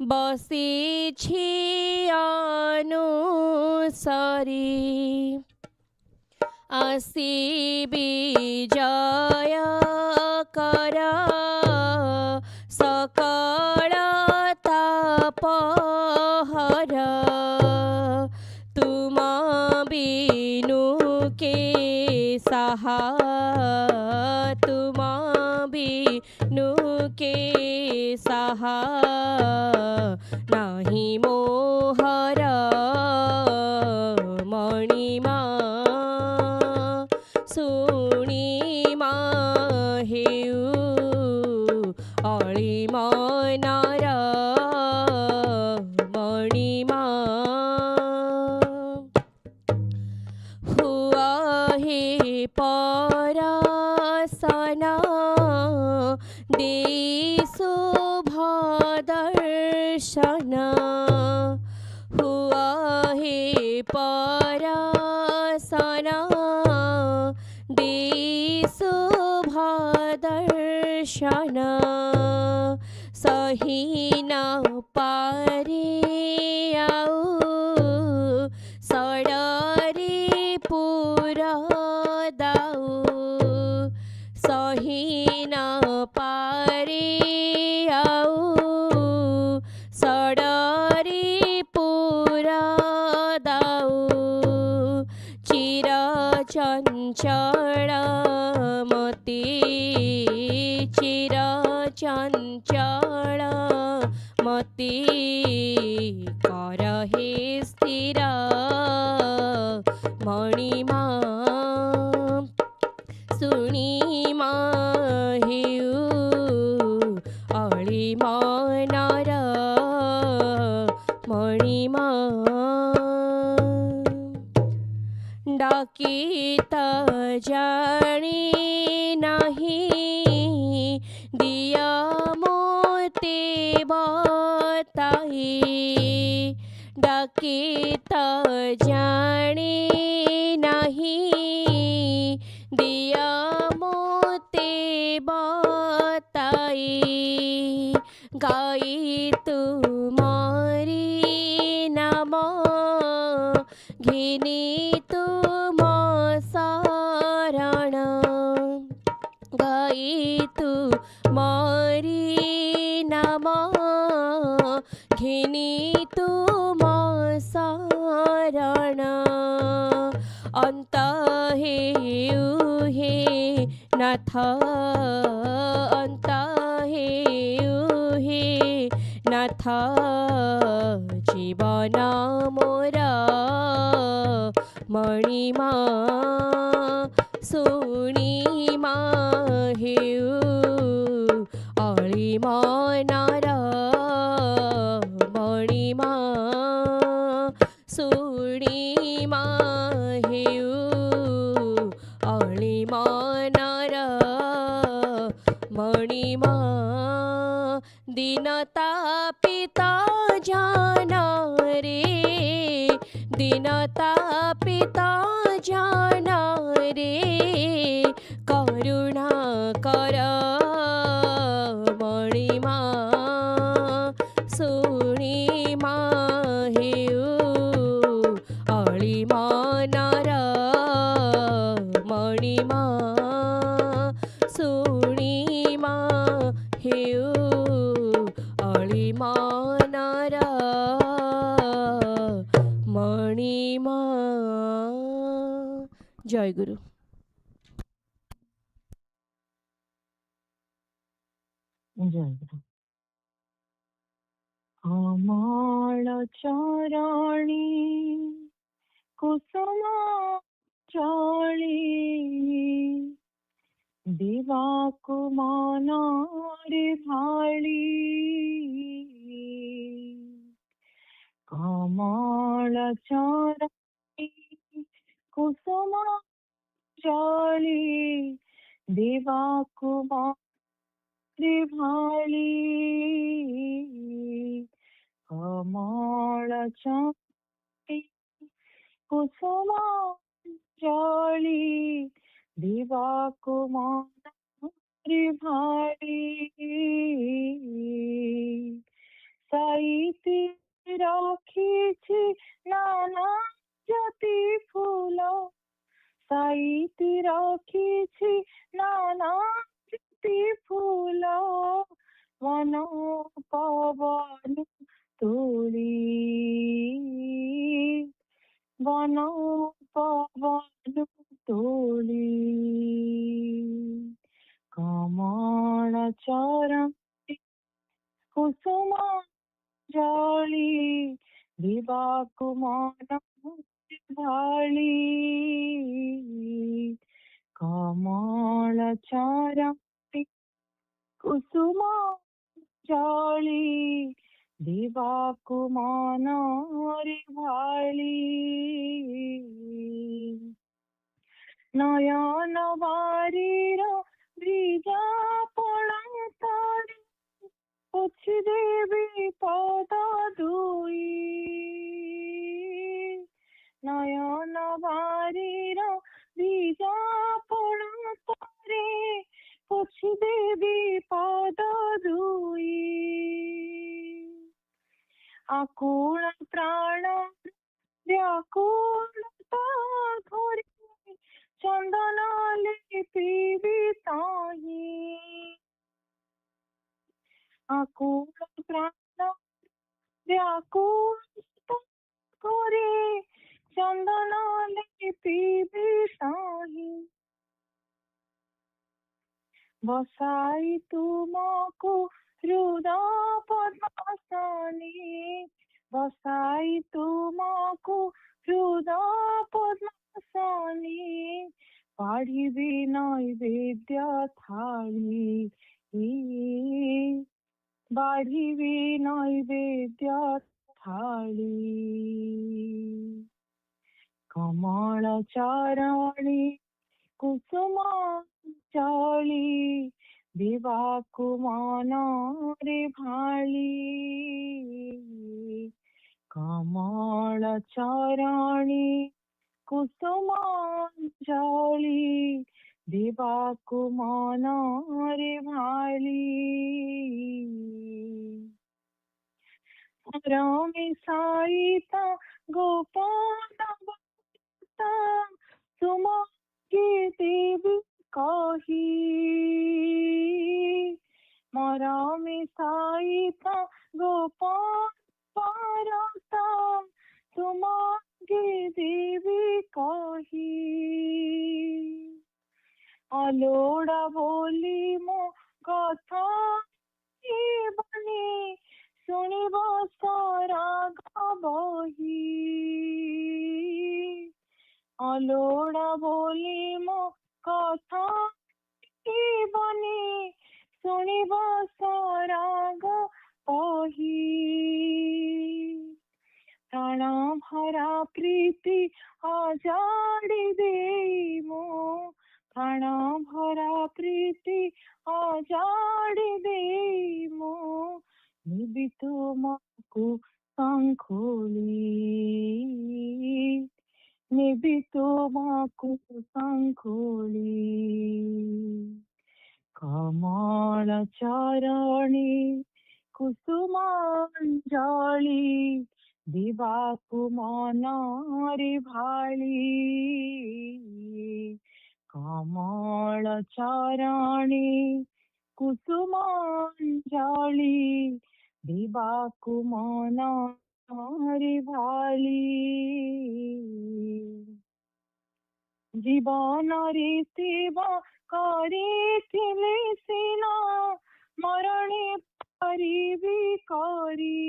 बसिछि अनुसरी आसी विजय कर सकल तापहर तुम बिनु के सहा तुम बिनु के सहा नाही मोहर मणिमा शुणिमा हेउ अळि मनर मणिमा हुआ हे परसन देशु भदर्शन हुआ हे परसन देशु भदर्शन सही न पारे आउ सडरे पुर दाउ सही न पारे आउ सडरे पुर दाउ चिर चञ्चल मति चिर चञ्चल मति कर हे स्थिर मणिमा शुणिमा हेउ अळि मनर मणिमा डाकित जानी नहीं दिया मोते बताई डाकित जानी नहीं दिया मोते बताई गाई तुम्हारी नाम घिनी तुम शरण गाई तुम्हारी नाम घिनी तुम शरण अंत हेउ हे नाथ अंत हेउ हे नाथ जीवन मोर मणिमा शुणिमा हेउ अळि मनर मणिमा शुणिमा हेउ अळि मनर मणिमा दीनता पिता जान रे दीनता पिता जान रे करुणा कर मणिमा शुणिमा हेउ अळि मनर मणिमा शुणिमा हेउ अळि मनर मणिमा। जय गुरु। जय गुरु। अमल चरणी कुसुम चली दिवाकु मनरे भाली कमल चरणी कुसुम चली दिवाकु मनरे भाली कमल चरणी कुसुम चली दिवाकु मनरे भाली ସାଇତି ରଖିଛି ନାନା ଜାତି ଫୁଲ, ସାଇତି ରଖିଛି ନାନା ଜାତି ଫୁଲ, ମନ ପବନ ତୁଳି, ବନ ପବନ ତୁଳି, କମଳ ଚରଣ କୁସୁମ ଜଳି, ଦିବାକୁ ମନ ଢାଳି, କମଳ ଚରଣ କୁସୁମ ଜଳି, ଦିବାକୁ ମନରେ ଭାଳି, ନୟନ ବାରିର ବ୍ରିଜା ପଣତାରେ ପୋଛି ଦେବି ପଦ ଦୁଇ, ନୟନ ବାରିର ବ୍ରିଜା ପଣତାରେ ପୋଛି ଦେବି ପଦ ଦୁଇ, ଆକୁଳ ପ୍ରାଣ ବ୍ୟାକୁଳତା ଧରି ଚନ୍ଦନ ଲିପିବି ତାହି, ଆକୁଳ ପ୍ରାଣ ବ୍ୟାକୁଳତା ଧରି ଚନ୍ଦନ ଲିପିବି ତାହି, ବସାଇ ତୁମକୁ ହୃଦୟ ପଦ୍ମାସନେ, ବସାଇ ତୁମକୁ ହୃଦୟ ପଦ୍ମାସନେ, ବାଢ଼ିବି ନୈବେଦ୍ୟ ଥାଳି, ବାଢ଼ିବି ନୈବେଦ୍ୟ ଥାଳି, କମଳ ଚରଣୀ କୁସୁମ ଜଳି, ଦିବାକୁ ମନରେ ଭାଳି, କମଳ ଚରଣୀ କୁସୁମ ଜଳି, ଦିବାକୁ ମନରେ ଭାଳି, ରମି ସହିତ ଗୋପନ ତୁମକି ଦେବି କହି, ମରମି ସହିତ ଗୋପନ ତୁମକି ଦେବି କହି, ଅଲୋଡ଼ା ବୋଲି ମୋ କଥା ଜୀବନି, ଶୁଣିବ ସରାଗ ବହି, ଅଲୋଡ଼ା ବୋଲି ମୋ କଥା ଜୀବନି, ଶୁଣିବ ସରାଗ ବହି, ପ୍ରାଣ ଭରା ପ୍ରୀତି ଅଜାଡ଼ି ଦେଇ ମୁଁ, ପ୍ରାଣ ଭରା ପ୍ରୀତି ଅଜାଡ଼ି ଦେଇ ମୁଁ, ନେବି ତୁମକୁ ଶଙ୍ଖୁଳି, ନେବି ତୁମକୁ ଶଙ୍ଖୁଳି, କମଳ ଚରଣୀ କୁସୁମାଞ୍ଜଳି, ଦିବାକୁ ମନରେ ଭାଳି, କମଳ ଚରଣୀ କୁସୁମାଞ୍ଜଳି, ଦିବାକୁ ମନରେ ଭାଳି, ଜୀବନରେ ଥିବ କରିଥିଲି ସିନା, ମରଣେ ପାରିବି କରି,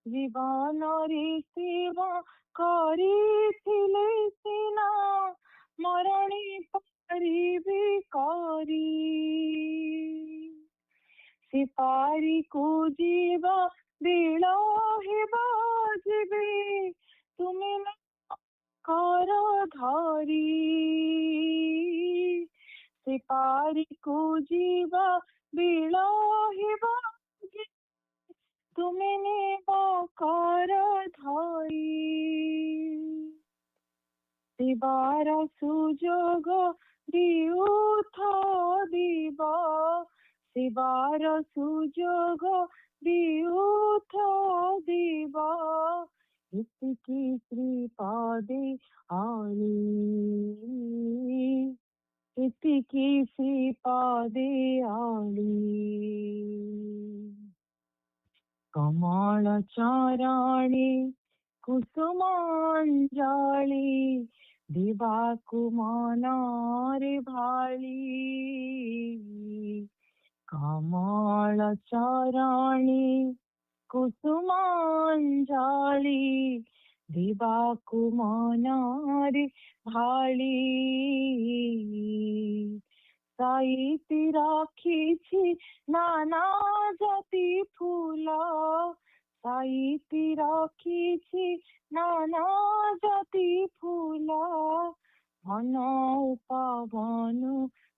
ଜୀବନରେ ଥିବ କରିଥିଲି ସିନା, ମରଣେ ପାରିବି କରି, ସିପାରିକୁ ଯିବା ବିଳ ହେବ ଯିବି, ତୁମେ କର ଧରି, ସିପାରିକୁ ଯିବା ବିଳ ହେବ ତୁମେ ନେବ କର ଧରି, ଶିବାର ସୁଯୋଗ ଦିଉଥ ଦିବ ଆସିବାର ସୁଯୋଗ ଦିଉଥ ଦିବ ଏତିକି ଶ୍ରୀପାଦେ ଆଣି ଏତିକି ଶ୍ରୀପାଦେ ଆଣି कमल चरणी कुसुमांजलि दिवाकु मनारे भाली कमल चरणी कुसुमांजलि दिवाकु मनारे भाली साईती राखीछि नाना जाति फूल साईती राखीछि नाना जाति फूल घन पावन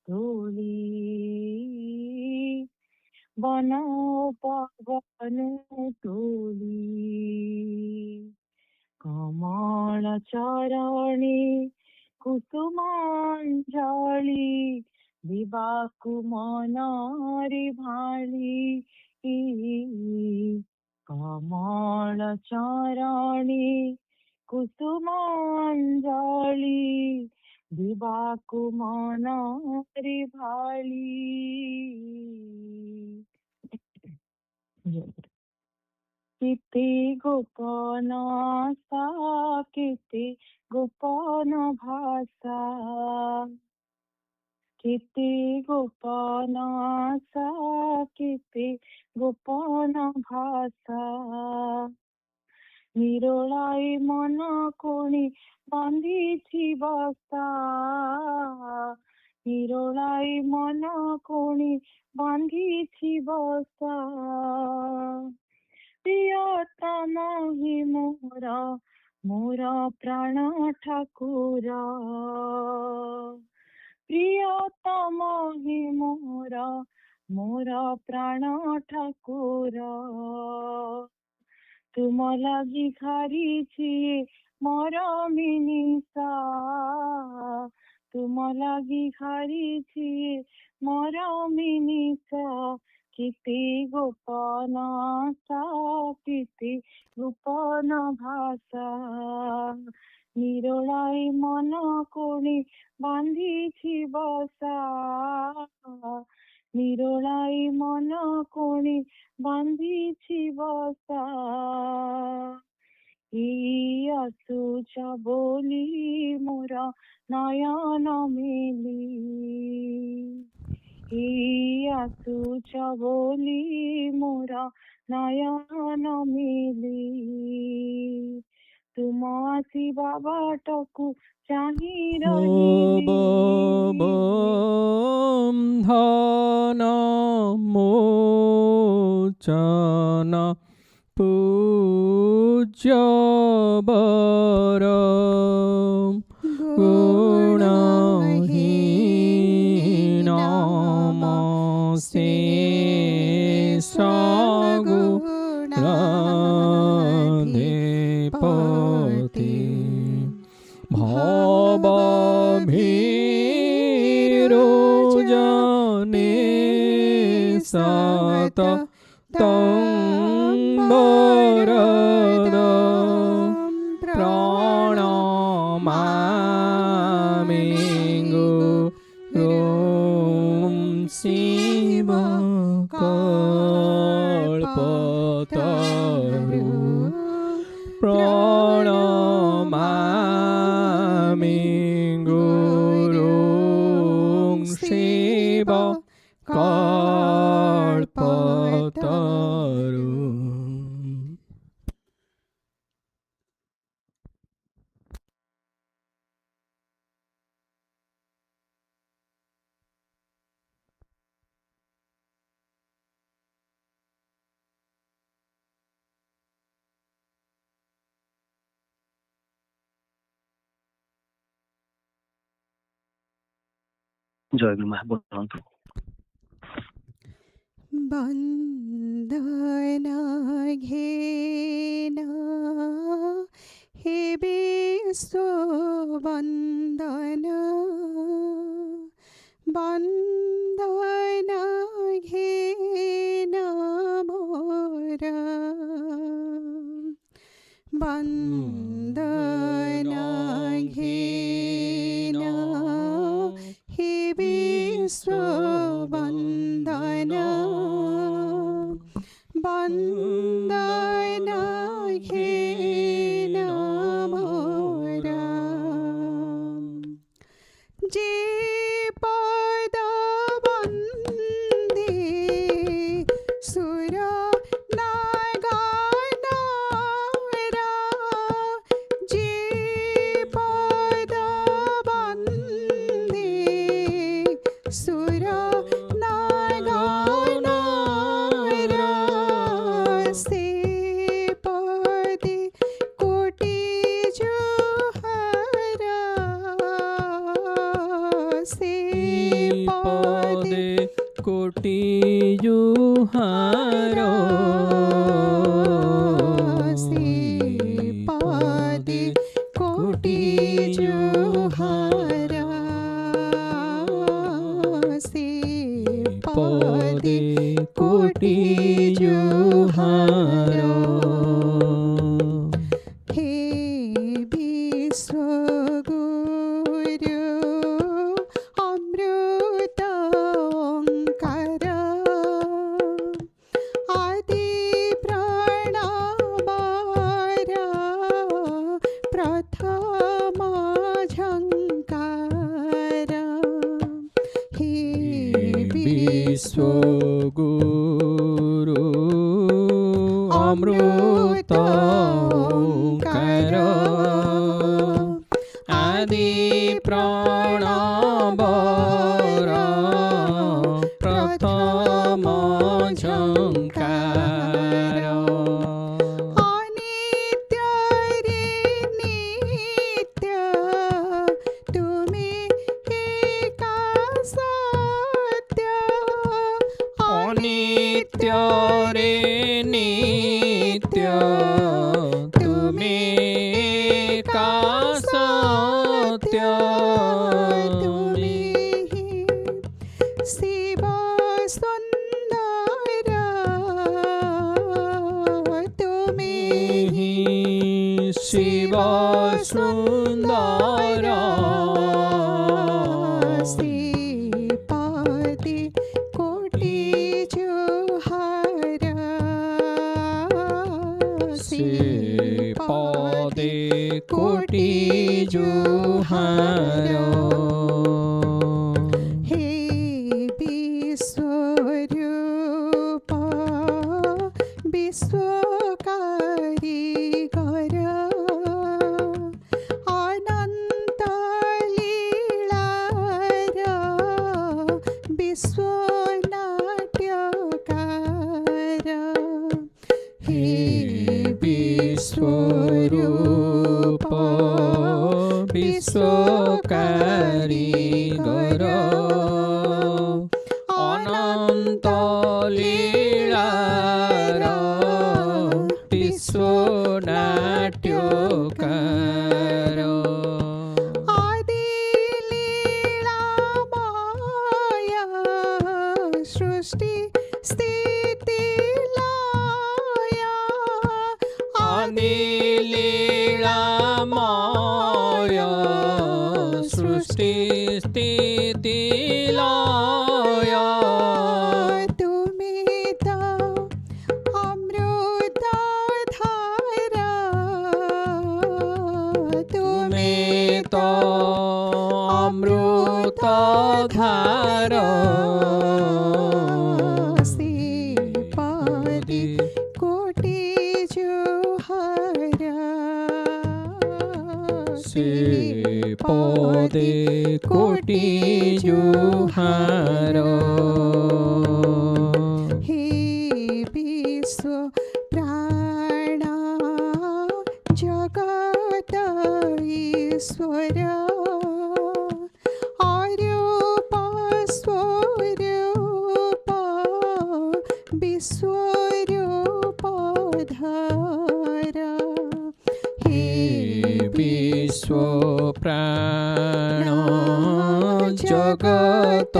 तोली बन पावन तोली कमल चरणी कुसुमांजलि दिवाकु मनारे भाली कमल चरणी कुसुमांजलि दिवाकु मनारे भाली केते गोपन आशा केते गोपन भाषा केते गोपन आशा केते गोपन भाषा निरोलाई मन कोणी बांधिछि बसा निरोलाई मन कोणी बांधिछि बसा प्रियतम हि मोर मोर प्राण ठाकुर प्रियतम हि मोर मोर प्राण ठाकुर तुम लागि खारिछि मोर मिनिसा तुम लागि खारिछि मोर मिनिसा केते गोपन आशा केते गोपन भाषा निरोलाई मन कोणी बांधिछि बसा निरोलाई मन कोणी बांधिछि बसा आसुच बोली मोर नयन मेली आसुच बोली मोर नयन मेली तुम आसिबा बाटकु चाहि रहिली धन मोचन पूज्य वर गुणहीन शेष गुणाधिपति भव भीरो जने सत तंबरद प्रणमामि गुरुं शिव कल्पतरु प्रणमामि गुरुं शिव कल्पतरु। জয় গুরু মা বলন্তু বন্দন ঘেন হে বিশ্ব বন্দন বন্দন ঘে वन्दनाघेन हे विश्ववन्दन वन्दनाघेन मोरा जे पद वन्दे सुर नागानरा जे पद वन्दे सुर नागानरा से पदे कोटि जुहारा से पदे कोटि जुहार से पदे कोटि जुहार से पदे कोटि जुहार हे विश्वगुरु अमृत ओंकार आदि प्रणवार प्रथम झंकार हे विश्वगुरु अमृत ओंकार आदि प्रणवर प्रथम झंकार अनित्य रे नित्य तुम्हें एका सत्य अनित्य रे नित्य तुम्हें एका सत्य शिव सुंदर तुम्हें ही शिव सुंदर से पदे कोटि जुहार से पदे कोटि जुहार हे विश्वरूप विश्वकारिगर अनन्त लीलार विश्वनाट्यकार हे विश्वरूप विश्वकारिगर अनन्त लीलार विश्वनाट्यकार आदि लीलामय सृष्टि स्थिति लय आदि लीलामय सृष्टि स्थिति लय तुम्हें तो अमृतधारा तुम्हें तो अमृतधार से पदे कोटि जुहार से पदे कोटि जुहार हे विश्व प्राण जगत ईश्वर अरूप स्वरूप विश्वरूप धर हे विश्व प्राण जगत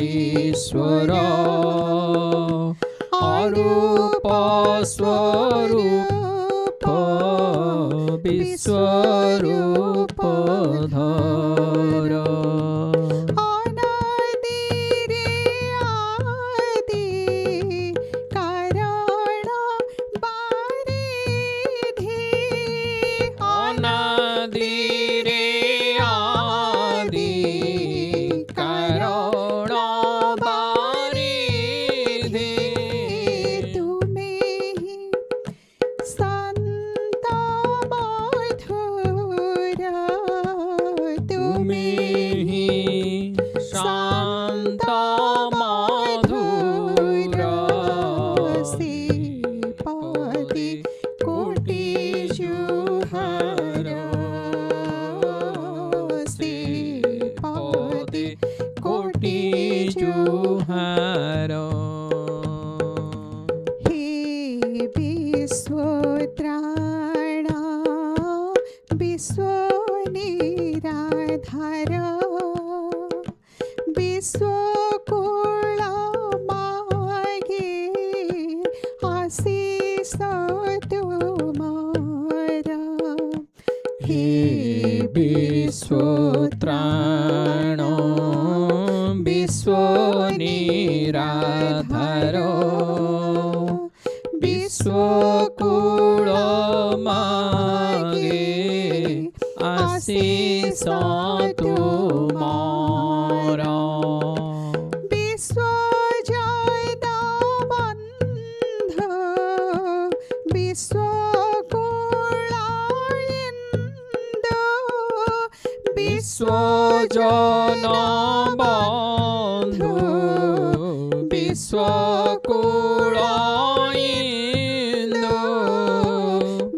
ईश्वर अरूप स्वरूप विश्वरूप धर अनादि रे आदि कारण बारिधि अनादि रे आदि कारण बारिधि तुमे ही संत मधुर तुमे हि शान्त मधुर श्रीपदे कोटि जुहार श्रीपदे कोटि जुहार हे विश्वत्राण विश्वनिराधार विश्वकुल मागे आशीष तुम्हारा हे विश्वत्राण विश्वनिराधार विश्वकुल मागे आशीष तुम्हारा विश्वजगन्नाथ विश्वकुलायिन्द विश्वजन बन्धु विश्वकुलायिन्दु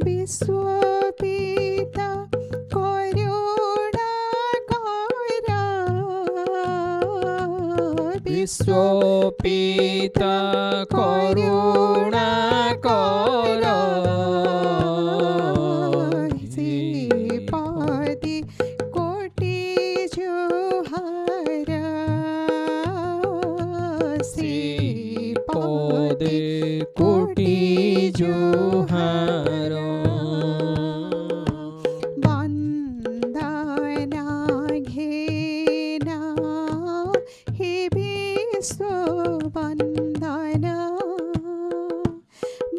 विश्वपिता करुणाकर विश्वपिता करुणाकर श्रीपदे कोटि जुहार श्रीपदे कोटि जुहार वन्दना घेना हे विश्ववन्दना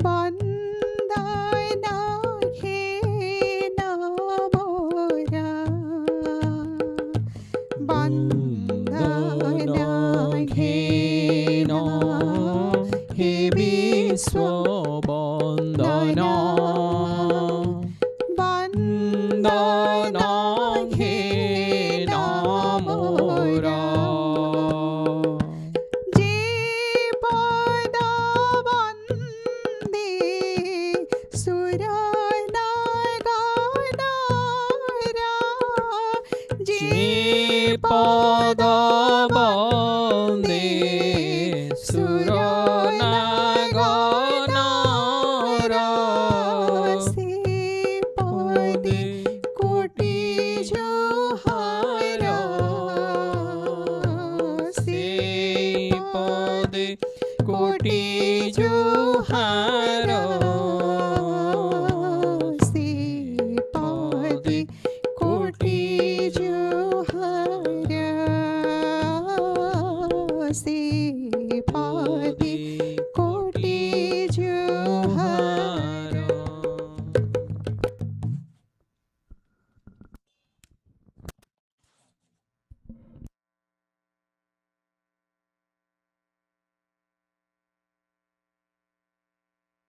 वन्दना घेना मोरा वन्दना घेन हे विश्ववन्दना वन्दना घेन मोरा जे पद वन्दे सुरनगनरा जे पद वन्दे सुरनगनर श्रीपदे कोटि जुहार श्रीपदे कोटि जुहार श्रीपदे कोटि जुहार श्रीपदे कोटि जुहार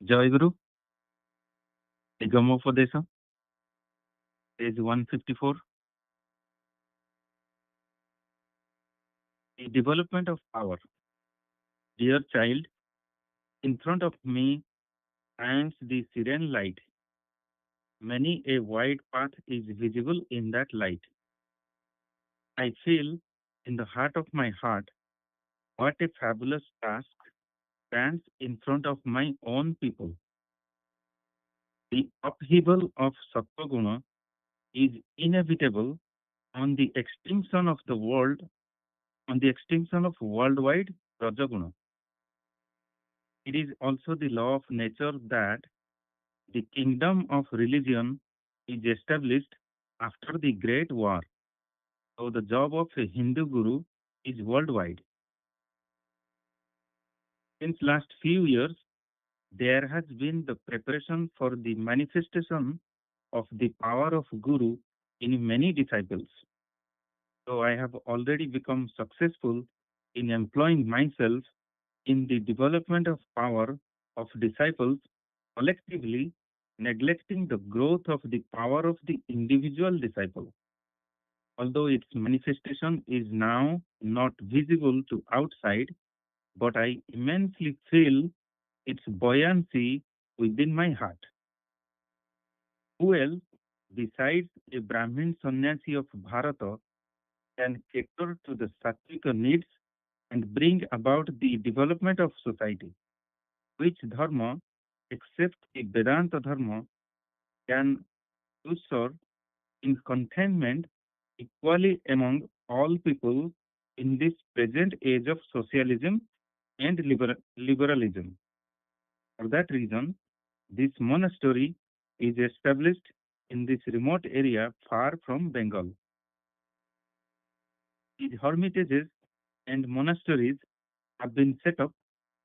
Jai Guru, Nigamopadesha, page 154. The development of power. Dear child, in front of me shines the serene light. Many a wide path is visible in that light. I feel in the heart of my heart what a fabulous task stands in front of my own people. The upheaval of Sattva is inevitable on the extinction of the world, on the extinction of worldwide Rajaguna. It is also the law of nature that the kingdom of religion is established after the Great War. So the job of a Hindu guru is worldwide. Since last few years, there has been the preparation for the manifestation of the power of guru in many disciples. So I have already become successful in employing myself in the development of power of disciples collectively, neglecting the growth of the power of the individual disciple. Although its manifestation is now not visible to outside, but I immensely feel its buoyancy within my heart. Who else, besides a Brahmin sannyasi of Bharata, can cater to the Sattvika needs and bring about the development of society? Which dharma, except the Vedanta dharma, can do so in containment equally among all people in this present age of socialism and liberalism? For that reason, this monastery is established in this remote area far from Bengal. These hermitages and monasteries have been set up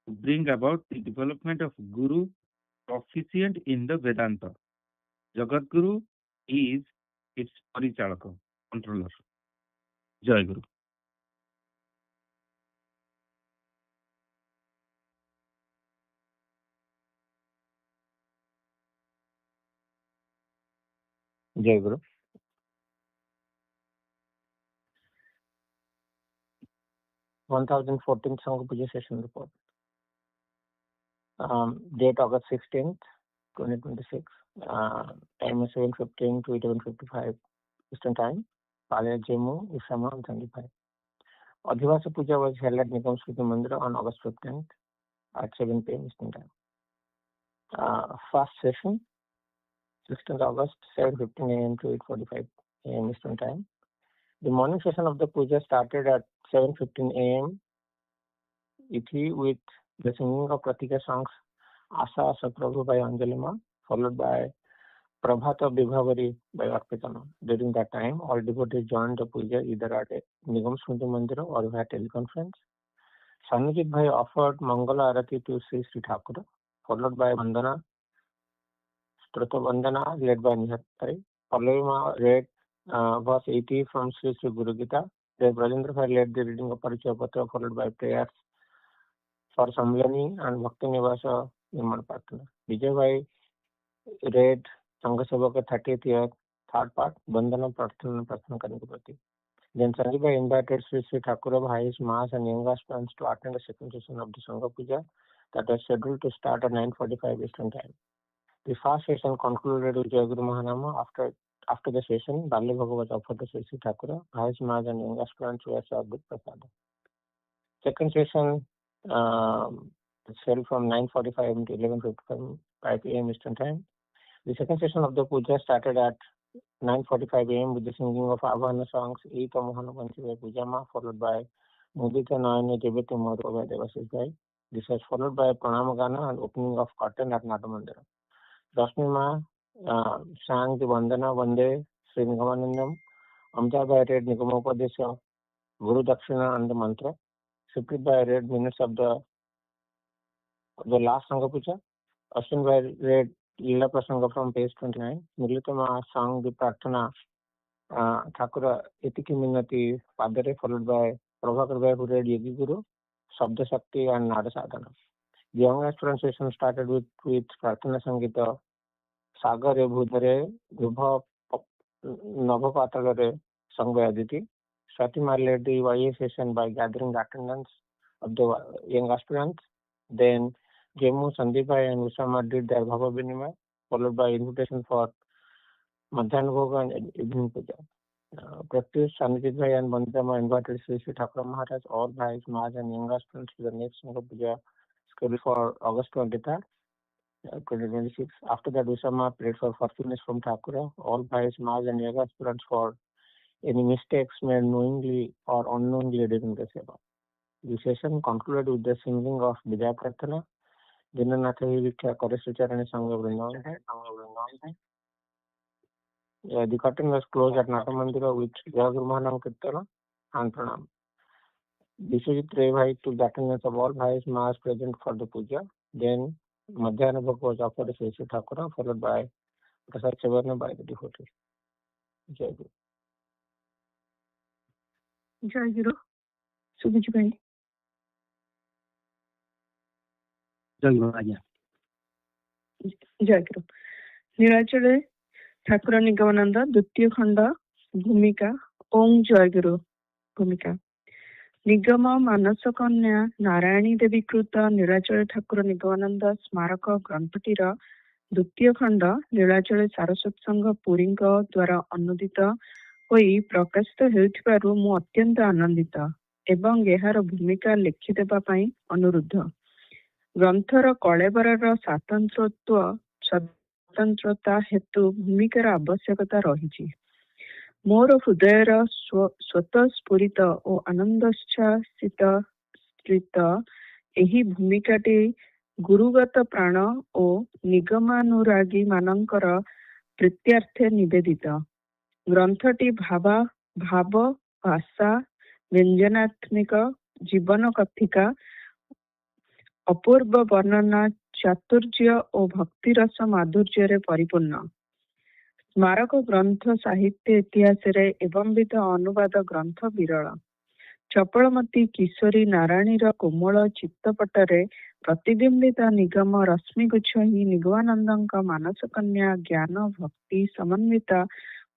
to bring about the development of Guru proficient in the Vedanta. Jagat Guru is its Parichalaka, controller. Jai Guru. Jai Guru. (1014th Sangha Puja Session Report). Date August 16th, 2026. Time is 7:15 to 11:55 Eastern Time. Palaya Jammu, Isama, and 25. Adhivasa Puja was held at Nigam Smriti Mandir on August 15th at 7 p.m. Eastern Time. First session, 16th August, 7:15 a.m. to 8:45 a.m. Eastern Time. The morning session of the puja started at 7:15 a.m. ET with the singing of Pratika songs Asa Asa Prabhu by Anjalima, followed by Prabhata Vibhavari by Arpitana. During that time, all devotees joined the puja either at Nigam Smriti Mandira or via teleconference. Sanujit Bhai offered Mangala Arati to Sri Sri Thakur, followed by Vandana, Strata Vandana led by Nihat Bhai. Pallavi read verse 80 from Sri Sri Guru Gita. Dev Rajendra Bhai led the reading of Parichaya Patra, followed by prayers for Samlani and Bhakti Nivasa Nirman Pratana. Vijay Bhai read Sangha Sabha ka 30th year, third part, Bandhana Pratana Karne ke prati. Then Sanjay Bhai invited Sri Sri Thakur Bhai's Mahas and young aspirants to attend the second session of the Sangha Puja that was scheduled to start at 9:45 Eastern Time. The first session concluded with Jai Guru Mahanama. After the session, Balli Bhoga was offered to Sri Sri Thakur. Bhai's Mahas and young aspirants were served with prasad. Second session is held from 9:45 to 11:55 a.m. Eastern Time. The second session of the puja started at 9:45 a.m. with the singing of Avahana songs Eka Mohana Panchi by Pujama, followed by Mudita Nayane Jebete Moro by Devasish Bhai. This was followed by Pranama Gana and opening of curtain at Natamandira. Rashmi Ma sang the Vandana Vande Sri Nigamanandam. Amta Bhai read Nigamopadesha, Guru Dakshina and the mantra. Siprit Bhai read minutes of the last Sangha Puja. Ashwin Bhai read Lila Prasanga from page 29. Nilitama sang the Pratana Thakura Etiki Minati Padare, followed by Prabhakar Bhai who read Yogi Guru, Sabda Shakti and Nada Sadhana. The young aspirant session started with Pratana Sangita Sagare Bhudare Vibha Navapatalare sung by Aditi. Satima led the YA session by gathering attendance of the young aspirants. Then Jammu, Sandeep Bhai and Usama did their Bhava Vinimay, followed by invitation for Madhyana Bhoga and evening puja. Practice Sanjit Bhai and Bandama invited Sri Sri Thakur Maharaj, all Bhais, Mahas and young aspirants to the next Sangha Puja scheduled for August 23rd, 2026. After that, Usama prayed for forgiveness from Thakura, all Bhais, Mahas and young aspirants for any mistakes made knowingly or unknowingly during the seva. The session concluded with the singing of Vijay Pratana. Deenanath विख्या करे सुचरण संग वृंदावन है. The curtain was closed at Nata Mandira with Jagurmanam Kirtana and Pranam. Vishwajit Ray Bhai took the attendance of all Bhais Maas present for the puja. Then Madhyana Bhog was offered to Sesi Thakura, followed by Prasad Chavarna by the devotees. Jai Guru. ଜୟ ଗୁରୁ ଶୁଭୁଛି ଭାଇ? ଜୟ ଗୁରୁ ଆଜ୍ଞା। ଜୟ ଗୁରୁ। ନୀଳାଚଳେ ଠାକୁର ନିଗମାନନ୍ଦ ଦ୍ୱିତୀୟ ଖଣ୍ଡ ଭୂମିକା ଓಂ ଜୟ ଗୁରୁ ଭୂମିକା। ନିଗମ ମାନସ କନ୍ୟା ନାରାୟଣୀ ଦେବୀ କୃତ ନୀଳାଚଳ ଠାକୁର ନିଗମାନନ୍ଦ ସ୍ମାରକ ଗ୍ରନ୍ଥଟିର ଦ୍ୱିତୀୟ ଖଣ୍ଡ ନୀଳାଚଳ ସାରସ୍ୱତ ସଂଘ ପୁରୀଙ୍କ ଦ୍ୱାରା ଅନୁଦିତ ହୋଇ ପ୍ରକାଶିତ ହେଉଥିବାରୁ ମୁଁ ଅତ୍ୟନ୍ତ ଆନନ୍ଦିତ ଏବଂ ଏହାର ଭୂମିକା ଲେଖିଦେବା ପାଇଁ ଅନୁରୋଧ। ଗ୍ରନ୍ଥର କଳେବରର ସ୍ୱତନ୍ତ୍ରତା ହେତୁ ଭୂମିକାର ଆବଶ୍ୟକତା ରହିଛି। ମୋର ହୃଦୟର ସ୍ୱତଃସ୍ଫୁରିତ ଓ ଆନନ୍ଦୋଚ୍ଛ୍ୱାସିତ ଏହି ଭୂମିକାଟି ଗୁରୁଗତ ପ୍ରାଣ ଓ ନିଗମାନୁରାଗୀ ମାନଙ୍କର ପ୍ରୀତ୍ୟାର୍ଥେ ନିବେଦିତ। ଗ୍ରନ୍ଥଟି ଭାବ ଭାଷା ବ୍ୟଞ୍ଜନାତ୍ମିକ ଜୀବନ କଥିକା ଅପୂର୍ବ ବର୍ଣ୍ଣନା ଚାତୁର୍ଯ୍ୟ ଓ ଭକ୍ତିରସ ମାଧୁର୍ଯ୍ୟରେ ପରିପୂର୍ଣ୍ଣ। ସ୍ମାରକ ଗ୍ରନ୍ଥ ସାହିତ୍ୟ ଇତିହାସରେ ଏବଂବିଧ ଅନୁବାଦ ଗ୍ରନ୍ଥ ବିରଳ। ଚପଳମତୀ କିଶୋରୀ ନାରାୟଣୀର କୋମଳ ଚିତ୍ତପଟରେ ପ୍ରତିବିମ୍ବିତ ନିଗମ ରଶ୍ମିଗୁଚ୍ଛ ହିଁ ନିଗମାନନ୍ଦଙ୍କ ମାନସ କନ୍ୟା ଜ୍ଞାନ ଭକ୍ତି ସମନ୍ୱିତା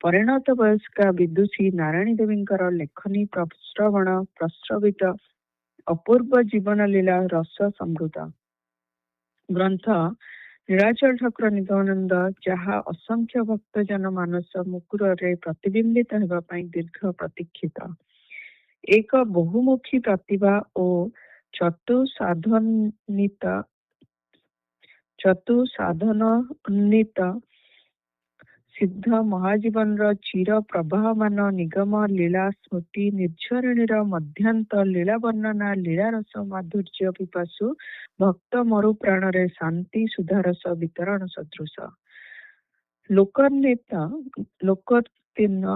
ପରିଣତ ବୟସ୍କା ବିଦୁଷୀ ନାରାୟଣୀ ଦେବୀଙ୍କର ଲେଖନୀ ପ୍ରଶ୍ରବଣ ପ୍ରସ୍ରବିତ ଅପୂର୍ବ ଜୀବନ ଲୀଳା ରସ ସମୃଦ୍ଧ ଗ୍ରନ୍ଥ ନୀଳାଚଳ ଠାକୁର ନିଗମାନନ୍ଦ ଯାହା ଅସଂଖ୍ୟ ଭକ୍ତଜନ ମାନସ ମୁକୁରରେ ପ୍ରତିବିମ୍ବିତ ହେବା ପାଇଁ ଦୀର୍ଘ ପ୍ରତୀକ୍ଷିତ ଏକ ବହୁମୁଖୀ ପ୍ରତିଭା ଓ ଚତୁସାଧନୋନ୍ନୀତ ସିଦ୍ଧ ମହାଜୀବନର ଚିର ପ୍ରବାହମାନ ନିଗମ ଲୀଳା ସ୍ମୃତି ନିର୍ଝରିଣୀର ମଧ୍ୟାନ୍ତ ଲୀଳା ବର୍ଣ୍ଣନା ଲୀଳାରସ ମାଧୁର୍ଯ୍ୟ ପିପାସୁ ଭକ୍ତ ମରୁ ପ୍ରାଣରେ ଶାନ୍ତି ସୁଧାରସ ବିତରଣ ସଦୃଶ ଲୋକୋତ୍ତୀର୍ଣ୍ଣ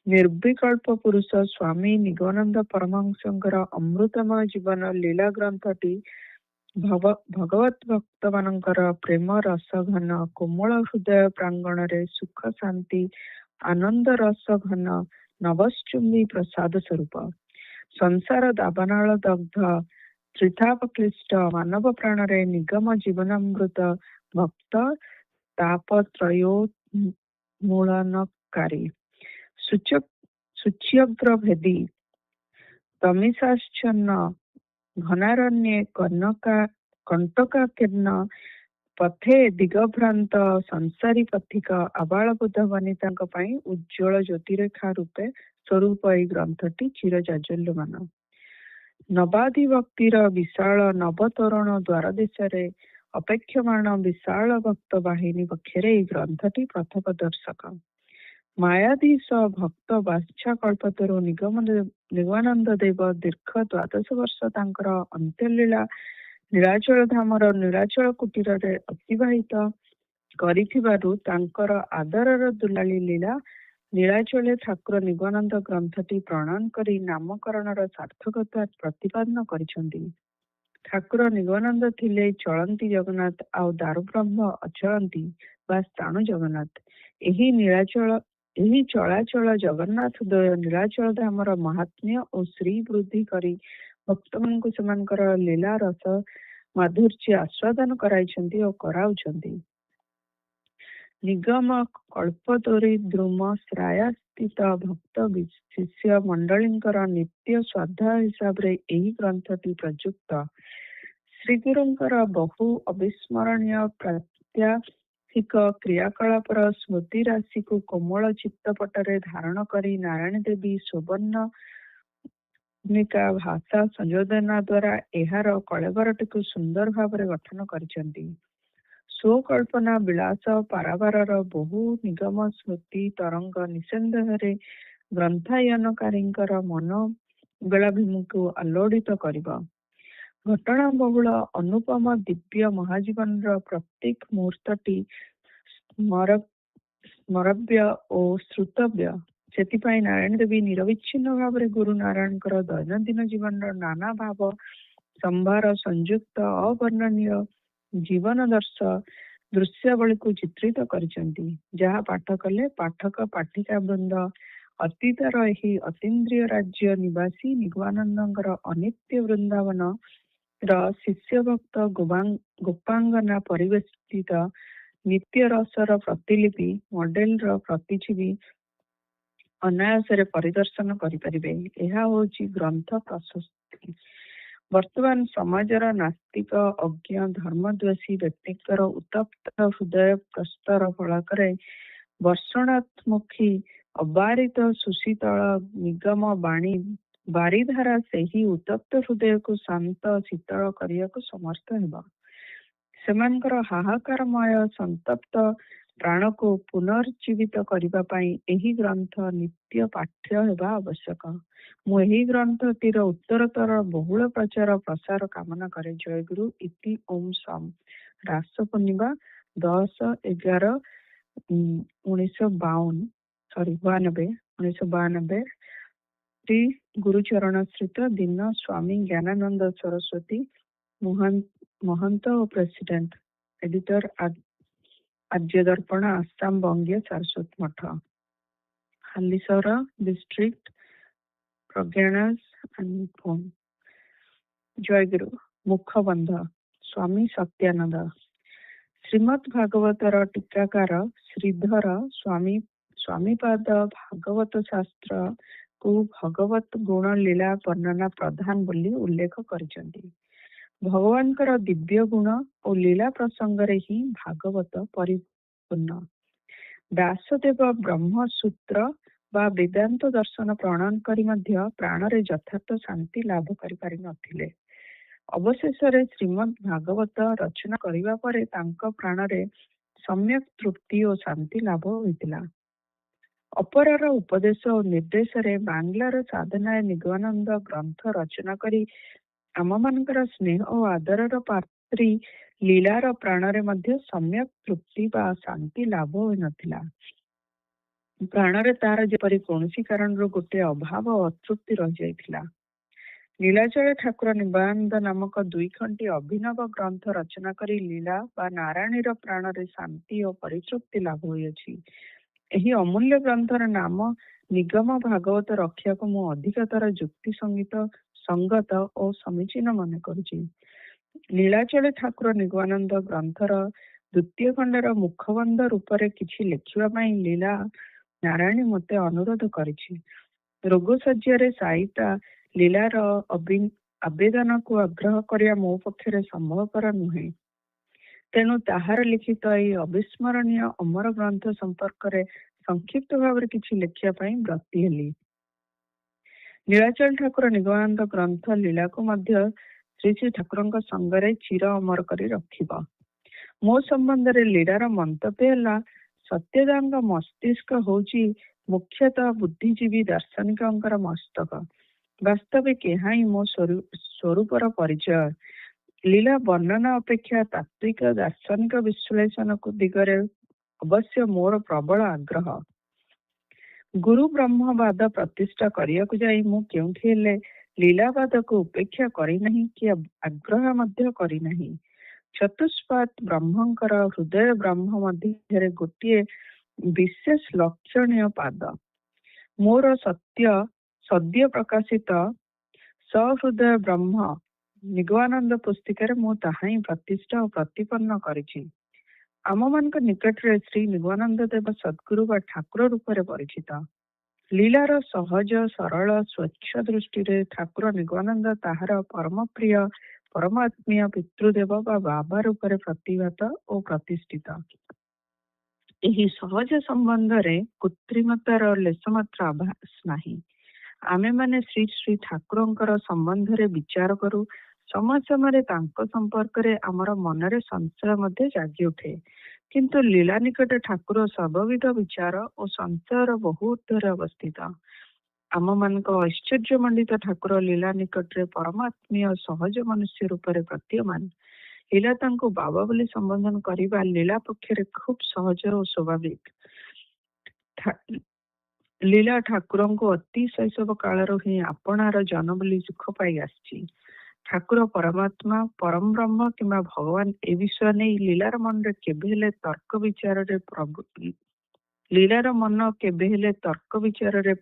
ନିର୍ବିକଳ୍ପ ପୁରୁଷ ସ୍ୱାମୀ ନିଗମାନନ୍ଦ ପରମହଂସଙ୍କର ଅମୃତମୟ ଜୀବନ ଲୀଳା ଗ୍ରନ୍ଥଟି ଭଗବତ ଭକ୍ତ ମାନଙ୍କର ପ୍ରେମ ରସ ଘନ କୋମଳ ହୃଦୟ ପ୍ରାଙ୍ଗଣରେ ସୁଖ ଶାନ୍ତି ଆନନ୍ଦ ରସ ଘନ ନଭଶ୍ଚୁମ୍ବୀ ପ୍ରସାଦ ସ୍ୱରୂପ ସଂସାର ଦାବାନଳ ଦଗ୍ଧ ତ୍ରିଥାପକ୍ଳିଷ୍ଟ ମାନବ ପ୍ରାଣରେ ନିଗମ ଜୀବନାମୃତ ଭକ୍ତ ତାପତ୍ରୟୋନ୍ମୂଳନକାରୀ ସୂଚ୍ୟଗ୍ର ଭେଦୀ ତମିଶାଚ୍ଛନ୍ନ ଘନାରଣ୍ୟେ କଣ୍ଟକାକୀର୍ଣ୍ଣ ପଥେ ଦିଗଭ୍ରାନ୍ତ ସଂସାରୀ ପଥିକ ଆବାଳବୃଦ୍ଧ ବନିତାଙ୍କ ପାଇଁ ଉଜ୍ଜ୍ୱଳ ଜ୍ୟୋତିରେଖା ରୂପେ ସ୍ୱରୂପ ଏହି ଗ୍ରନ୍ଥଟି ଚିର ଜାଜ୍ୱଲ୍ୟମାନ। ନବାଧି ଭକ୍ତିର ବିଶାଳ ନବତୋରଣ ଦ୍ୱାର ଦେଶରେ ଅପେକ୍ଷମାଣ ବିଶାଳ ଭକ୍ତ ବାହିନୀ ପକ୍ଷରେ ଏହି ଗ୍ରନ୍ଥଟି ପଥପ୍ରଦର୍ଶକ। ମାୟାଧୀଶ ଭକ୍ତ ବାଚ୍ଛା କଳ୍ପତରୁ ନିଗମାନନ୍ଦ ଦେବ ଦୀର୍ଘ 12 ବର୍ଷ ତାଙ୍କର ଅନ୍ତ୍ୟଲୀଳା ନୀଳାଚଳ ଧାମର ନୀଳାଚଳ କୁଟୀରରେ ଅତିବାହିତ କରିଥିବାରୁ ତାଙ୍କର ଆଦରର ଦୁଲାଳୀ ଲୀଳା ନୀଳାଚଳେ ଠାକୁର ନିଗମାନନ୍ଦ ଗ୍ରନ୍ଥଟି ପ୍ରଣୟନ କରି ନାମକରଣର ସାର୍ଥକତା ପ୍ରତିପାଦନ କରିଛନ୍ତି। ଠାକୁର ନିଗମାନନ୍ଦ ଥିଲେ ଚଳନ୍ତି ଜଗନ୍ନାଥ ଆଉ ଦାରୁବ୍ରହ୍ମ ଅଚଳନ୍ତି ବା ସ୍ଥାଣୁ ଜଗନ୍ନାଥ। ଏହି ଚଳାଚଳ ଜଗନ୍ନାଥ ଦ୍ୱୟ ନୀଳାଚଳ ଧାମର ମାହାତ୍ମ୍ୟ ଓ ଶ୍ରୀ ବୃଦ୍ଧି କରି ଭକ୍ତମାନଙ୍କୁ ସେମାନଙ୍କର ଲୀଳା ରସ ମାଧୁର୍ଯ୍ୟ ଆସ୍ୱାଦନ କରାଇଛନ୍ତି ଓ କରାଉଛନ୍ତି। ନିଗମ କଳ୍ପତୋରି ଦ୍ରୁମ ଶ୍ରାୟାସ୍ଥିତ ଭକ୍ତ ଶିଷ୍ୟ ମଣ୍ଡଳୀଙ୍କର ନିତ୍ୟ ଶ୍ରଦ୍ଧା ହିସାବରେ ଏହି ଗ୍ରନ୍ଥଟି ପ୍ରଯୁକ୍ତ। ଶ୍ରୀଗୁରୁଙ୍କର ବହୁ ଅବିସ୍ମରଣୀୟ ପ୍ରାତ୍ୟାହିକ କ୍ରିୟାକଳାପର ସ୍ମୃତି ରାଶିକୁ କୋମଳ ଚିତ୍ତପଟରେ ଧାରଣ କରି ନାରାୟଣ ଦେବୀ ସୌବର୍ଣ୍ଣିକା ଭାଷା ସଂଯୋଜନା ଦ୍ୱାରା ଏହାର କଳେବରଟିକୁ ସୁନ୍ଦର ଭାବରେ ଗଠନ କରିଛନ୍ତି। ସ୍ୱକଳ୍ପନା ବିଳାସ ପାରାବାରର ବହୁ ନିଗମ ସ୍ମୃତି ତରଙ୍ଗ ନିଃସନ୍ଦେହରେ ଗ୍ରନ୍ଥାୟନକାରୀଙ୍କର ମନୋବେଳାଭିମୁଖକୁ ଆଲୋଡ଼ିତ କରିବ। ଘଟଣା ବହୁଳ ଅନୁପମ ଦିବ୍ୟ ମହାଜୀବନର ପ୍ରତ୍ୟେକ ମୁହୂର୍ତ୍ତଟି ସ୍ମରବ୍ୟ ଓ ଶ୍ରୁତବ୍ୟ। ସେଥିପାଇଁ ନାରାୟଣ ଦେବୀ ନିରବିଚ୍ଛିନ୍ନ ଭାବରେ ଗୁରୁ ନାରାୟଣଙ୍କର ଦୈନନ୍ଦିନ ଜୀବନର ନାନା ଭାବ ସମ୍ଭାର ସଂଯୁକ୍ତ ଅବର୍ଣ୍ଣନୀୟ ଜୀବନ ଦୃଶ୍ୟାବଳୀକୁ ଚିତ୍ରିତ କରିଛନ୍ତି, ଯାହା ପାଠ କଲେ ପାଠକ ପାଠିକା ବୃନ୍ଦ ଅତୀତର ଏହି ଅତୀନ୍ଦ୍ରିୟ ରାଜ୍ୟ ନିବାସୀ ନିଗମାନନ୍ଦଙ୍କର ଅନିତ୍ୟ ବୃନ୍ଦାବନ ର ଶିଷ୍ୟ ଭକ୍ତ ଗୋପାଙ୍ଗନା ପରିବେଷ୍ଟିତ ନିତ୍ୟ ରସର ପ୍ରତିଲିପି ମଡେଲର ପ୍ରତିଛବି ଅନାୟାସରେ ପରିଦର୍ଶନ କରିପାରିବେ। ଏହା ହେଉଛି ଗ୍ରନ୍ଥ ପ୍ରଶସ୍ତି। ବର୍ତ୍ତମାନ ସମାଜର ନାସ୍ତିକ ଅଜ୍ଞ ଧର୍ମଦ୍ୱେଷୀ ବ୍ୟକ୍ତିଙ୍କର ଉତ୍ତପ୍ତ ହୃଦୟ ପ୍ରସ୍ତର ଫଳକରେ ବର୍ଷଣାତ୍ମୁଖୀ ଅବାରିତ ସୁଶୀତଳ ନିଗମ ବାଣୀ ବାରିଧାରା ସେହି ଉତ୍ତପ୍ତ ହୃଦୟକୁ ଶାନ୍ତ ଶୀତଳ କରିବାକୁ ସମର୍ଥ ହେବ। ସେମାନଙ୍କର ହାହାକାରମୟ ସନ୍ତପ୍ତ ପ୍ରାଣକୁ ପୁନର୍ଜୀବିତ କରିବା ପାଇଁ ଏହି ଗ୍ରନ୍ଥ ନିତ୍ୟ ପାଠ୍ୟ ହେବା ଆବଶ୍ୟକ। ମୁଁ ଏହି ଗ୍ରନ୍ଥଟିର ଉତ୍ତରତର ବହୁଳ ପ୍ରଚାର ପ୍ରସାର କାମନା କରେ। ଜୟଗୁରୁ ଇତି ଓಂ ସମ୍। ରାସ ପୂର୍ଣ୍ଣିମା 10/11/1992 ଶ୍ରୀ ଗୁରୁଚରଣ ସ୍ଥିତ ଦିନ ସ୍ୱାମୀ ଜ୍ଞାନାନନ୍ଦ ସରସ୍ୱତୀ ମହନ୍ତ ଓ ପ୍ରେସିଡେଣ୍ଟ ଏଡିଟର ଆର୍ଯ୍ୟ ଦର୍ପଣ ଆସାମ ବଙ୍ଗୀୟ ସାରସ୍ୱତୀ ମଠ ହାଲିସର ଡିଷ୍ଟ୍ରିକ୍ଟ ପ୍ରଜ୍ଞାନ। ଜୟଗୁରୁ ମୁଖବନ୍ଧ ସ୍ୱାମୀ ସତ୍ୟାନନ୍ଦ। ଶ୍ରୀମଦ୍ ଭାଗବତର ଟୀକାକାର ଶ୍ରୀଧର ସ୍ୱାମୀପାଦ ଭାଗବତ ଶାସ୍ତ୍ର କୁ ଭଗବତ ଗୁଣ ଲୀଳା ବର୍ଣ୍ଣନା ପ୍ରଧାନ ବୋଲି ଉଲ୍ଲେଖ କରିଛନ୍ତି। ଭଗବାନଙ୍କର ଦିବ୍ୟ ଗୁଣ ଓ ଲୀଳା ପ୍ରସଙ୍ଗରେ ହିଁ ଭାଗବତ ପରିପୂର୍ଣ୍ଣ। ବ୍ୟାସଦେବ ବ୍ରହ୍ମସୂତ୍ର ବା ବେଦାନ୍ତ ଦର୍ଶନ ପ୍ରଣୟନ କରି ମଧ୍ୟ ପ୍ରାଣରେ ଯଥାର୍ଥ ଶାନ୍ତି ଲାଭ କରିପାରିନଥିଲେ। ଅବଶେଷରେ ଶ୍ରୀମଦ୍ ଭାଗବତ ରଚନା କରିବା ପରେ ତାଙ୍କ ପ୍ରାଣରେ ସମ୍ୟକ୍ ତୃପ୍ତି ଓ ଶାନ୍ତି ଲାଭ ହୋଇଥିଲା। ଅପରର ଉପଦେଶ ଓ ନିର୍ଦ୍ଦେଶରେ ବାଂଲାର ସାଧନାୟ ନିଗମାନନ୍ଦ ଗ୍ରନ୍ଥ ରଚନା କରି ଆମମାନଙ୍କର ସ୍ନେହ ଓ ଆଦରର ପାତ୍ରୀ ଲୀଳାର ପ୍ରାଣରେ ମଧ୍ୟ ସମ୍ୟକ୍ ତୃପ୍ତି ବା ଶାନ୍ତି ଲାଭ ହୋଇନଥିଲା। ପ୍ରାଣରେ ତାର ଯେପରି କୌଣସି କାରଣରୁ ଗୋଟିଏ ଅଭାବ ଓ ଅତୃପ୍ତି ରହିଯାଇଥିଲା। ନୀଳାଚଳ ଠାକୁର ନିଗମାନନ୍ଦ ନାମକ 2 ଖଣ୍ଡି ଅଭିନବ ଗ୍ରନ୍ଥ ରଚନା କରି ଲୀଳା ବା ନାରାୟଣୀର ପ୍ରାଣରେ ଶାନ୍ତି ଓ ପରିତୃପ୍ତି ଲାଭ ହୋଇଅଛି। ଏହି ଅମୂଲ୍ୟ ଗ୍ରନ୍ଥର ନାମ ନିଗମ ଭାଗବତ ରଖିବାକୁ ମୁଁ ଅଧିକତର ଯୁକ୍ତି ସଙ୍ଗତ ଓ ସମୀଚୀନ ମନେ କରୁଛି। ନୀଳାଚଳ ଠାକୁର ନିଗମାନନ୍ଦ ଗ୍ରନ୍ଥର 2ୟ ଖଣ୍ଡର ମୁଖବନ୍ଧ ରୂପରେ କିଛି ଲେଖିବା ପାଇଁ ଲୀଳା ନାରାୟଣୀ ମୋତେ ଅନୁରୋଧ କରିଛି। ରୋଗଶଯ୍ୟାରେ ସାଇତା ଲୀଳାର ଆବେଦନକୁ ଆଗ୍ରହ କରିବା ମୋ ପକ୍ଷରେ ସମ୍ଭବପର ନୁହେଁ। ତେଣୁ ତାହାର ଲିଖିତ ଏହି ଅବିସ୍ମରଣୀୟ ଅମର ଗ୍ରନ୍ଥ ସମ୍ପର୍କରେ ସଂକ୍ଷିପ୍ତ ଭାବରେ କିଛି ଲେଖିବା ପାଇଁ ବ୍ରତୀ ହେଲି। ନୀଳାଚଳ ଠାକୁର ନିଗମାନନ୍ଦ ଗ୍ରନ୍ଥ ଲୀଳାକୁ ମଧ୍ୟ ଶ୍ରୀ ଶ୍ରୀ ଠାକୁରଙ୍କ ସଙ୍ଗରେ ଚିର ଅମର କରି ରଖିବ। ମୋ ସମ୍ବନ୍ଧରେ ଲୀଳାର ମନ୍ତବ୍ୟ ହେଲା, ସତ୍ୟଦାଙ୍କ ମସ୍ତିଷ୍କ ହେଉଛି ମୁଖ୍ୟତଃ ବୁଦ୍ଧିଜୀବୀ ଦାର୍ଶନିକଙ୍କର ମସ୍ତକ। ବାସ୍ତବିକ ଏହା ହିଁ ମୋ ସ୍ୱରୂପର ପରିଚୟ। ଲୀଳା ବର୍ଣ୍ଣନା ଅପେକ୍ଷା ତାତ୍ତ୍ୱିକ ଦାର୍ଶନିକ ବିଶ୍ଳେଷଣ ଦିଗରେ ଅବଶ୍ୟ ମୋର ପ୍ରବଳ ଆଗ୍ରହ। ଗୁରୁ ବ୍ରହ୍ମବାଦ ପ୍ରତିଷ୍ଠା କରିବାକୁ ଯାଇ ମୁଁ କେଉଁଠି ହେଲେ ଲୀଳାବାଦକୁ ଉପେକ୍ଷା କରିନାହିଁ କି ଆଗ୍ରହ ମଧ୍ୟ କରିନାହିଁ। ଚତୁଷ୍ପାଦ ବ୍ରହ୍ମଙ୍କର ହୃଦୟ ବ୍ରହ୍ମ ମଧ୍ୟରେ ଗୋଟିଏ ବିଶେଷ ଲକ୍ଷଣୀୟ ପାଦ। ମୋର ସଦ୍ୟ ପ୍ରକାଶିତ ସହୃଦୟ ବ୍ରହ୍ମ ନିଗମାନନ୍ଦ ପୁସ୍ତିକାରେ ମୁଁ ତାହା ହିଁ ପ୍ରତିଷ୍ଠା ଓ ପ୍ରତିପନ୍ନ କରିଛି। ଆମମାନଙ୍କ ନିକଟରେ ଶ୍ରୀ ନିଗମାନନ୍ଦ ଦେବ ସଦ୍ଗୁରୁ ବା ଠାକୁର ରୂପରେ ପରିଚିତ। ଲୀଳାର ସହଜ ସରଳ ସ୍ୱଚ୍ଛ ଦୃଷ୍ଟିରେ ଠାକୁର ନିଗମାନନ୍ଦ ତାହାର ପରମପ୍ରିୟ ପରମାତ୍ମୀୟ ପିତୃଦେବ ବା ବାବା ରୂପରେ ପ୍ରତିଭାତ ଓ ପ୍ରତିଷ୍ଠିତ। ଏହି ସହଜ ସମ୍ବନ୍ଧରେ କୃତ୍ରିମତାର ଲେଶମାତ୍ର ଆଭାସ ନାହିଁ। ଆମେମାନେ ଶ୍ରୀ ଶ୍ରୀ ଠାକୁରଙ୍କର ସମ୍ବନ୍ଧରେ ବିଚାର କରୁ। ସମୟ ସମୟରେ ତାଙ୍କ ସମ୍ପର୍କରେ ଆମର ମନରେ ସଂଶୟ ମଧ୍ୟ ଜାଗି ଉଠେ। କିନ୍ତୁ ଲୀଳା ନିକଟ ଠାକୁର ସର୍ବବିଧ ବିଚାର ଓ ସଂଶୟର ବହୁ ଊର୍ଦ୍ଧ୍ୱରେ ଅବସ୍ଥିତ। ଆମମାନଙ୍କ ଐଶ୍ୱର୍ଯ୍ୟମଣ୍ଡିତ ଠାକୁର ଲୀଳା ନିକଟରେ ପରମାତ୍ମୀୟ ସହଜ ମନୁଷ୍ୟ ରୂପରେ ପ୍ରତୀୟମାନ। ଲୀଳା ତାଙ୍କୁ ବାବା ବୋଲି ସମ୍ବୋଧନ କରିବା ଲୀଳା ପକ୍ଷରେ ଖୁବ୍ ସହଜ ଓ ସ୍ୱାଭାବିକ। ଲୀଳା ଠାକୁରଙ୍କୁ ଅତି ଶୈଶବ କାଳରୁ ହିଁ ଆପଣାର ଜନ ବୋଲି ସୁଖ ପାଇ ଆସିଛି। ଠାକୁର ପରମାତ୍ମା, ପରମ ବ୍ରହ୍ମ କିମ୍ବା ଭଗବାନ ଏ ବିଷୟ ନେଇ ଲୀଳାର ମନରେ କେବେ ହେଲେ ତର୍କ ବିଚାରରେ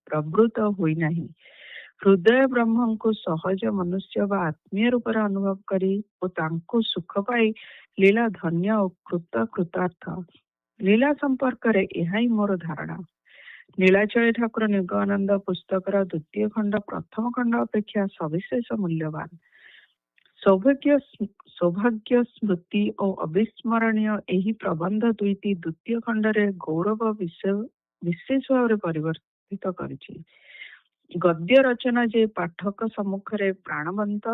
ପ୍ରବୃତ୍ତ ହୋଇନାହିଁ। ହୃଦୟ ବ୍ରହ୍ମଙ୍କୁ ସହଜ ମନୁଷ୍ୟ ବା ଆତ୍ମୀୟ ରୂପରେ ଅନୁଭବ କରି ଓ ତାଙ୍କୁ ସୁଖ ପାଇ ଲୀଳା ଧନ୍ୟ ଓ କୃତାର୍ଥ। ଲୀଳା ସମ୍ପର୍କରେ ଏହା ହିଁ ମୋର ଧାରଣା। ନୀଳାଚଳୀ ଠାକୁର ନିଗମାନନ୍ଦ ପୁସ୍ତକର ଦ୍ୱିତୀୟ ଖଣ୍ଡ ପ୍ରଥମ ଖଣ୍ଡ ଅପେକ୍ଷା ସବିଶେଷ ମୂଲ୍ୟବାନ। ସୌଭାଗ୍ୟ ସ୍ମୃତି ଓ ଅବିସ୍ମରଣୀୟ ଏହି ପ୍ରବନ୍ଧ ଦୁଇଟି ଦ୍ୱିତୀୟ ଖଣ୍ଡରେ ଗୌରବ ବିଶେଷ ଭାବରେ ପରିବର୍ତ୍ତିତ କରିଛି। ଗଦ୍ୟ ରଚନା ଯେ ପାଠକ ସମ୍ମୁଖରେ ପ୍ରାଣବନ୍ତ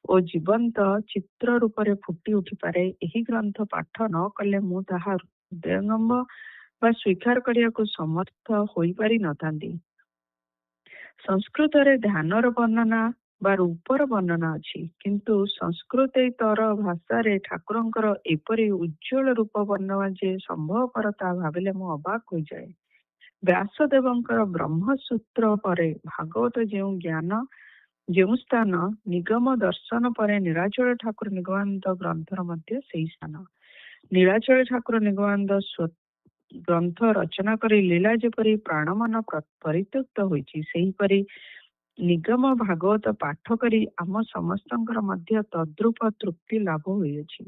ଓ ଜୀବନ୍ତ ଚିତ୍ର ରୂପରେ ଫୁଟି ଉଠିପାରେ, ଏହି ଗ୍ରନ୍ଥ ପାଠ ନ କଲେ ମୁଁ ତାହା ହୃଦୟଙ୍ଗମ ବା ସ୍ୱୀକାର କରିବାକୁ ସମର୍ଥ ହୋଇପାରି ନଥାନ୍ତି। ସଂସ୍କୃତରେ ଧ୍ୟାନର ବର୍ଣ୍ଣନା ବା ରୂପର ବର୍ଣ୍ଣନା ଅଛି, କିନ୍ତୁ ସଂସ୍କୃତେତର ଭାଷାରେ ଠାକୁରଙ୍କର ଏପରି ଉଜ୍ଜ୍ୱଳ ରୂପ ବର୍ଣ୍ଣନା ଯେ ସମ୍ଭବପର ତାହା ଭାବିଲେ ମୁଁ ଅବାକ ହୋଇଯାଏ। ବ୍ୟାସଦେବଙ୍କର ବ୍ରହ୍ମସୂତ୍ର ପରେ ଭାଗବତ ଯେଉଁ ସ୍ଥାନ, ନିଗମ ଦର୍ଶନ ପରେ ନୀଳାଚଳ ଠାକୁର ନିଗମାନନ୍ଦ ଗ୍ରନ୍ଥର ମଧ୍ୟ ସେହି ସ୍ଥାନ। ନୀଳାଚଳ ଠାକୁର ନିଗମାନନ୍ଦ ଗ୍ରନ୍ଥ ରଚନା କରି ଲୀଳା ଯେପରି ପ୍ରାଣମନ ପରିତୃପ୍ତ ହୋଇଛି, ସେହିପରି ନିଗମ ଭାଗବତ ପାଠ କରି ଆମ ସମସ୍ତଙ୍କର ମଧ୍ୟ ତଦ୍ରୂପ ତୃପ୍ତି ଲାଭ ହୋଇଅଛି।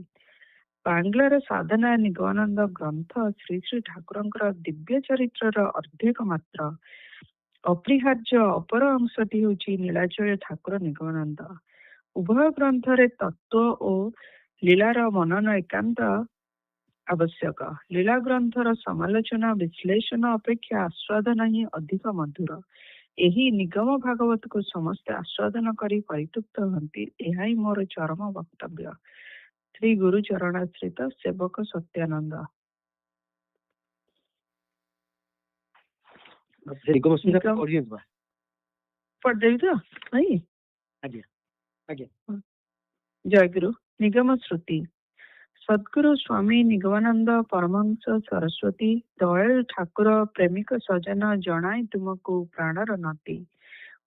ବାଙ୍ଗଲାର ସାଧନା ନିଗମାନନ୍ଦ ଗ୍ରନ୍ଥ ଶ୍ରୀ ଶ୍ରୀ ଠାକୁରଙ୍କର ଦିବ୍ୟ ଚରିତ୍ରର ଅର୍ଦ୍ଧେକ ମାତ୍ର। ଅପରିହାର୍ଯ୍ୟ ଅପର ଅଂଶଟି ହେଉଛି ନୀଳାଚଳ ଠାକୁର ନିଗମାନନ୍ଦ। ଉଭୟ ଗ୍ରନ୍ଥରେ ତତ୍ତ୍ୱ ଓ ଲୀଳାର ମନନ ଏକାନ୍ତ ଆବଶ୍ୟକ। ଲୀଳା ଗ୍ରନ୍ଥର ସମାଲୋଚନା ବିଶ୍ଳେଷଣ ଅପେକ୍ଷା ଆସ୍ୱାଦନ ହିଁ ଅଧିକ ମଧୁର। ଏହି ନିଗମ ଭାଗବତକୁ ସମସ୍ତେ ଆସ୍ୱାଦନ କରି ପରିତୃପ୍ତ ହୁଅନ୍ତି, ଏହା ହିଁ ମୋର ଚରମ ବକ୍ତବ୍ୟ। ଶ୍ରୀ ଗୁରୁ ଚରଣାଶ୍ରିତ ସେବକ ସତ୍ୟାନନ୍ଦ। ପଢିଦେବି ତ ଭାଇ? ଜୟଗୁରୁ। ନିଗମ ଶ୍ରୁତି। ସଦ୍ଗୁରୁ ସ୍ୱାମୀ ନିଗମାନନ୍ଦ ପରମହଂସ ସରସ୍ୱତୀ ଦୟାଳୁ ଠାକୁର ପ୍ରେମିକ ସଜନ ଜଣାଏ ତୁମକୁ ପ୍ରାଣର ନତି।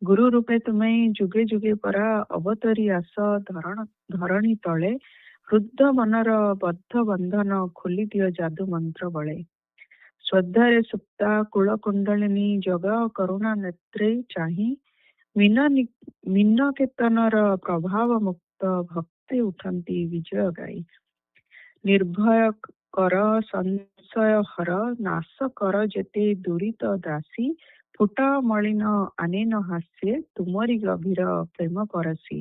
ଗୁରୁ ରୂପେ ତୁମେ ଯୁଗେ ଯୁଗେ ପରା ଅବତରି ଆସ ଧରଣୀ ତଳେ। ହୃଦ ମନର ବଦ୍ଧ ବନ୍ଧନ ଖୋଲି ଦିଅ ଯାଦୁ ମନ୍ତ୍ର ବଳେ। ଶ୍ରଦ୍ଧାରେ ସୁପ୍ତା କୁଳ କୁଣ୍ଡଳିନୀ ଜଗା କରୁଣା ନେତ୍ରେ ଚାହିଁ। ମୀନ କେତନର ପ୍ରଭାବ ମୁକ୍ତ ଭକ୍ତି ଉଠନ୍ତି ବିଜୟ ଗାଇ। ନିର୍ଭୟ କର ସଂଶୟ ହର ନାଶ କର ଯେତେ ଦୁରିତ ଦାସୀ। ଫୁଟା ମଳିନ ଆନେନ ହାସ୍ୟେ ତୁମରି ଗଭୀର ପ୍ରେମ ପରଶୀ।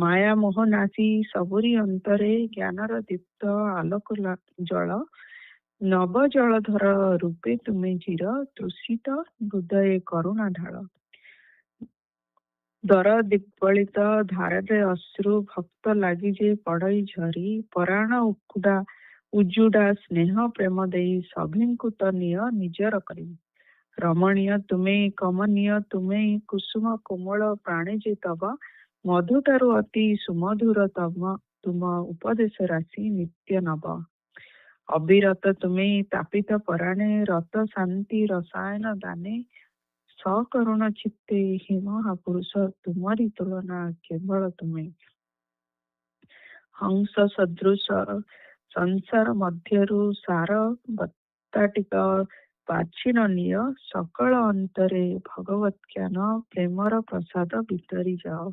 ମାୟା ମୋହ ନାଶୀ ସବୁରି ଅନ୍ତରେ ଜ୍ଞାନର ଦୀପ୍ତ ଆଲୋକ ଜଳ। ନବ ଜଳଧର ରୂପେ ତୁମେ ଚିର ତୃଷିତ ହୃଦୟ କରୁଣା ଢାଳ। ଦର ଦିପଳିତ ଧାରରେ ଅଶ୍ରୁ ଭକ୍ତ ଲାଗି ଯେ ପଡ଼ଇ ଝରି। ପରାଣ ଉଜୁଡା ସ୍ନେହ ପ୍ରେମ ଦେଇ ସଭିଙ୍କୁ ତ ନିଅ ନିଜର କରି। ରମଣୀୟ ତୁମେ କମନୀୟ ତୁମେ କୁସୁମ କୋମଳ ପ୍ରାଣେ ଯେ ତବ। ମଧୁଠାରୁ ଅତି ସୁମଧୁର ତୁମ ଉପଦେଶ ରାଶି ନିତ୍ୟ ନବ। ଅବିରତ ତୁମେ ତାପିତ ପରାଣେ ରତ ଶାନ୍ତି ରସାୟନ ଦାନେ। ସକରୁଣ ଚିତ୍ତେ ହି ମହାପୁରୁଷ ତୁମରି ତୁଳନା କେବଳ ତୁମେ। ହଂସ ସଦୃଶ ସଂସାର ମଧ୍ୟରୁ ସାର ବତ୍ତାଟିକ ବାଛିନ ନିଅ। ସକଳ ଅନ୍ତରେ ଭଗବତ୍ ଜ୍ଞାନ ପ୍ରେମର ପ୍ରସାଦ ଭିତରି ଯାଅ।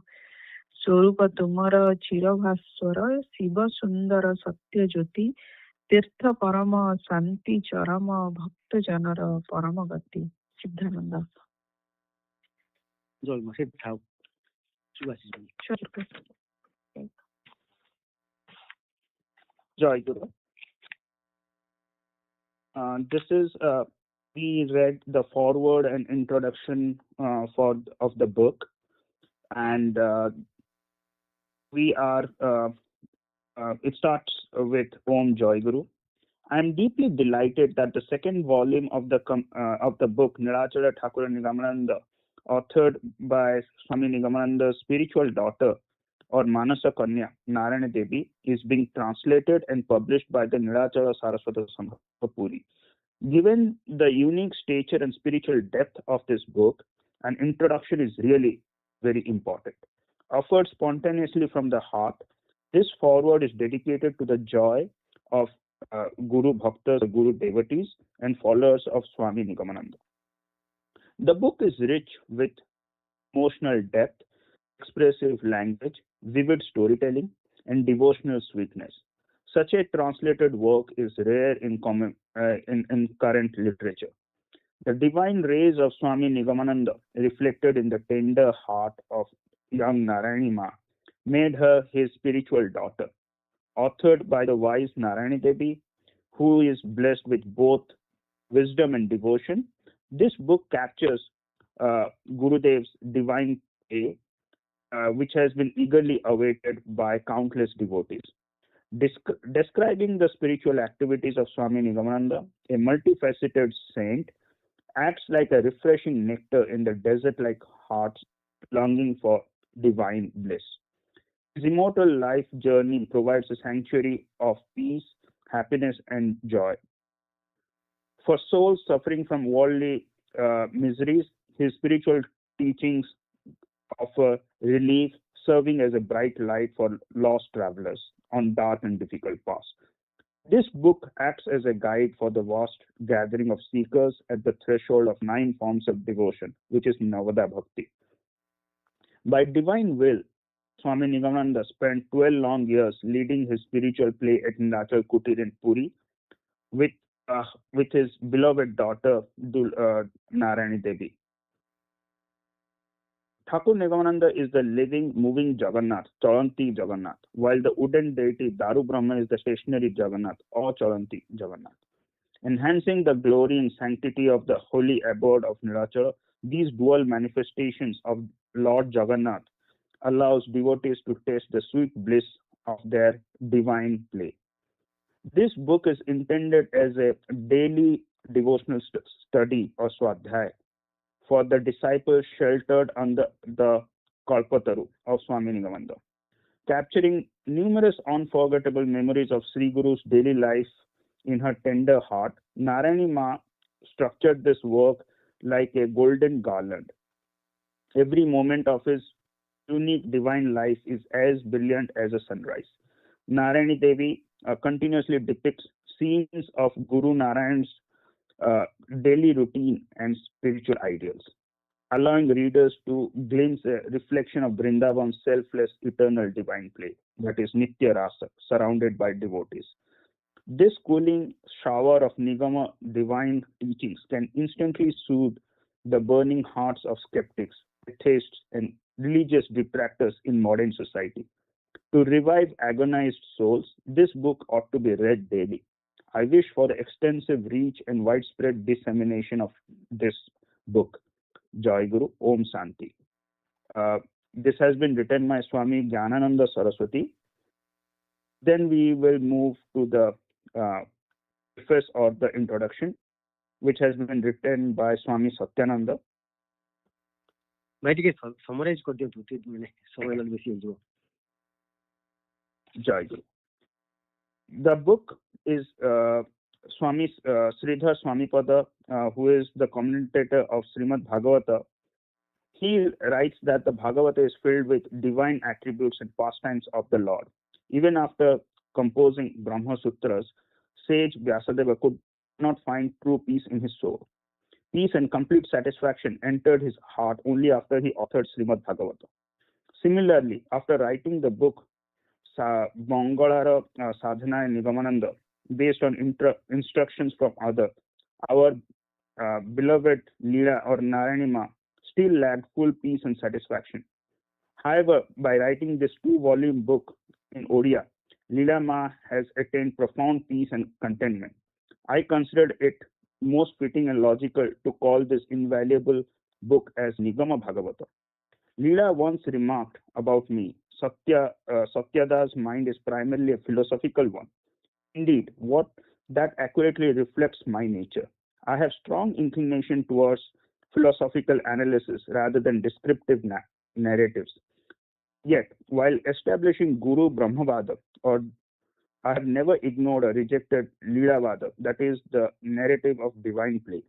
ସ୍ୱରୂପ ତୁମର ଚିରଭାସ୍ୱର ଶିବ ସୁନ୍ଦର ସତ୍ୟ ଜ୍ୟୋତି। ତୀର୍ଥ ପରମ ଶାନ୍ତି ଚରମ ଭକ୍ତ ଜନର ପରମ ଗତି। Siddhananda. Joy Guru. This is we read the forward and introduction of the book, and we are it starts with Om Joy Guru, I am deeply delighted that the second volume of the book Nilachala Thakura Nigamananda, authored by Swami Nigamananda's spiritual daughter or Manasa Kanya Narayana Devi, is being translated and published by the Nilachala Saraswata Sangha Puri. Given the unique stature and spiritual depth of this book, an introduction is really very important. Offered spontaneously from the heart, this foreword is dedicated to the joy of Guru Bhaktas, Guru devotees, and followers of Swami Nigamananda. The book is rich with emotional depth, expressive language, vivid storytelling, and devotional sweetness. Such a translated work is rare in current literature. The divine rays of Swami Nigamananda, reflected in the tender heart of young Narayani Ma, made her his spiritual daughter. Authored by the wise Narayani Devi, who is blessed with both wisdom and devotion, this book captures Gurudev's divine way, which has been eagerly awaited by countless devotees. Describing the spiritual activities of Swami Nigamananda, a multifaceted saint, acts like a refreshing nectar in the desert-like hearts longing for divine bliss. His immortal life journey provides a sanctuary of peace, happiness, and joy. For souls suffering from worldly miseries, his spiritual teachings offer relief, serving as a bright light for lost travelers on dark and difficult paths. This book acts as a guide for the vast gathering of seekers at the threshold of 9 forms of devotion, which is Navada Bhakti. By divine will, Swami Nigamananda spent 12 long years leading his spiritual play at Nilachal Kutir in Puri with, with his beloved daughter Narayani Devi. Thakur Nigamananda is the living, moving Jagannath, Chalanti Jagannath, while the wooden deity Daru Brahma is the stationary Jagannath, or Chalanti Jagannath. Enhancing the glory and sanctity of the holy abode of Nilachal, these dual manifestations of Lord Jagannath allows devotees to taste the sweet bliss of their divine play. This book is intended as a daily devotional study or swadhyay for the disciples sheltered under the Kalpataru of Swami Nigamananda, capturing numerous unforgettable memories of Sri Guru's daily life in her tender heart. Narayani Ma structured this work like a golden garland. Every moment of his unique divine life is as brilliant as a sunrise. Narayani Devi continuously depicts scenes of Guru Narayan's daily routine and spiritual ideals, allowing readers to glimpse a reflection of Vrindavan's selfless, eternal divine play, that is Nitya Rasa, surrounded by devotees. This cooling shower of Nigama divine teachings can instantly soothe the burning hearts of skeptics, atheists, and religious detractors in modern society. To revive agonized souls, this book ought to be read daily. I wish for the extensive reach and widespread dissemination of this book. Jai Guru, Om Santi. This has been written by Swami Jnanananda Saraswati. Then we will move to the preface or the introduction, which has been written by Swami Satyananda. Summarize Jai Guru. The book is Swami Sridhar Swamipada, who is the commentator of Srimad Bhagavata. He writes that the Bhagavata is filled with divine attributes and pastimes of the Lord. Even after composing Brahma Sutras, sage Vyasadeva could not find true peace in his soul. Peace and complete satisfaction entered his heart only after he authored Srimad Bhagavata. Similarly, after writing the book Mangalara Sadhana and Nigamananda, based on instructions from our beloved Leela or Narayani Ma still lacked full peace and satisfaction. However, by writing this 2-volume book in Odia, Leela Ma has attained profound peace and contentment. I considered it most fitting and logical to call this invaluable book as Nigama Bhagavata. Leela once remarked about me, Satyada's mind is primarily a philosophical one. Indeed, what that accurately reflects my nature. I have strong inclination towards philosophical analysis rather than descriptive narratives. Yet, while establishing Guru Brahmavada, or I have never ignored or rejected Leelavada, that is the narrative of divine play.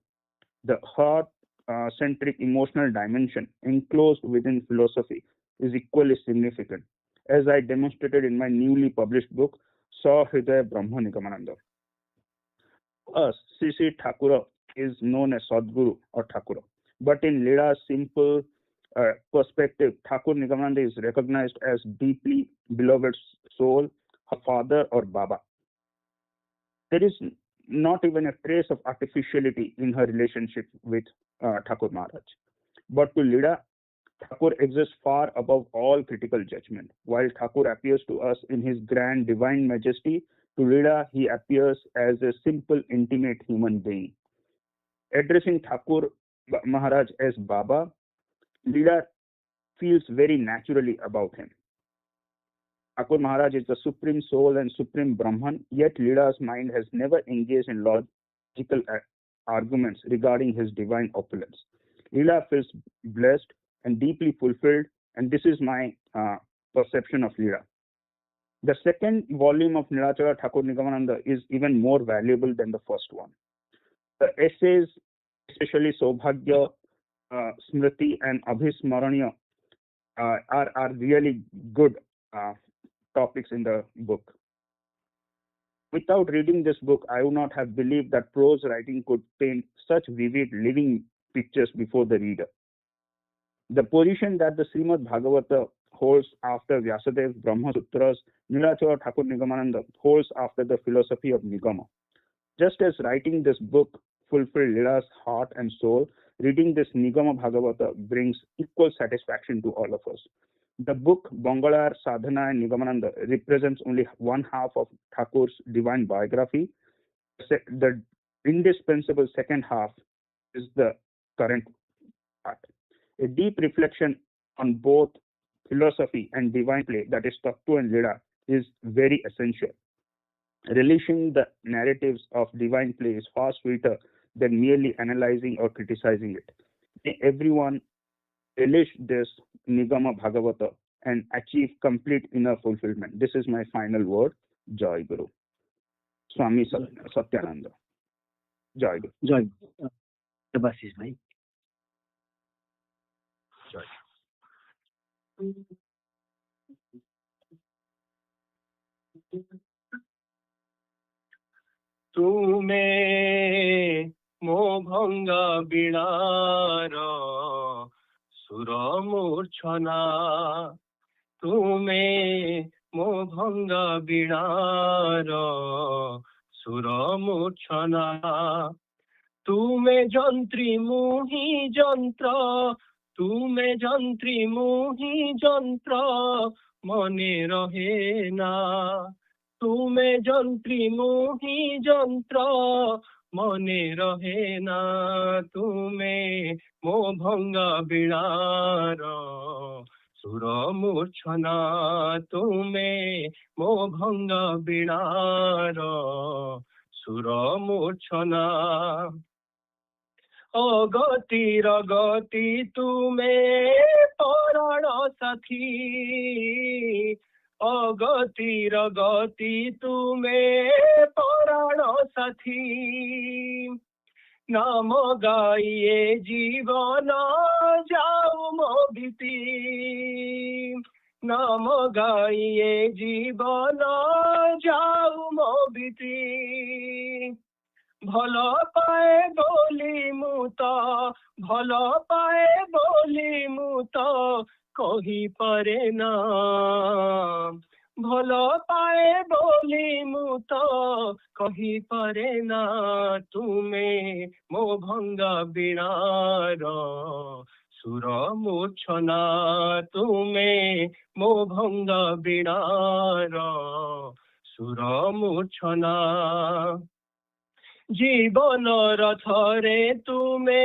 The heart-centric emotional dimension enclosed within philosophy is equally significant, as I demonstrated in my newly published book, Sa Hridaya Brahma Nigamananda. Us, Sri Thakura is known as Sadguru or Thakura, but in Leela's simple perspective, Thakur Nigamananda is recognized as deeply beloved soul, her father or Baba. There is not even a trace of artificiality in her relationship with Thakur Maharaj. But to Leela, Thakur exists far above all critical judgment. While Thakur appears to us in his grand divine majesty, to Leela he appears as a simple, intimate human being. Addressing Thakur Maharaj as Baba, Leela feels very naturally about him. Thakur Maharaj is the supreme soul and supreme Brahman, yet Leela's mind has never engaged in logical arguments regarding his divine opulence. Leela feels blessed and deeply fulfilled, and this is my perception of Leela. The second volume of Nilachala Thakur Nigamananda is even more valuable than the first one. The essays, especially Saubhagya, Smriti, and Abhismaraniya, are really good topics in the book. Without reading this book, I would not have believed that prose writing could paint such vivid living pictures before the reader. The position that the Srimad Bhagavata holds after Vyasadev's Brahma Sutras, Nilachala Thakur Nigamananda holds after the philosophy of Nigama. Just as writing this book fulfilled Leela's heart and soul, reading this Nigama Bhagavata brings equal satisfaction to all of us. The book Bangalar, Sadhana and Nigamananda represents only one half of Thakur's divine biography. The indispensable second half is the current part. A deep reflection on both philosophy and divine play, that is Tattva and Leela, is very essential. Relishing the narratives of divine play is far sweeter than merely analyzing or criticizing it. May everyone relish this Nigama Bhagavata and achieve complete inner fulfillment. This is my final word. Jai Guru. Swami Satyananda. Jai Guru. Jai. Devasis bhai. Jai. तुमे मो भंगा बिणार सुर मूर्छना तुमे मो भंगा बिणार सुर मूर्छना तुमे जंत्री मुहि जंत्र तुमे जंत्री मुहि जंत्र मने रहे ना तुमे जंत्री मुहि जंत्र मने रहे ना तुमे मो भंगा बिणार सुर मूर्छना तुमे मो भंगा बिणार सुर मूर्छना अगतिर गति तुमे पराण साथी अगतिर गति तुमे पराण साथी नाम गाइए जीवन जाऊ मो भीति नाम गाइए जीवन जाऊ मो भीति भल पाए बोली मुत भल पाए बोली मुत कही पारे ना भल पाए बोली मुत कही पारे ना तुमे मो भंगा बिणार सुर मूर्छना तुमे मो भंगा बिणार सुर मूर्छना जीवन रथरे तुमे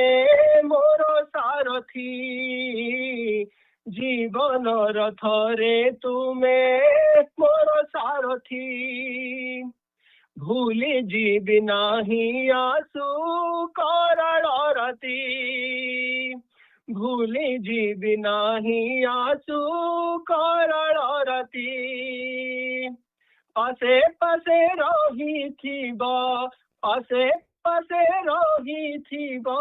मोर सारथी जीवन रथरे तुमे मोर सारथी भूली जीवी नाही आसु कराळ राती भूली जीवी नाही आसु कराळ राती पासे पासे रहिथिबा पासे पासे रहिथिबा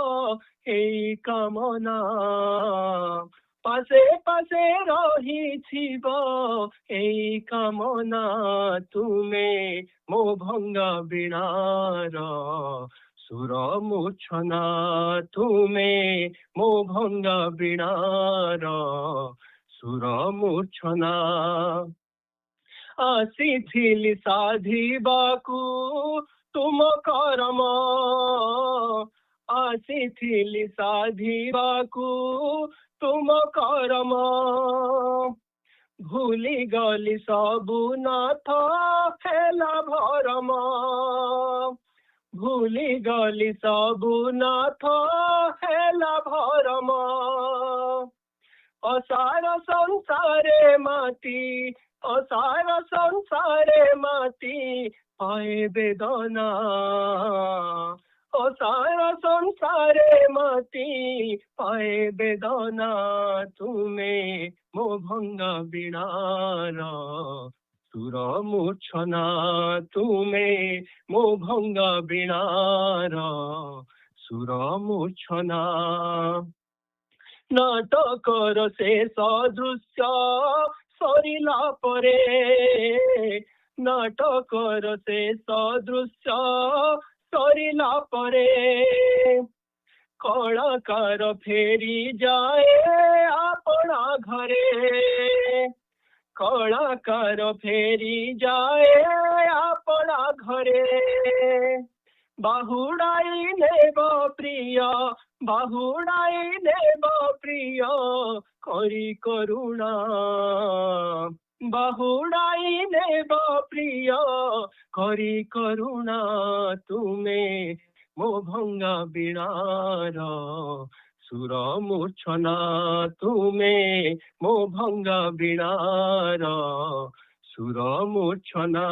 एई कामना पासे पासे रहिथिबा एई कामना तुमे मो भंगा बिणार सुर मूर्छना तुमे मो भंगा बिणार सुर मूर्छना ଆସିଥିଲି ସାଧିବାକୁ ତୁମ କରମ ଆସିଥିଲି ସାଧିବାକୁ ତୁମ କରମ ଭୁଲି ଗଲି ସବୁ ନାଥ ହେଲା ଭରମ ଭୁଲି ଗଲି ସବୁ ନାଥ ହେଲା ଭରମ असार संसारे माती असार संसारे माती पाए वेदना असार संसारे माती पाए वेदना तुमे मो भंगा बिणार सुर मूर्छना तुमे मो भंगा बिणार सुर मूर्छना नाटकर शेष दृश्य सरिला परे नाटकर शेष दृश्य सरिला परे कलाकार फेरी जाए अपना घरे कलाकार फेरी जाए अपना घरे बाहुडाई नेब प्रिय बाहुडाई नेब प्रिय करी करुणा बाहुडाई नेब प्रिय करी करुणा तुमे मो भंगा बिणार सुर मूर्छना तुमे मो भंगा बिणार सुर मूर्छना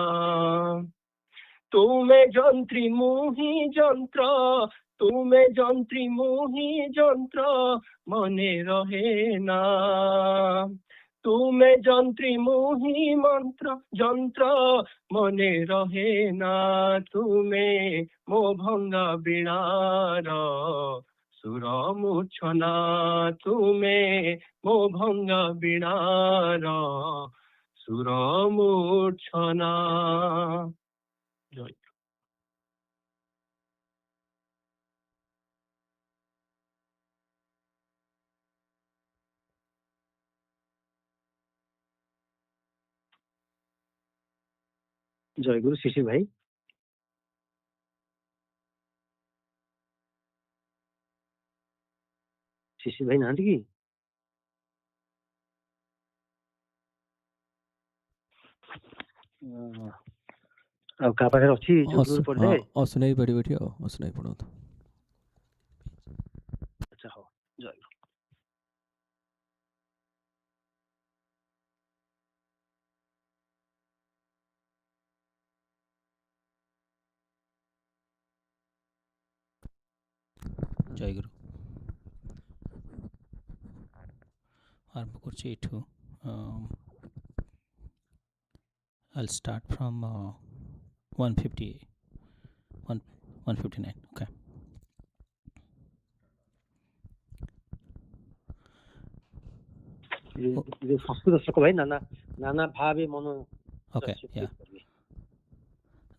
तुमे जंत्री मुही जंत्र तुमे जंत्री मुही जंत्र मने रहे ना तुमे जंत्री मुही मंत्र जंत्र मने रहे ना तुमे मो भंगा बिणार सुर मूर्छना तुमे मो भंगा बिणार सुर मूर्छना जय ଜୟଗୁରୁ ଶିଶିର ଭାଇ ଶିଶିର ଭାଇ ନାହାନ୍ତି କି? ଆଉ କାହା ପାଖରେ ଅଛି ପଢିଲେ? ଅସୁନାଇ ପଢି ବେଠି ଆଉ ଅସୁନାଇ ପଢନ୍ତୁ। ଆଚ୍ଛା ହଉ ଜୟଗୁରୁ। ଜୟଗୁରୁ। ଆରମ୍ଭ କରୁଛି ଏଠୁ। I'll start from 159. Okay. ସଂସ୍କୃତ ଶ୍ଲୋକ ଭାଇ ନାନା ନାନା ଭାବେ ମନ। Okay, yeah.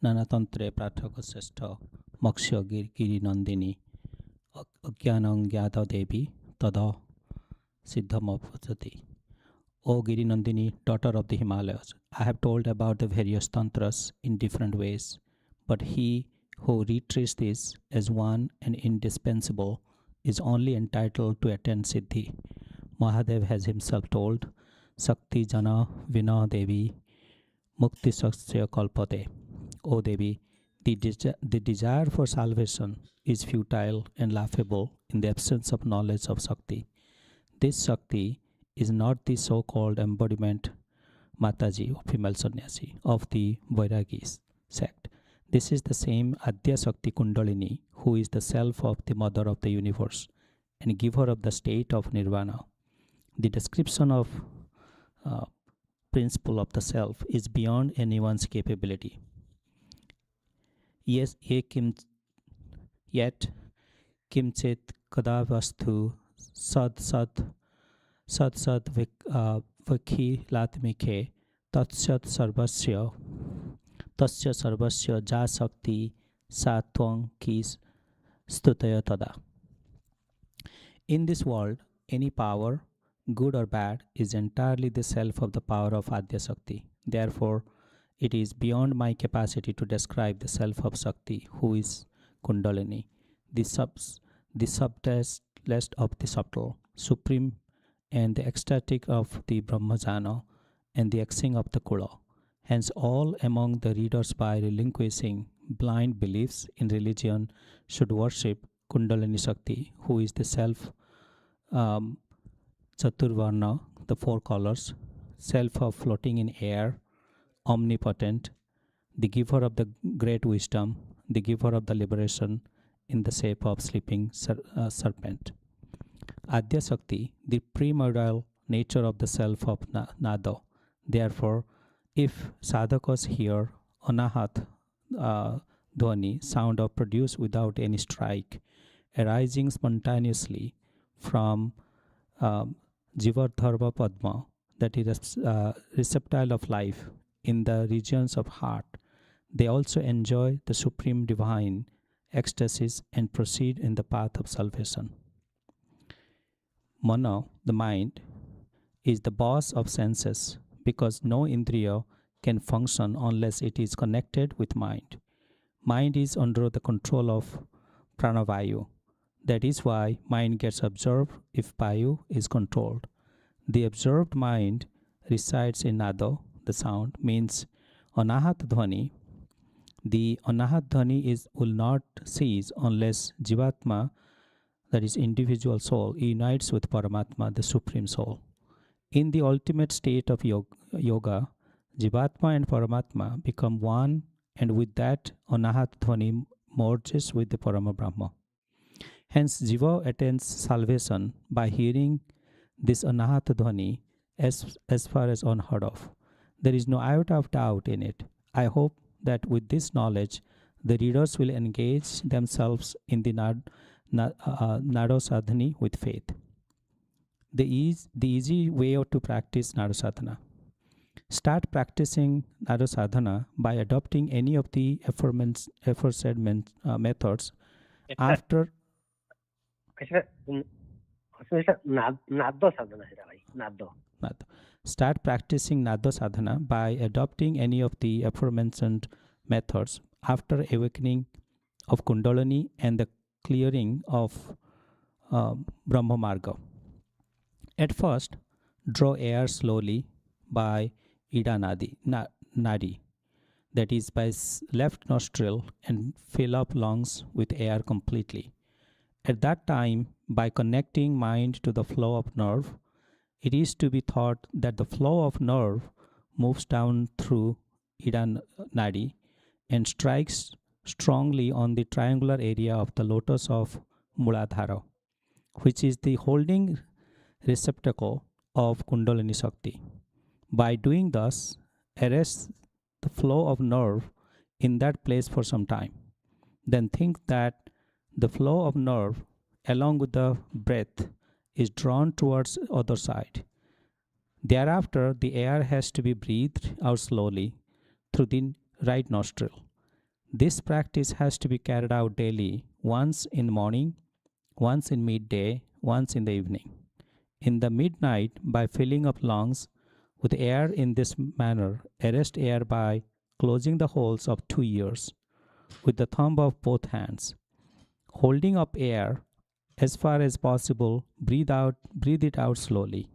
नाना तंत्रे प्रार्थक श्रेष्ठ मत्स्य गिरी नंदिनी अज्ञानं ज्ञात देवी तद सिद्धमपजति. O Giri Nandini, daughter of the Himalayas, I have told about the various tantras in different ways, but he who retreats this as one and indispensable is only entitled to attain Siddhi. Mahadev has himself told, Sakti Jana Vina Devi Mukti Saksya Kalpate. O Devi, the desire for salvation is futile and laughable in the absence of knowledge of Sakti. This Sakti is not the so-called embodiment Mataji or female sannyasi of the Vairagis sect. This is the same Adya Shakti Kundalini, who is the self of the mother of the universe and giver of the state of nirvana. The description of principle of the self is beyond anyone's capability. Yes, yet kimchit kadavastu sad vakhi latmike tasya sarvasya ja shakti satvang ki stutaya tada. In this world, any power, good or bad, is entirely the self of the power of Adya Shakti. Therefore, it is beyond my capacity to describe the self of Shakti, who is Kundalini, the subtlest of the subtle, supreme, and the ecstatic of the Brahmajana, and the exing of the Kula. Hence, all among the readers, by relinquishing blind beliefs in religion, should worship Kundalini Shakti, who is the self Chaturvarna, the four colors, self of floating in air, omnipotent, the giver of the great wisdom, the giver of the liberation in the shape of sleeping serpent. Adya Shakti, the primordial nature of the self of Nada. Therefore, if sadhakas hear anahat dhwani, sound of produced without any strike, arising spontaneously from Jivardharva Padma, that is receptile of life in the regions of heart, they also enjoy the supreme divine ecstasis and proceed in the path of salvation. Mana, the mind, is the boss of senses because no indriya can function unless it is connected with mind. Mind is under the control of pranavayu. That is why mind gets absorbed if vayu is controlled. The absorbed mind resides in nada, the sound, means anahat dhvani. The anahat dhvani will not cease unless jivatma, that is individual soul, unites with Paramatma, the supreme soul. In the ultimate state of yoga, jivatma and Paramatma become one, and with that anahat dhvani merges with the Parama Brahma. Hence, Jiva attains salvation by hearing this anahat dhvani as far as unheard of. There is no iota of doubt in it. I hope that with this knowledge, the readers will engage themselves in the Nado Sadhani with faith. The easy way to practice Nado Sadhana. Start practicing Nado Sadhana by adopting any of the aforesaid methods after. ନାଦ ସାଧନା ସେଟା ଭାଇ ନାଦ. Start practicing Nada Sadhana by adopting any of the aforementioned methods after awakening of Kundalini and the clearing of Brahma Marga. At first, draw air slowly by Ida Nadi, that is by left nostril, and fill up lungs with air completely. At that time, by connecting mind to the flow of nerve, it is to be thought that the flow of nerve moves down through Ida Nadi and strikes strongly on the triangular area of the lotus of Muladhara, which is the holding receptacle of Kundalini Shakti. By doing thus, arrest the flow of nerve in that place for some time. Then think that the flow of nerve along with the breath is drawn towards other side. Thereafter, the air has to be breathed out slowly through the right nostril. This practice has to be carried out daily, once in the morning, once in midday, once in the evening. In the midnight, by filling up lungs with air in this manner, arrest air by closing the holes of 2 ears with the thumb of both hands. Holding up air as far as possible, breathe it out slowly.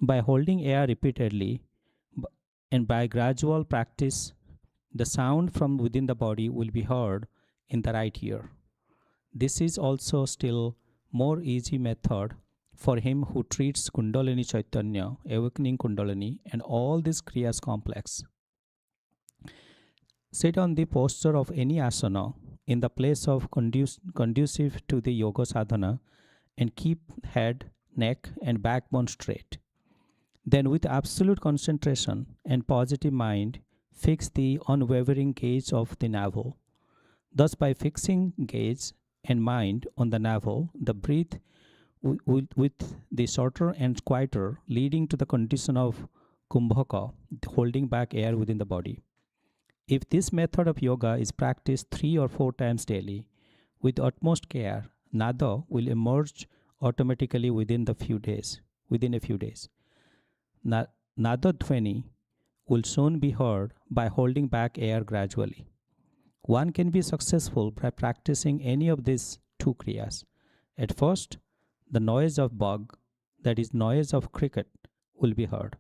By holding air repeatedly and by gradual practice, the sound from within the body will be heard in the right ear. This is also still more easy method for him who treats Kundalini Chaitanya, awakening Kundalini, and all these Kriyas complex. Sit on the posture of any asana in the place of conducive to the yoga sadhana and keep head, neck, and backbone straight. Then, with absolute concentration and positive mind, fix the unwavering gaze of the navel. Thus, by fixing gaze and mind on the navel, the breath with the shorter and quieter, leading to the condition of kumbhaka, holding back air within the body. If this method of yoga is practiced 3 or 4 times daily with utmost care, nada will emerge automatically within a few days. Nada dhvani will soon be heard by holding back air gradually. One can be successful by practicing any of these two kriyas. At first, the noise of bug, that is noise of cricket, will be heard.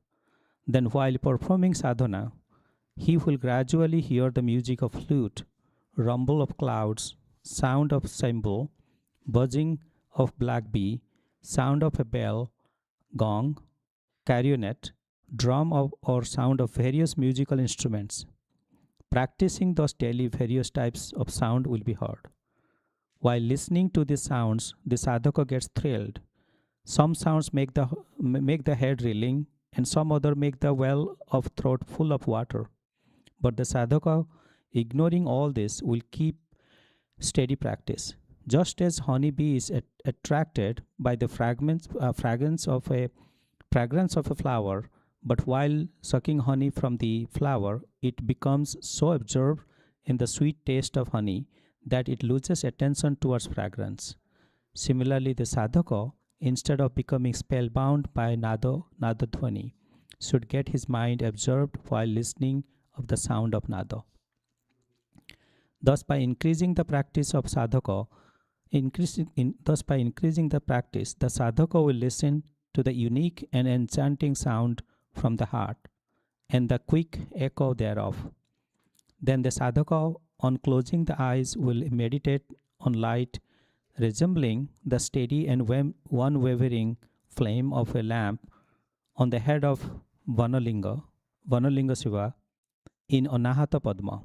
Then while performing sadhana, he will gradually hear the music of flute, rumble of clouds, sound of cymbal, buzzing of black bee, sound of a bell, gong, clarionet, drum or sound of various musical instruments. Practicing those daily, various types of sound will be heard. While listening to these sounds, the sadhaka gets thrilled. Some sounds make the head reeling, and some other make the well of throat full of water. But the sadhaka, ignoring all this, will keep steady practice. Just as honeybee is attracted by the fragrance of a flower, but while sucking honey from the flower, it becomes so absorbed in the sweet taste of honey that it loses attention towards fragrance. Similarly, the sadhaka, instead of becoming spellbound by nada dhvani, should get his mind absorbed while listening of the sound of nada. Thus, by increasing the practice of sadhaka, the sadhaka will listen to the unique and enchanting sound from the heart and the quick echo thereof. Then the sadhaka, on closing the eyes, will meditate on light resembling the steady and unwavering flame of a lamp on the head of Vanalinga Shiva in Anahata Padma.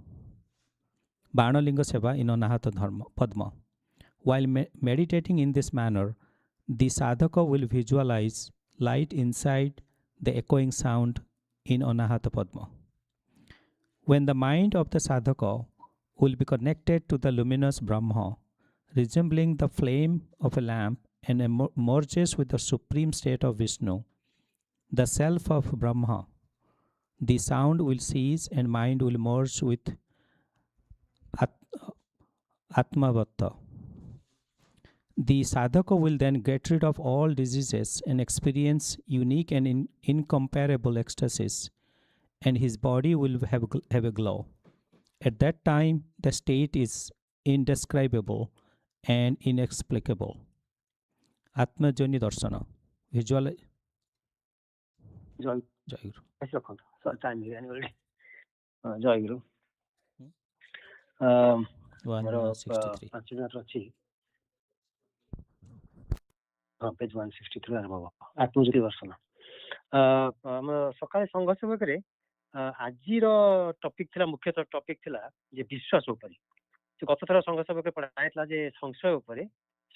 Banalinga Shiva in Anahata Padma. While meditating in this manner, the sadhaka will visualize light inside the echoing sound in Anahata Padma. When the mind of the sadhaka will be connected to the luminous Brahma, resembling the flame of a lamp, and merges with the supreme state of Vishnu, the self of Brahma, the sound will cease and mind will merge with Atmavatta. The sadhaka will then get rid of all diseases and experience unique and incomparable ecstasies, and his body will have a glow. At that time, the state is indescribable and inexplicable. Atmajani Darsana. Visual. Jay Jai Guru. ରଖନ୍ତୁ time ହେଇଗଲାଣି already। ଜୟ ଗୁରୁ। ଆମର 163. 5 minute ଅଛି। ହଁ, page 163 ଆରମ୍ଭ ହବ। ଆତ୍ମଜ୍ୟୋତି ଦର୍ଶନ। ଆମ ସକାଳେ ସଂଘ ସେବକରେ ଆଜିର ଟପିକ୍ ଥିଲା, ମୁଖ୍ୟତଃ ଟପିକ୍ ଥିଲା ଯେ ବିଶ୍ୱାସ ଉପରେ। ଗତ ଥର ସଂଘ ସେବକରେ ପଢା ହେଇଥିଲା ଯେ ସଂଶୟ ଉପରେ।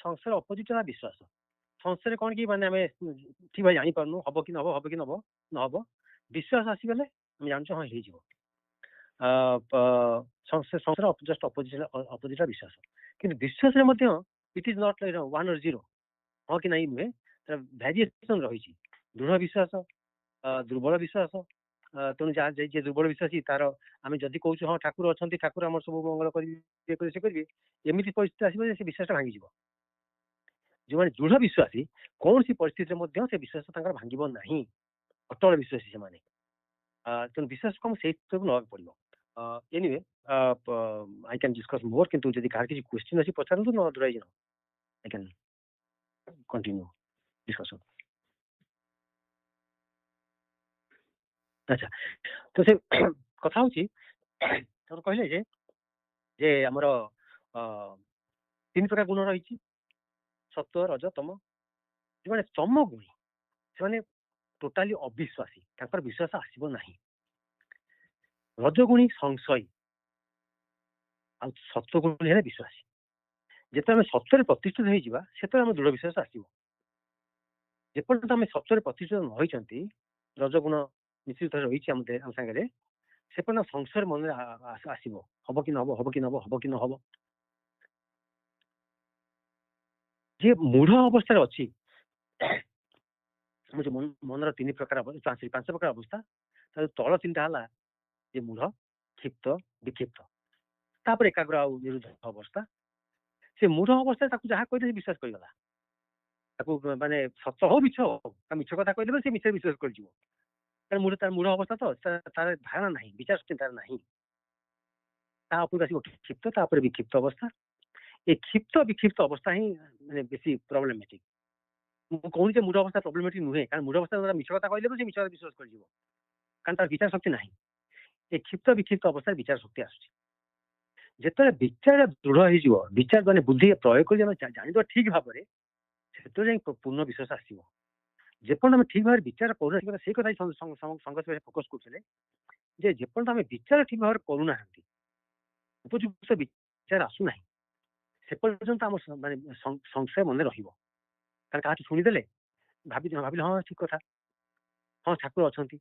ସଂଶୟର ଅପୋଜିଟ୍ ହେଲା ବିଶ୍ୱାସ। ସଂଶୟରେ କ'ଣ କି ମାନେ ଆମେ ଠିକ୍ ଭାବେ ଜାଣିପାରୁନୁ ହବ କି ନହବ, ହବ କି ନହବ। ବିଶ୍ୱାସ ଆସିଗଲେ ଆମେ ଜାଣୁଛୁ ହଁ ହେଇଯିବ। ସଂଶୟର ଜଷ୍ଟ ଅପୋଜିଟ୍ ବିଶ୍ୱାସ। କିନ୍ତୁ ବିଶ୍ୱାସରେ ମଧ୍ୟ ଇଟ୍ ଇଜ୍ ନଟ୍ 1 or 0, ହଁ କି ନାହିଁ ନୁହେଁ, ତାର ଭ୍ୟାରିଏସନ୍ ରହିଛି। ଦୃଢ଼ ବିଶ୍ୱାସ, ଦୁର୍ବଳ ବିଶ୍ୱାସ। ତେଣୁ ଯିଏ ଦୁର୍ବଳ ବିଶ୍ୱାସୀ ତାର ଆମେ ଯଦି କହୁଛୁ ହଁ ଠାକୁର ଅଛନ୍ତି, ଠାକୁର ଆମର ସବୁ ମଙ୍ଗଳ କରିବେ, ଇଏ କରିବେ, ସେ କରିବେ, ଏମିତି ପରିସ୍ଥିତି ଆସିବ ଯେ ସେ ବିଶ୍ୱାସଟା ଭାଙ୍ଗିଯିବ। ଯେଉଁମାନେ ଦୃଢ଼ ବିଶ୍ୱାସୀ କୌଣସି ପରିସ୍ଥିତିରେ ମଧ୍ୟ ସେ ବିଶ୍ୱାସ ତାଙ୍କର ଭାଙ୍ଗିବ ନାହିଁ, ଅଟଳ ବିଶ୍ୱାସୀ ସେମାନେ। ତେଣୁ ବିଶ୍ୱାସକୁ ଆମକୁ ସେଇଥିରୁ ନେବାକୁ ପଡ଼ିବ। ଏନିୱେ ଆଇ କ୍ୟାନ୍ ଡିସ୍କସ୍ ମୋର୍, କିନ୍ତୁ ଯଦି କାହାର କିଛି କ୍ୱେଶ୍ଚିନ୍ ଅଛି ପଚାରନ୍ତୁ, ନ otherwise I can continue discussion. ଆଚ୍ଛା, ତ ସେ କଥା ହଉଛି ତାଙ୍କର କହିଲେ ଯେ ଆମର 3 ପ୍ରକାର ଗୁଣ ରହିଛି, ସତ୍ୱ, ରଜ, ତମ। ଯେଉଁମାନେ ତମ ଗୁଣୀ ସେମାନେ ଟୋଟାଲି ଅବିଶ୍ୱାସୀ, ତାଙ୍କର ବିଶ୍ୱାସ ଆସିବ ନାହିଁ। ରଜଗୁଣୀ ସଂଶୟୀ, ଆଉ ସତ୍ୟକୁ ହେଲେ ବିଶ୍ୱାସୀ। ଯେତେବେଳେ ଆମେ ସତ୍ୟରେ ପ୍ରତିଷ୍ଠିତ ହେଇଯିବା ସେତେବେଳେ ଆମ ଦୃଢ଼ ବିଶ୍ୱାସ ଆସିବ। ଯେପର୍ଯ୍ୟନ୍ତ ଆମେ ସତ୍ୟରେ ପ୍ରତିଷ୍ଠିତ ନ ହୋଇଛନ୍ତି, ରଜଗୁଣ ନିଶ୍ଚିତ ରହିଛି ଆମ ସାଙ୍ଗରେ, ସେପର୍ଯ୍ୟନ୍ତ ସଂଶୟ ମନରେ ଆସିବ, ହବ କି ନହବ, ହବ କି ନହବ, ହବ କି ନହବ। ଯିଏ ମୂଢ ଅବସ୍ଥାରେ ଅଛି, ମନର 3 ପ୍ରକାର 5 ପ୍ରକାର ଅବସ୍ଥା, ତାର ତଳ 3ଟା ହେଲା ଯେ ମୂଢ, କ୍ଷିପ୍ତ, ବିକ୍ଷିପ୍ତ, ତାପରେ ଏକାଗ୍ର ଆଉ ନିରୁଦ୍ଧ ଅବସ୍ଥା। ସେ ମୂଢ ଅବସ୍ଥାରେ ତାକୁ ଯାହା କହିଲେ ସେ ବିଶ୍ୱାସ କରିଗଲା, ତାକୁ ମାନେ ସତ ହଉ ମିଛ ହଉ, ମିଛ କଥା କହିଦେବେ ସେ ମିଛରେ ବିଶ୍ୱାସ କରିଯିବ। ତାର ମୂଢ ଅବସ୍ଥା ତ ତାର ଧାରଣା ନାହିଁ, ବିଚାର ଶକ୍ତି ତାର ନାହିଁ। ତା ଉପରକୁ ଆସିବ କ୍ଷିପ୍ତ, ତାପରେ ବିକ୍ଷିପ୍ତ ଅବସ୍ଥା। ଏ କ୍ଷିପ୍ତ ବିକ୍ଷିପ୍ତ ଅବସ୍ଥା ହିଁ ମାନେ ବେଶୀ ପ୍ରୋବ୍ଲେମେଟିକ। ମୁଁ କହୁନି ଯେ ମୂଢ ଅବସ୍ଥା ପ୍ରୋବ୍ଲେମେଟିକ ନୁହେଁ, କାରଣ ମୂଢ ଅବସ୍ଥା ମିଛ କଥା କହିଲେ ସେ ମିଛ ବିଶ୍ୱାସ କରିଯିବ, କାରଣ ତାର ବିଚାର ଶକ୍ତି ନାହିଁ। ଏ କ୍ଷିପ୍ତ ବିକ୍ଷିପ୍ତ ଅବସ୍ଥାରେ ବିଚାର ଶକ୍ତି ଆସୁଛି। ଯେତେବେଳେ ବିଚାର ଦୃଢ ହେଇଯିବ, ବିଚାର ମାନେ ବୁଦ୍ଧି ପ୍ରୟୋଗ କରି ଆମେ ଜାଣିବା ଠିକ ଭାବରେ, ସେତେବେଳେ ଯାଇ ପୂର୍ଣ୍ଣ ବିଶ୍ୱାସ ଆସିବ। ଯେପର୍ଯ୍ୟନ୍ତ ଆମେ ଠିକ ଭାବରେ ବିଚାର କରୁନା, ସେଇ କଥା ସଂଘର୍ଷ ଫୋକସ କରୁଥିଲେ ଯେ ଯେପର୍ଯ୍ୟନ୍ତ ଆମେ ବିଚାର ଠିକ ଭାବରେ କରୁନାହାନ୍ତି, ଉପଯୁକ୍ତ ବିଚାର ଆସୁନାହିଁ, ସେ ପର୍ଯ୍ୟନ୍ତ ଆମ ମାନେ ସଂଶୟ ମନେ ରହିବ। କାରଣ କାହାଠୁ ଶୁଣିଦେଲେ ଭାବିଲେ ହଁ ଠିକ କଥା, ହଁ ଠାକୁର ଅଛନ୍ତି,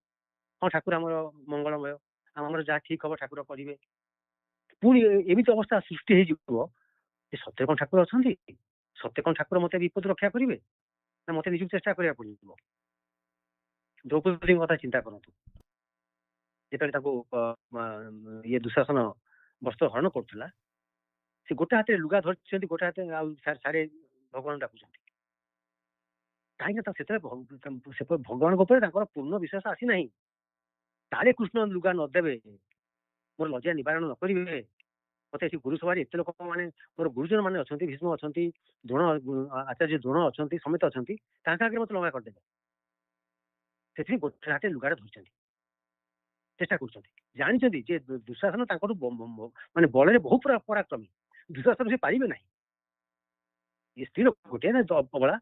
ହଁ ଠାକୁର ଆମର ମଙ୍ଗଳମୟ, ଆମର ଯାହା ଠିକ ହବ ଠାକୁର କରିବେ। ପୁଣି ଏମିତି ଅବସ୍ଥା ସୃଷ୍ଟି ହେଇଯିବ ଯେ ସତ୍ୟ କଣ ଠାକୁର ଅଛନ୍ତି, ସତ୍ୟ କଣ ଠାକୁର ମତେ ବିପଦ ରକ୍ଷା କରିବେ, ନା ମତେ ନିଜକୁ ଚେଷ୍ଟା କରିବାକୁ ପଡିବ। ଦ୍ରୌପଦୀଙ୍କ କଥା ଚିନ୍ତା କରନ୍ତୁ, ଯେତେବେଳେ ତାକୁ ଇଏ ଦୁଶାସନ ବସ୍ତ୍ର ହରଣ କରୁଥିଲା, ସେ ଗୋଟେ ହାତରେ ଲୁଗା ଧରିଛନ୍ତି, ଗୋଟେ ହାତରେ ଆଉ ସାଡେ ଭଗବାନ ଡାକୁଛନ୍ତି। କାହିଁକି ନା ସେତେବେଳେ ଭଗବାନଙ୍କ ଉପରେ ତାଙ୍କର ପୂର୍ଣ୍ଣ ବିଶ୍ୱାସ ଆସିନାହିଁ। କାଳେ କୃଷ୍ଣ ଲୁଗା ନଦେବେ, ମୋର ଲଜ୍ଜା ନିବାରଣ ନ କରିବେ, ମତେ ଏଠି ଗୁରୁ ସଭାରେ ଏତେ ଲୋକ ମାନେ ମୋର ଗୁରୁଜନ ମାନେ ଅଛନ୍ତି, ଭୀଷ୍ମ ଅଛନ୍ତି, ଦ୍ରୋଣ ଆଚାର୍ଯ୍ୟ ଦ୍ରୋଣ ଅଛନ୍ତି, ସମେତ ଅଛନ୍ତି, ତାଙ୍କ ଆଗରେ ମତେ ଲଙ୍ଗା କରିଦେବେ। ସେଥିପାଇଁ ଗୋଟେ ହାତେ ଲୁଗାରେ ଧରିଛନ୍ତି, ଚେଷ୍ଟା କରୁଛନ୍ତି। ଜାଣିଛନ୍ତି ଯେ ଦୁଶାସନ ତାଙ୍କଠୁ ମାନେ ବଳରେ ବହୁ ପରାକ୍ରମୀ, ଦୁଶାସନ ସେ ପାରିବେ ନାହିଁ। ଏ ସ୍ତ୍ରୀର ଗୋଟିଏ ନା ଅବଳା,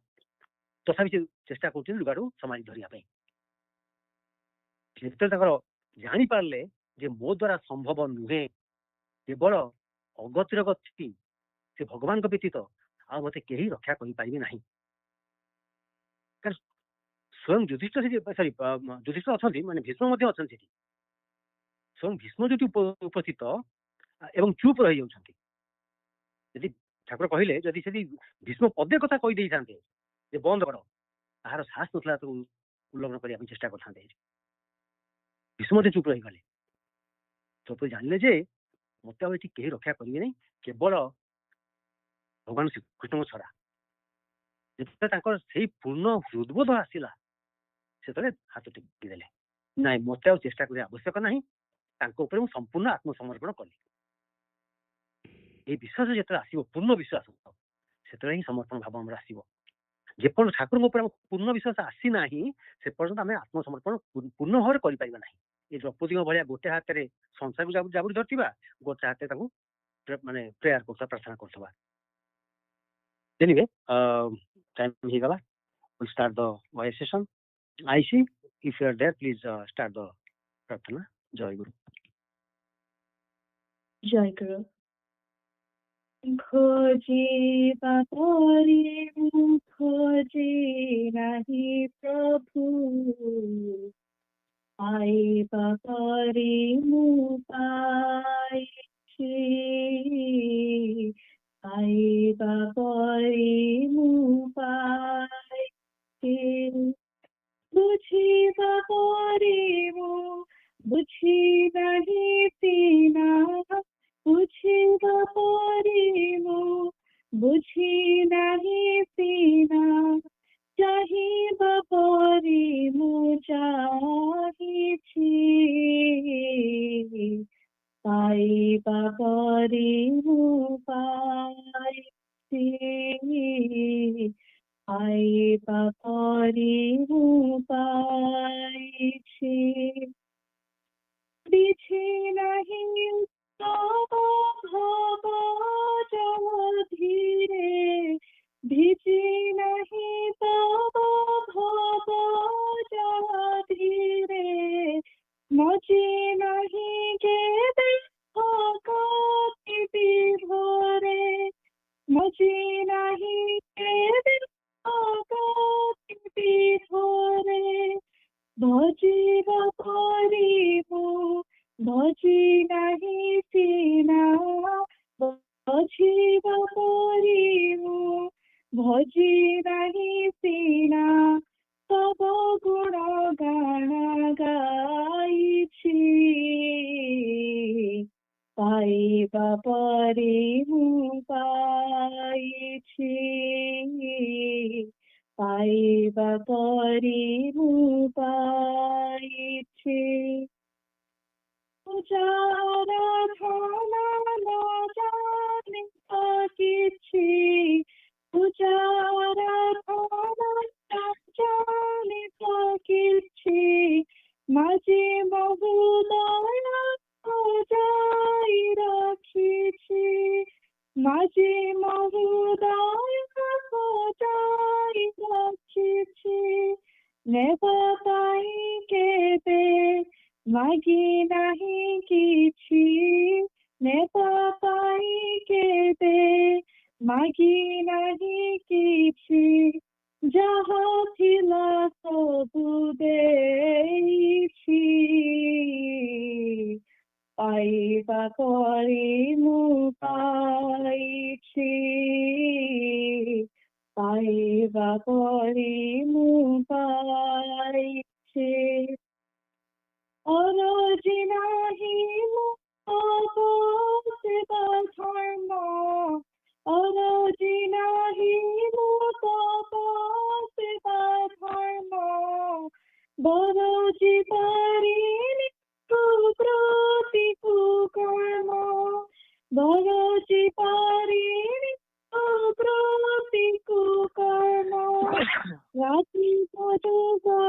ତଥାପି ସେ ଚେଷ୍ଟା କରୁଛନ୍ତି ଲୁଗାରୁ ସମାଳି ଧରିବା ପାଇଁ। ଯେତେବେଳେ ତାଙ୍କର ଜାଣିପାରିଲେ ଯେ ମୋ ଦ୍ୱାରା ସମ୍ଭବ ନୁହେଁ, କେବଳ ଅଗତିର ଗତି, ସେ ଭଗବାନଙ୍କ ବ୍ୟତୀତ ଆଉ ମତେ କେହି ରକ୍ଷା କରିପାରିବେ ନାହିଁ। ସ୍ୱୟଂ ଯୁଧିଷ୍ଠିର ଅଛନ୍ତି, ମାନେ ଭୀଷ୍ମ ମଧ୍ୟ ଅଛନ୍ତି ସେଠି। ସ୍ୱୟଂ ଭୀଷ୍ମ ଯୋଉଠି ଉପସ୍ଥିତ ଏବଂ ଚୁପ ରହିଯାଉଛନ୍ତି। ଯଦି ଠାକୁର କହିଲେ, ଯଦି ସେଠି ଭୀଷ୍ମ ପଦେ କଥା କହିଦେଇଥାନ୍ତେ ଯେ ବନ୍ଦ କର, ତାହାର ସାହସ ନଥିଲା ତାକୁ ଉଲ୍ଲଂଘନ କରିବା ପାଇଁ ଚେଷ୍ଟା କରିଥାନ୍ତେ। ଭୀଷ୍ମ ମଧ୍ୟ ଚୁପ ରହିଗଲେ। ଦ୍ରୌପଦୀ ଜାଣିଲେ ଯେ ମତେ ଆଉ ଏଠି କେହି ରକ୍ଷା କରିବେ ନାହିଁ, କେବଳ ଭଗବାନ ଶ୍ରୀକୃଷ୍ଣଙ୍କ ଛଡା। ଯେତେବେଳେ ତାଙ୍କର ସେଇ ପୂର୍ଣ୍ଣ ହୃଦବୋଧ ଆସିଲା, ସେତେବେଳେ ହାତ ଟେକି ଦେଲେ, ନାଇଁ ମତେ ଆଉ ଚେଷ୍ଟା କରିବା ଆବଶ୍ୟକ ନାହିଁ, ତାଙ୍କ ଉପରେ ମୁଁ ସମ୍ପୂର୍ଣ୍ଣ ଆତ୍ମସମର୍ପଣ କଲି। ଏଇ ବିଶ୍ୱାସ ଯେତେବେଳେ ଆସିବ, ପୂର୍ଣ୍ଣ ବିଶ୍ୱାସ, ସେତେବେଳେ ହିଁ ସମର୍ପଣ ଭାବ ଆମର ଆସିବ। ଯେପର୍ଯ୍ୟନ୍ତ ଠାକୁରଙ୍କ ଉପରେ ପୂର୍ଣ୍ଣ ବିଶ୍ୱାସ ଆସିନାହିଁ, ସେ ପର୍ଯ୍ୟନ୍ତ ଆମେ ଆତ୍ମସମର୍ପଣ ପୂର୍ଣ୍ଣ ଭାବରେ କରିପାରିବା ନାହିଁ। ଏ ଦ୍ରୌପଦୀଙ୍କ ଭଳିଆ ଗୋଟେ ହାତରେ ସଂସାରକୁ ଜାବୁଡ଼ି ଧରିଥିବା, ଗୋଟେ ହାତରେ ତାକୁ ମାନେ ପ୍ରେୟାର କରୁଥିବା, ପ୍ରାର୍ଥନା କରୁଥିବା। Anyway, time ହେଇଗଲା, we'll start the voice session. Aishi, if you are there, please start the prarthana. Jai Guru. ଜୟ ଗୁରୁ। ଖୋଜିବା ପରେ ମୁଁ ଖୋଜି ନାହିଁ ପ୍ରଭୁ, ପାଇବା ପରେ ମୁଁ ପାଇଛି, ପାଇବା ପରେ ମୁଁ ପାଇଛି, ବୁଝିବା ପରେ ମୁଁ ବୁଝି ନାହିଁ ସିନା, ବୁଝିବା ପରେ ମୁଁ ବୁଝି ନାହିଁ ସିନା, ଚାହିଁବା ପରେ ମୁଁ ଚାହିଁଛି, ପାଇବା ପରେ ମୁଁ ପାଇଛି, ପାଇବା ପରେ ମୁଁ ପାଇଛି, ବିଛି ନାହିଁ ତବ ଭବ ଜଳଧିରେ, ଭିଜି ନାହିଁ ତବ ଭବ ଜଳଧିରେ, ମଜି ନାହିଁ କେବେ ଭଗତି ନାହିଁ କେବେ ପୀଠରେ ଭଜିବା ପରିବୁ ଭଜି ନାହିଁ ସିନା ଭଜିବା ପରିବୁ ଭଜି ନାହିଁ ସିନା ତବ ଗୁଣ ଗାନ ଗାଇଛି ପାଇବା ପରି ମୁଁ ପାଇଛି ପାଇବା ପରି ମୁଁ ପାଇଛି ପୂଜାର ଧନ ନ ଜାଣି କିଛି ପୂଜାର ଧନ ନ ଜାଣି କିଛି ମାଝି ମହୁଦୟ ଯାଇ ରଖିଛି ମାଝି ମହୁଦୟ ଯାଇ ରଖିଛି ନେବା ପାଇଁ କେବେ ମାଗି ନାହିଁ କିଛି ନେବା ପାଇଁ କେବେ ମାଗି ନାହିଁ କିଛି ଯାହା ଥିଲା ସବୁ ଦେଇଛି ପାଇବା ପରି ମୁଁ ପାଇଛି ପାଇବା ପରି ମୁଁ ପାଇଛି ଅରଜି ନାହିଁ ମୋ ସେବା ଧର୍ମ ଅରଜି ନାହିଁ ମୋ ସେବା ଧର୍ମ ବରଜି ପାରିନି ପ୍ରତି କୁକର୍ମ ବରଜି ପାରିନି ପ୍ରତି କୁକର୍ମ ରାତ୍ରି ପଯୁଗ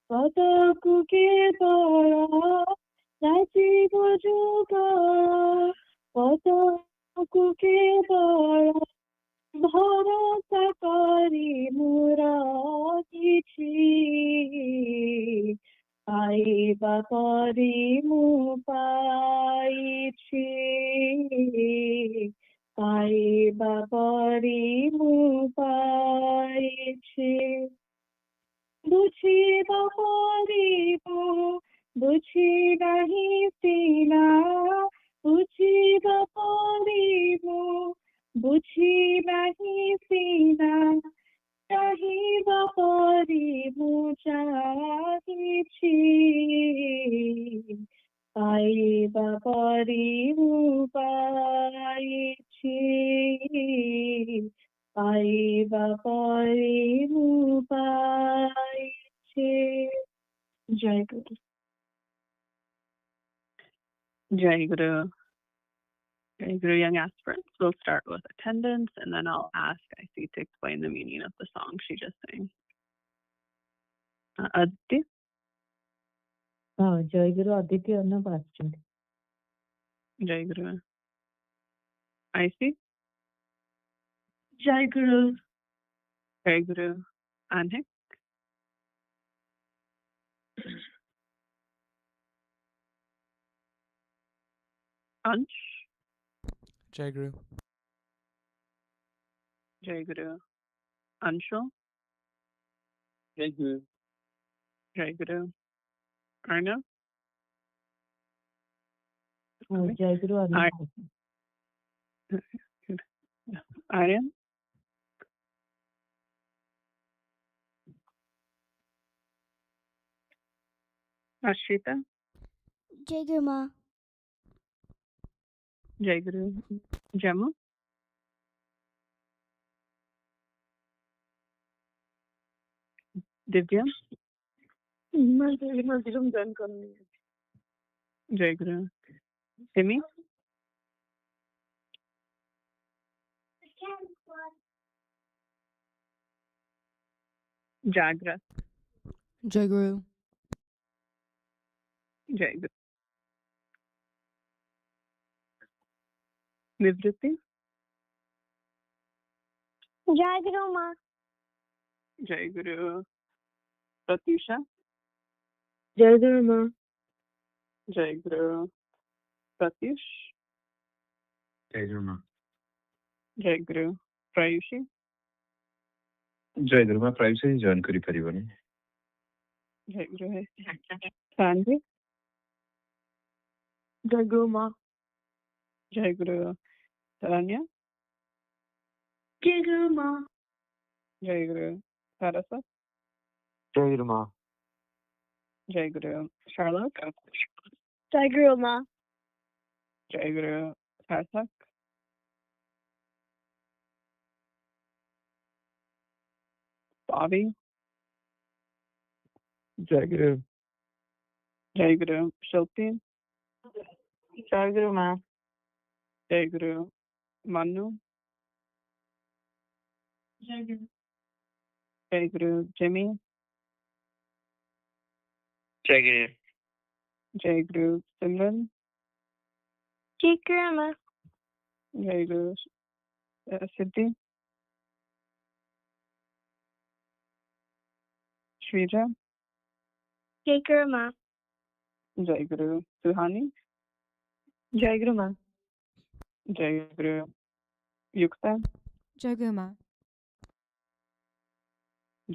ପଦକୁ କେବଳ ରାଜୀବ ଯୁଗ ପଦକୁ କେବଳ ଭରସା କରି ମୁଁ ରହିଛି ପାଇବା ପରି ମୁଁ ପାଇଛି ପାଇବା ପରି ମୁଁ ପାଇଛି ବୁଝିବା ପରିବୁ ବୁଝି ନାହିଁ ସିନା ବୁଝିବା ପରିବୁ ବୁଝି ନାହିଁ ସିନା ଚାହିଁବା ପରି ମୁଁ ଚାହିଁଛି ପାଇବା ପରି ମୁଁ ପାଇଛି ପାଇବା ପରି ମୁଁ ପାଇଛି ଜୟ ଗୁରୁ Jai Guru. Jai Guru, young aspirants. We'll start with attendance, and then I'll ask Icy to explain the meaning of the song she just sang. Aditi? ଜୟ ଗୁରୁ ଅଦିତି ଅର୍ଣ୍ଣବ ଆସିଛନ୍ତି Jai Guru. Icy? ଜୟ ଗୁରୁ Jai Guru. Anik? Ansh? Jai Guru. Jai Guru. Anshul? Jai Guru. Jai Guru. Arnav? ଜୟ ଗୁରୁ Arnab Aryan? Ashita? Jai Guru Ma. Jai Guru. Jamu? Divya? Jai Guru. Simi? Jagrat? Jai Guru. Jai Guru. Nivriti? जय गुरु माँ Jai Guru. Pratisha? जय गुरु माँ Jai Guru. Pratish? Jai Guru. Jai Guru. Prayushi? ଜୟ ଗୁରୁ ମା privacy join କରିପାରିବନି। Jai Guru. Sanvi? Jai Guru Ma. Jai Guru. Saranya? Jai Guru Ma. Jai Guru. Sarasa? Jai Guru Ma. Jai Guru. Charlotte? Jai Guru Ma. Jai Guru. Sarthak? Bobby? Jai Guru. Jai Guru. Shilpi? Jai Guru Ma. Jai Guru. Manu? Jai Guru. Jai Guru. Jimmy? Jai Guru. Jai Guru. Simran? Jai Guru Ma. Jai Guru. Siddhi? Shrija? Jai Guru Ma. Jai Guru. Suhani? Jai Guru Ma. Jai Guru. Yukta? Jai Guru Ma.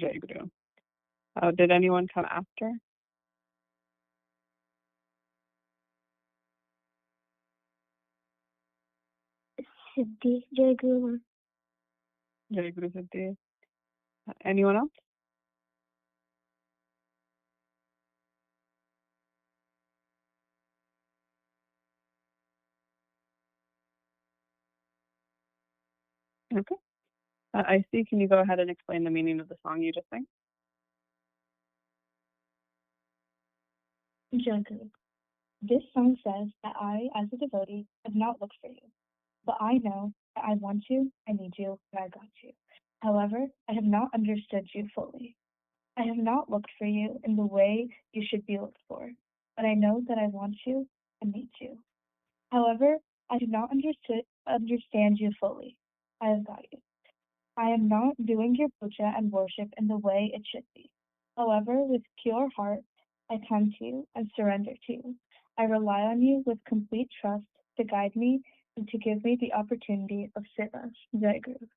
Jai Guru. Did anyone come after? Siddhi. Jai Guru Ma. Jai Guru Siddhi. Anyone else? Okay. I see. Can you go ahead and explain the meaning of the song you just sang? Jai Guru. This song says that I, as a devotee, have not looked for you, but I know that I want you, I need you, and I got you. However, I have not understood you fully. I have not looked for you in the way you should be looked for, but I know that I want you and need you. However, I do not understand you fully. I have got you. I am not doing your puja and worship in the way it should be. However, with pure heart, I come to you and surrender to you. I rely on you with complete trust to guide me and to give me the opportunity of seva. Jai Guru.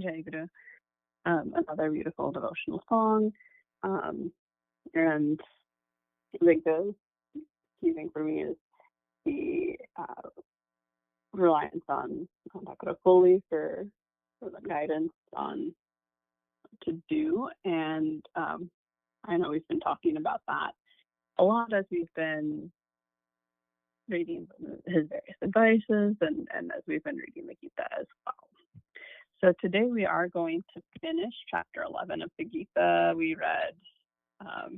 Jai Guru. Another beautiful devotional song. And I think the key thing for me is the reliance on Thakura fully for the guidance on what to do. And I know we've been talking about that a lot as we've been reading his various advices and as we've been reading the Gita as well. So today we are going to finish chapter 11 of the Gita. We read a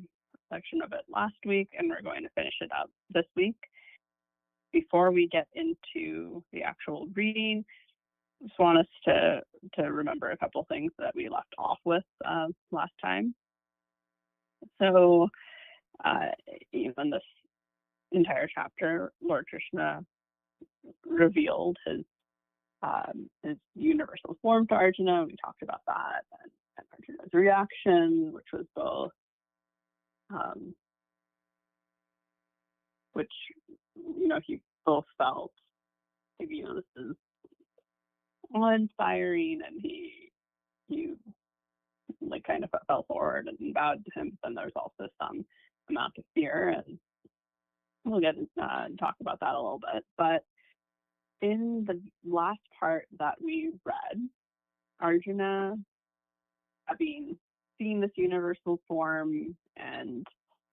section of it last week, and we're going to finish it up this week. Before we get into the actual reading, I just want us to remember a couple things that we left off with last time. So even this entire chapter, Lord Krishna revealed his universal form to Arjuna. We talked about that, and Arjuna's reaction, which was both, which he both felt, maybe this is awe-inspiring, and he like kind of fell forward and bowed to him. But then there's also some amount of fear, and we'll get and talk about that a little bit. But in the last part that we read, Arjuna, having seen this universal form and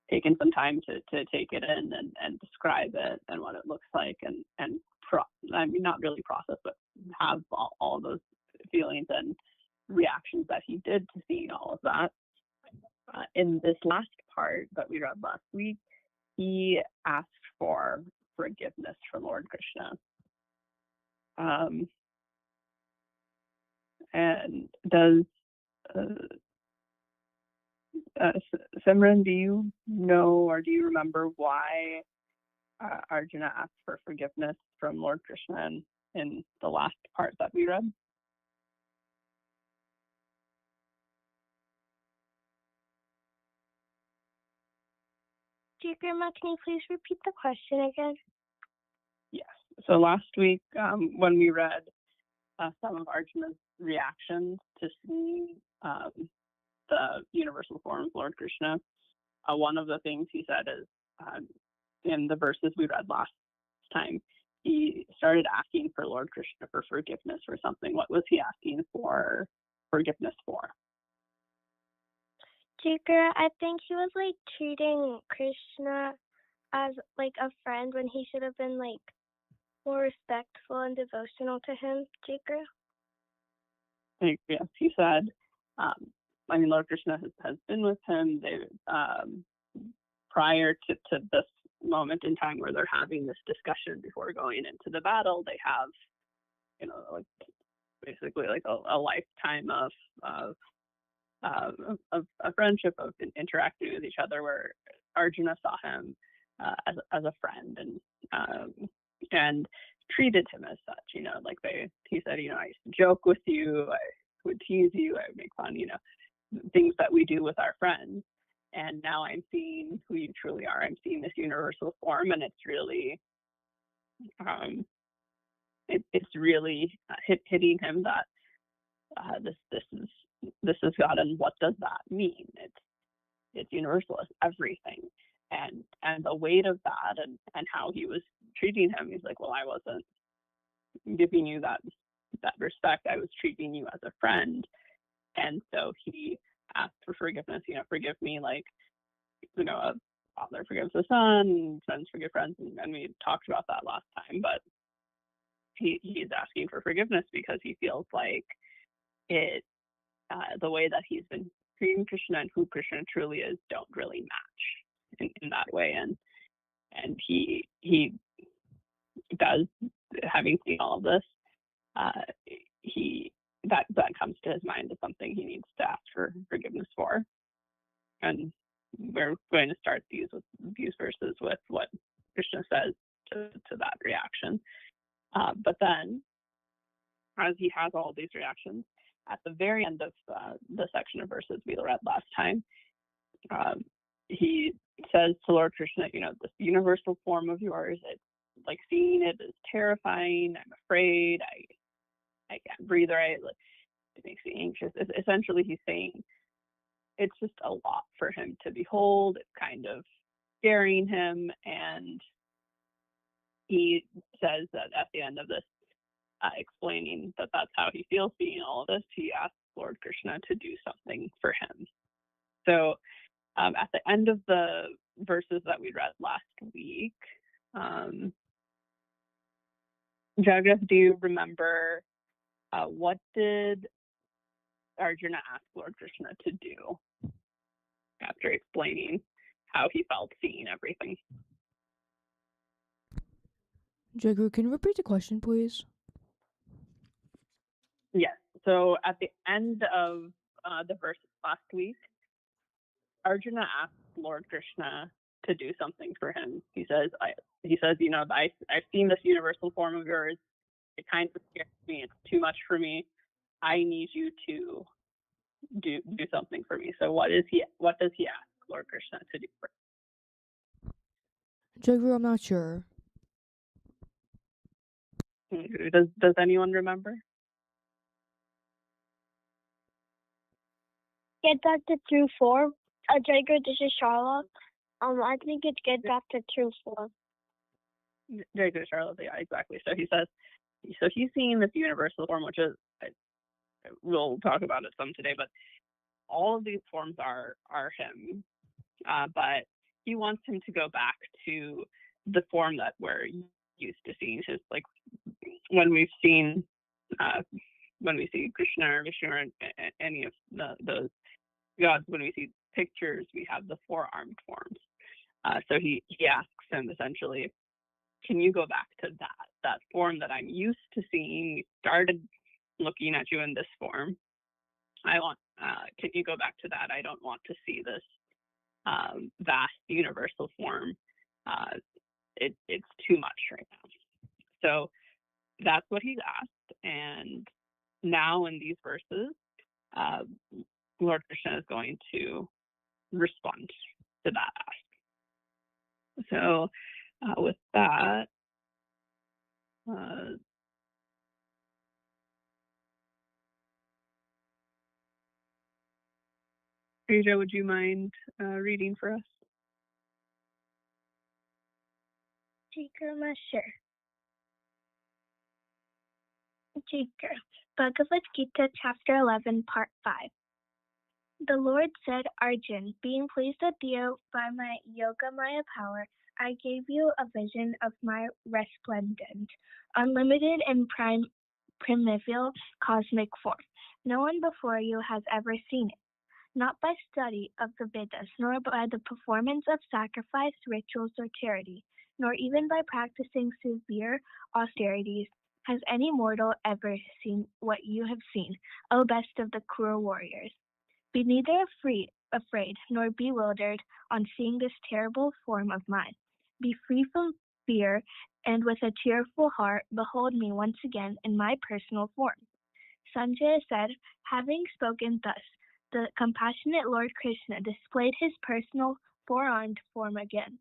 taken some time to take it in and describe it and what it looks like, and not really process, but have all of those feelings and reactions that he did to seeing all of that. In this last part that we read last week, he asked for forgiveness from Lord Krishna. And does Simran, do you know or do you remember why Arjuna asked for forgiveness from Lord Krishna in the last part that we read? Dear Grandma, can you please repeat the question again? Yes. So last week, when we read some of Arjuna's reactions to see the universal form of Lord Krishna, one of the things he said is, in the verses we read last time, he started asking for Lord Krishna for forgiveness for something. What was he asking for forgiveness for? Jigger, I think he was like treating Krishna as like a friend when he should have been like more respectful and devotional to him. Jigger? Yes, he said, Lord Krishna has been with him. They prior to this moment in time where they're having this discussion before going into the battle, they have, like basically like a lifetime of a friendship, of interacting with each other, where Arjuna saw him as a friend and treated him as such. Like he said, I used to joke with you, I would tease you, I would make fun, things that we do with our friends. And now I'm seeing who you truly are. I'm seeing this universal form, and it's really, it's really hitting him that this is God, and what does that mean? It's universal, it's everything, and the weight of that, and how he was treating him. He's like, well, I wasn't giving you that respect. I was treating you as a friend, and so he asked for forgiveness. Forgive me, like, a father forgives a son, friends forgive friends, and we talked about that last time. But he's asking for forgiveness because he feels like it, the way that he's been treating Krishna and who Krishna truly is don't really match in that way, and he does, having seen all of this, that comes to his mind as something he needs to ask for forgiveness for. And we're going to start these verses with what Krishna says to that reaction. But then, as he has all these reactions, at the very end of the section of verses we read last time, he says to Lord Krishna, this universal form of yours, it's like seeing it is terrifying. I'm afraid. I can't breathe right. It makes me anxious. Essentially, he's saying it's just a lot for him to behold. It's kind of scaring him, and he says that at the end of this, explaining that that's how he feels seeing all of this, he asks Lord Krishna to do something for him. So at the end of the verses that we read last week, Jagat, do you remember what did Arjuna ask Lord Krishna to do after explaining how he felt seeing everything? Jagru, can you repeat the question, please? Yes. So at the end of the verses last week, Arjuna asked Lord Krishna to do something for him. He says, I've seen this universal form of yours. It kind of scares me. It's too much for me. I need you to do something for me. So what does he ask Lord Krishna to do for him? Jagru, I'm not sure. Does anyone remember? Get back to true form. Jagger, this is Charlotte. I think it's get back to true form. Very good, Charlotte. Yeah, exactly. So he says, he's seeing this universal form, which is, we'll talk about it some today, but all of these forms are him. But he wants him to go back to the form that we're used to seeing. Just like when we see Krishna or Vishnu or any of those gods, when we see pictures, we have the four-armed forms. So he asks him essentially, can you go back to that form that I'm used to seeing? We started looking at you in this form. Can you go back to that? I don't want to see this vast universal form. It's too much right now. So that's what he's asked. And now in these verses, Lord Krishna is going to respond to that ask. So with that, Puja, would you mind reading for us? Jaigrama, sure. Jaigra, Bhagavad Gita, Chapter 11, Part 5. The Lord said, Arjun, being pleased with you by my Yogamaya power, I gave you a vision of my resplendent, unlimited and primeval cosmic form. No one before you has ever seen it. Not by study of the Vedas, nor by the performance of sacrifice, rituals, or charity, nor even by practicing severe austerities, has any mortal ever seen what you have seen, O best of the cruel warriors. Be neither afraid nor bewildered on seeing this terrible form of mine. Be free from fear, and with a cheerful heart behold me once again in my personal form. Sanjaya said, having spoken thus, the compassionate Lord Krishna displayed his personal four-armed form again.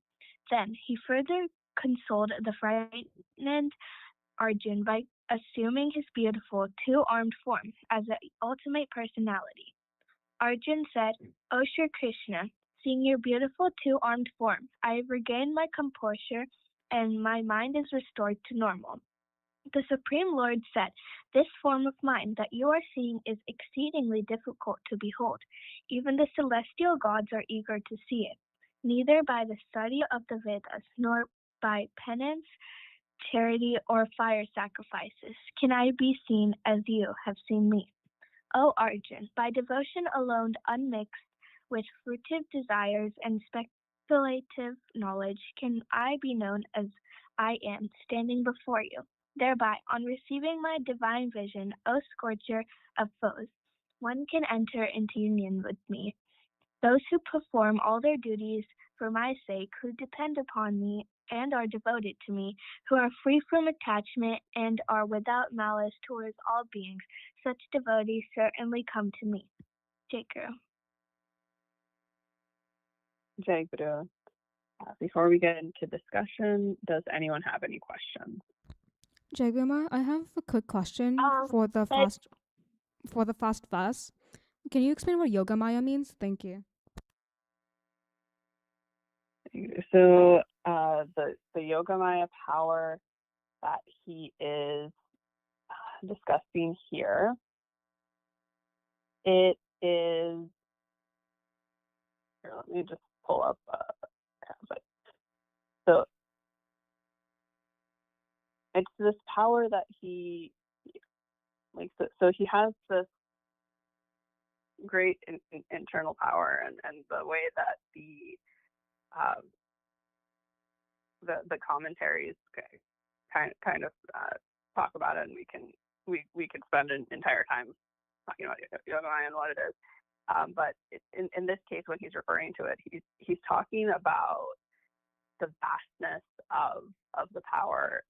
Then he further consoled the frightened Arjun by assuming his beautiful two-armed form as the ultimate personality. Arjun said, O Sri Krishna, seeing your beautiful two-armed form, I have regained my composure and my mind is restored to normal. The Supreme Lord said, this form of mine that you are seeing is exceedingly difficult to behold. Even the celestial gods are eager to see it. Neither by the study of the Vedas, nor by penance, charity, or fire sacrifices can I be seen as you have seen me. O Arjun, by devotion alone unmixed with fruitive desires and speculative knowledge can I be known as I am standing before you. Thereby, on receiving my divine vision, O scorcher of foes, one can enter into union with me. Those who perform all their duties for my sake, who depend upon me and are devoted to me, who are free from attachment and are without malice towards all beings, such devotees certainly come to me. Jai Guru. Jai Guru. Before we get into discussion, does anyone have any questions? Jaigrama, I have a quick question for the fast verse. Can you explain what Yogamaya means? Thank you. So the Yogamaya power that he is discussing here, it is, here, let me just pull up so it's this power that he, like, so he has this great internal power, and the way that the commentaries kind of talk about it, and we could spend an entire time talking about Yogamaya and what it is. But in this case, when he's referring to it, he's talking about the vastness of the power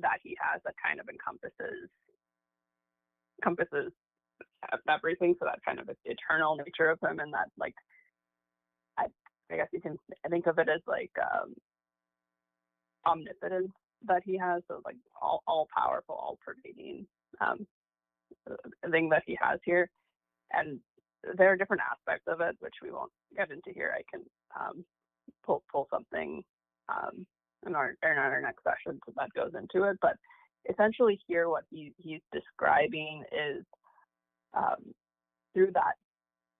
that he has, that kind of encompasses everything. So that kind of eternal nature of him, and that, like, I guess you can think of it as like omnipotence that he has. So like all powerful, all pervading thing that he has here. And there are different aspects of it, which we won't get into here. I can pull something in our next session that goes into it. But essentially here, what he's describing is through that,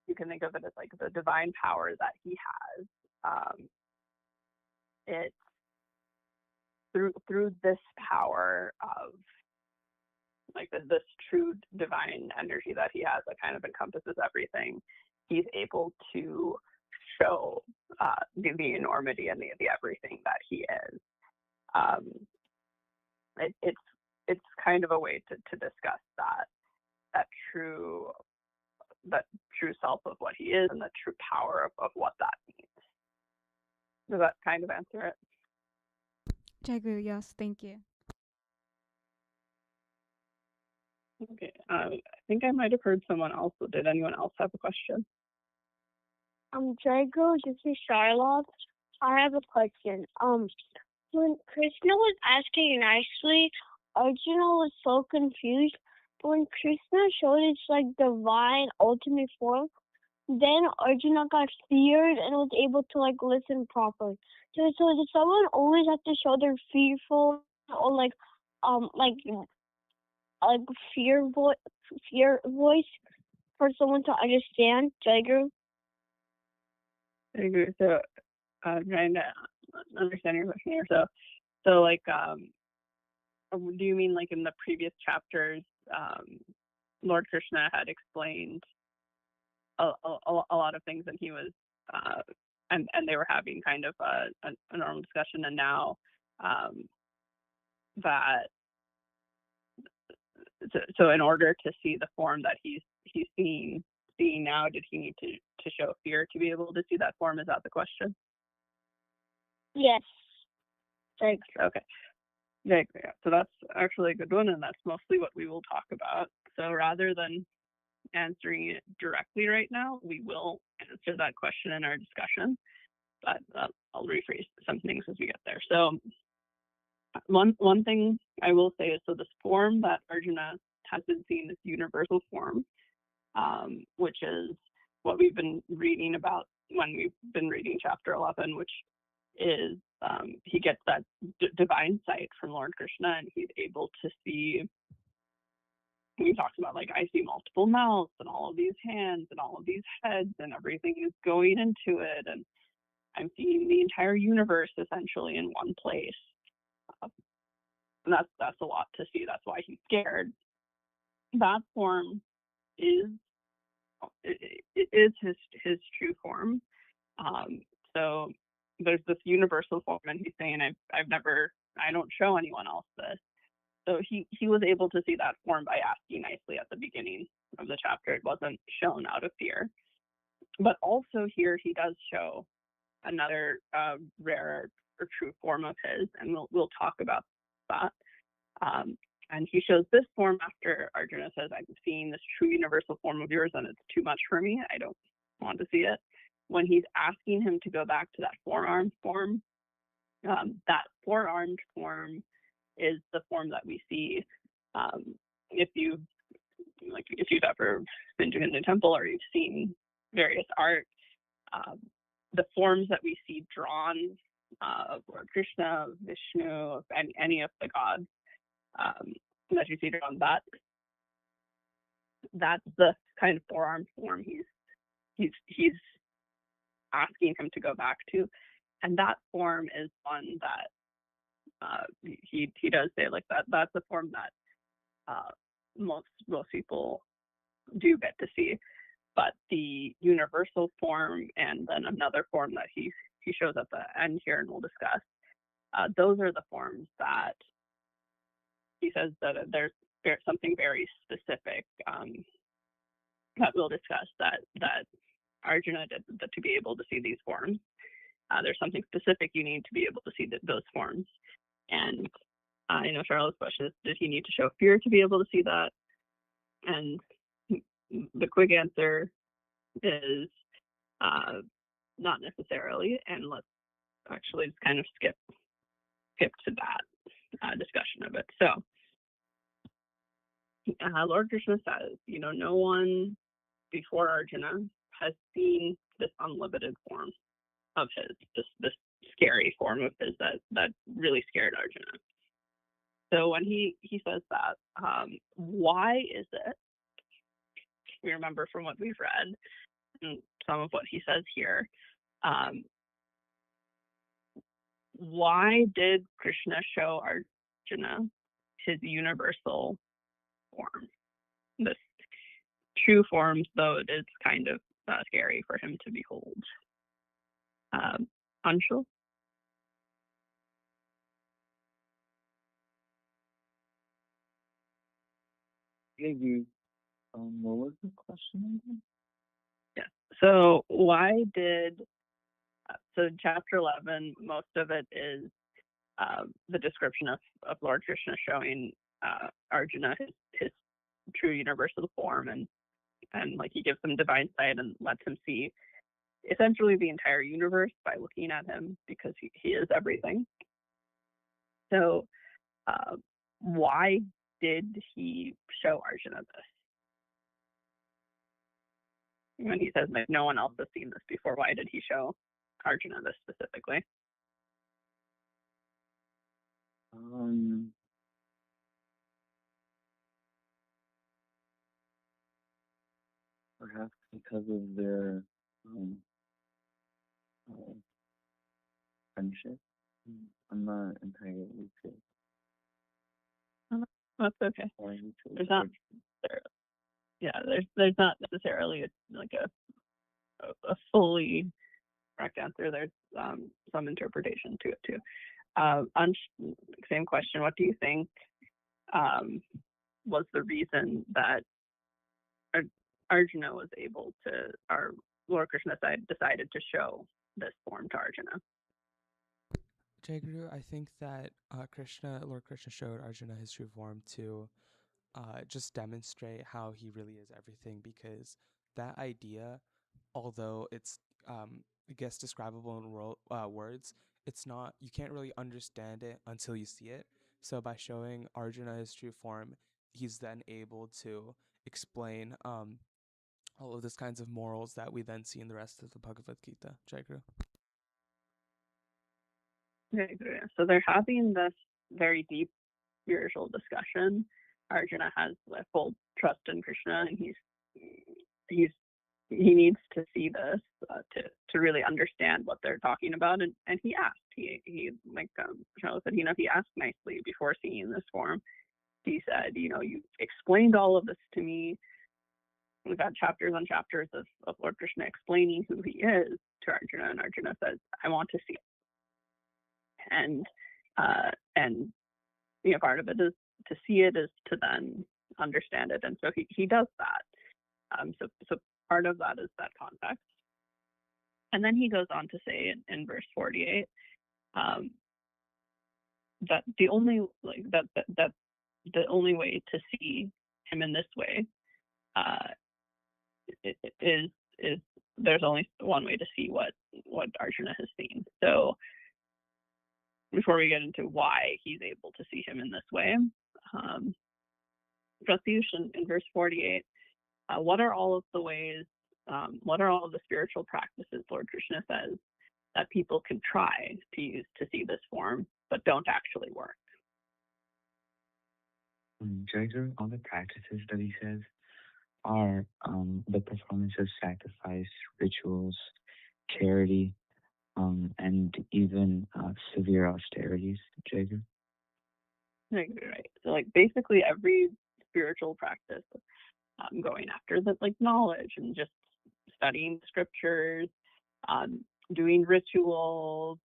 you can think of it as like the divine power that he has. It's through this power of like this true divine energy that he has that kind of encompasses everything, he's able to show the enormity and the everything that he is. It's kind of a way to discuss that true self of what he is, and the true power of what that means. Does that kind of answer it? Jaigu, yes, thank you. Okay, I think I might have heard someone else. Did anyone else have a question? Jaigu, this is Charlotte. I have a question. When Krishna was asking nicely, Arjuna was so confused. But when Krishna showed its like divine ultimate form, then Arjuna got feared and was able to like listen properly. So did someone always have to show their fearful or like fear voice for someone to understand? Jagru? I agree. So I'm trying to understand your question here. So like do you mean like in the previous chapters, Lord Krishna had explained a lot of things, and he was and they were having kind of a normal discussion, and now that so in order to see the form that he's seeing now, did he need to show fear to be able to see that form? Is that the question? Yes. Thanks. Okay. Yeah, so that's actually a good one, and that's mostly what we will talk about. So rather than answering it directly right now, we will answer that question in our discussion, but I'll rephrase some things as we get there. So one thing I will say is, so this form that Arjuna has been seeing, this universal form, which is what we've been reading about when we've been reading chapter 11, which is he gets that divine sight from Lord Krishna, and he's able to see. We talked about, like, I see multiple mouths and all of these hands and all of these heads, and everything is going into it, and I'm seeing the entire universe essentially in one place. And that's a lot to see. That's why he's scared. That form is his true form. So there's this universal form, and he's saying, I don't show anyone else this. So he was able to see that form by asking nicely at the beginning of the chapter. It wasn't shown out of fear. But also here he does show another rare or true form of his, and we'll talk about that. And he shows this form after Arjuna says, I'm seeing this true universal form of yours, and it's too much for me. I don't want to see it. When he's asking him to go back to that four-armed form, that four-armed form is the form that we see. If you've ever been to a Hindu temple or you've seen various art, the forms that we see drawn of Lord Krishna, of Vishnu, of any of the gods that you see drawn, that's the kind of four-armed form he's asking him to go back to, and that form is one that he does say, like, that's a form that most people do get to see. But the universal form and then another form that he shows at the end here, and we'll discuss, those are the forms that he says that there's something very specific that we'll discuss that Arjuna did to be able to see these forms. There's something specific you need to be able to see those forms. And I know Charlotte's question is, did he need to show fear to be able to see that? And the quick answer is not necessarily. And let's actually just kind of skip to that discussion of it. So Lord Krishna says, no one before Arjuna has seen this unlimited form of his, this scary form of his that really scared Arjuna. So when he says that, why is it? We remember from what we've read and some of what he says here. Why did Krishna show Arjuna his universal form? This true form, though it is kind of scary for him to behold. Anshul? What was the question again? Yeah. So why did so chapter 11, most of it is the description of Lord Krishna showing Arjuna his true universal form, and like he gives him divine sight and lets him see essentially the entire universe by looking at him, because he is everything. So why did he show Arjuna this? When he says like no one else has seen this before, why did he show Arjuna this specifically? Perhaps because of their friendship. I'm not entirely sure. That's okay. There's not, there's not necessarily a fully correct answer. There's some interpretation to it too. Same question. What do you think was the reason that Arjuna was able to, or Lord Krishna decided to show this form to Arjuna? Jai Guru, I think that Lord Krishna showed Arjuna his true form to just demonstrate how he really is everything, because that idea, although it's I guess describable in words, it's not, you can't really understand it until you see it. So by showing Arjuna his true form, he's then able to explain all of these kinds of morals that we then see in the rest of the Bhagavad Gita. Jai Guru. So they're having this very deep spiritual discussion. Arjuna has full trust in Krishna, and he needs to see this to really understand what they're talking about. And he asked. He like Charles said, he asked nicely before seeing this form. He said, you explained all of this to me. We've got chapters on chapters of Lord Krishna explaining who he is to Arjuna, and Arjuna says, I want to see it. And part of it is to see it is to then understand it, and so he does that. So part of that is that context, and then he goes on to say in verse 48 that the only that the only way to see him in this way is there's only one way to see what Arjuna has seen. So before we get into why he's able to see him in this way, Pratyush in verse 48, what are all of the ways, what are all of the spiritual practices Lord Krishna says that people can try to use to see this form, but don't actually work? Jaigar, all the practices that he says are the performance of sacrifice, rituals, charity, and even severe austerities, Jaigar. Right. So basically every spiritual practice, going after the knowledge and just studying scriptures, doing rituals,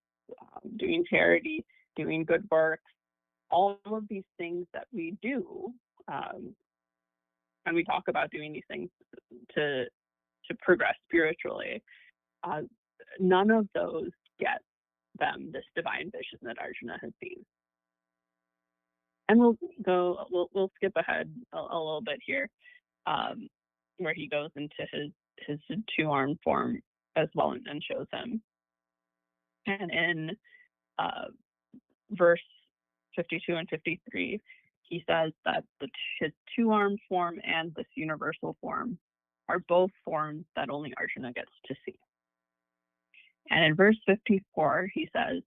doing charity, doing good works, all of these things that we do, and we talk about doing these things to progress spiritually, none of those get them this divine vision that Arjuna has seen. And we'll skip ahead a little bit here, where he goes into his two-armed form as well and shows him. And in verse 52 and 53, he says that his two-armed form and this universal form are both forms that only Arjuna gets to see. And in verse 54, he says,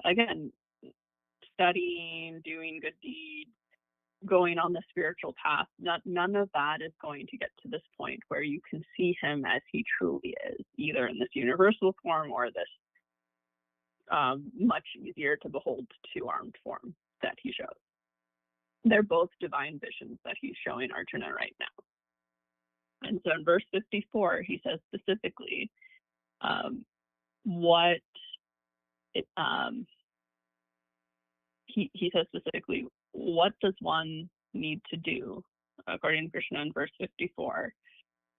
again, studying, doing good deeds, going on the spiritual path, none of that is going to get to this point where you can see him as he truly is, either in this universal form or this much easier to behold two-armed form that he shows. They're both divine visions that he's showing Arjuna right now. And so in verse 54, he says specifically he says specifically, what does one need to do, according to Krishna in verse 54,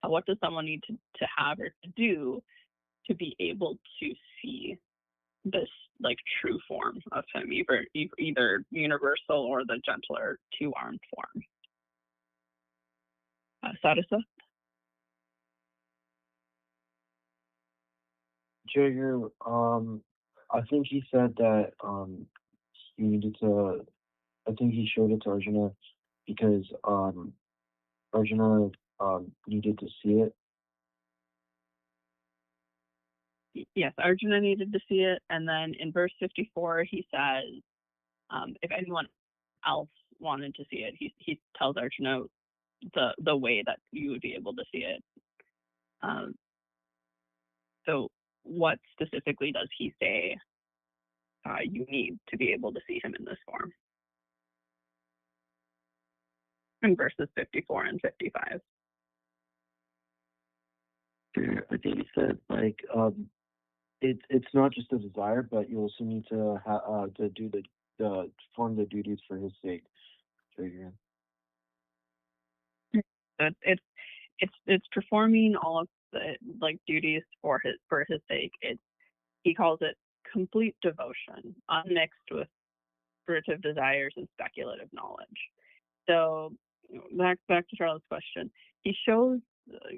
what does someone need to have or to do to be able to see this true form of him, either universal or the gentler two-armed form? Sarasa? Jagger, I think he said that he needed to I think he showed it to Arjuna because Arjuna needed to see it. Yes, Arjuna needed to see it, and then in verse 54 he says, if anyone else wanted to see it, he tells Arjuna the way that you would be able to see it. So what specifically does he say you need to be able to see him in this form? In verses 54 and 55. I think he said it's not just a desire, but you also need to do the perform the duties for his sake. It's performing all of the duties for his sake. He calls it complete devotion, unmixed with furtive desires and speculative knowledge. So back to Charlotte's question, he shows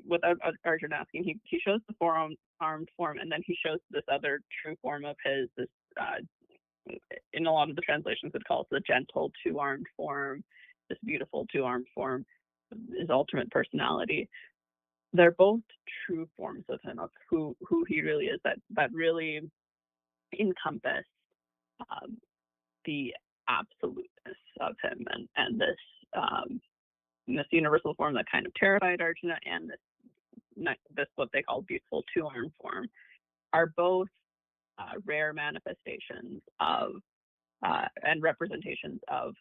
without Arjuna asking, he shows the four-armed form, and then he shows this other true form of his. This in a lot of the translations it calls the gentle two-armed form, this beautiful two-armed form, his ultimate personality. They're both true forms of him, of who he really is, that really encompass the absoluteness of him, and this universal form that kind of terrified Arjuna, and this what they call beautiful two-armed form, are both rare manifestations of and representations of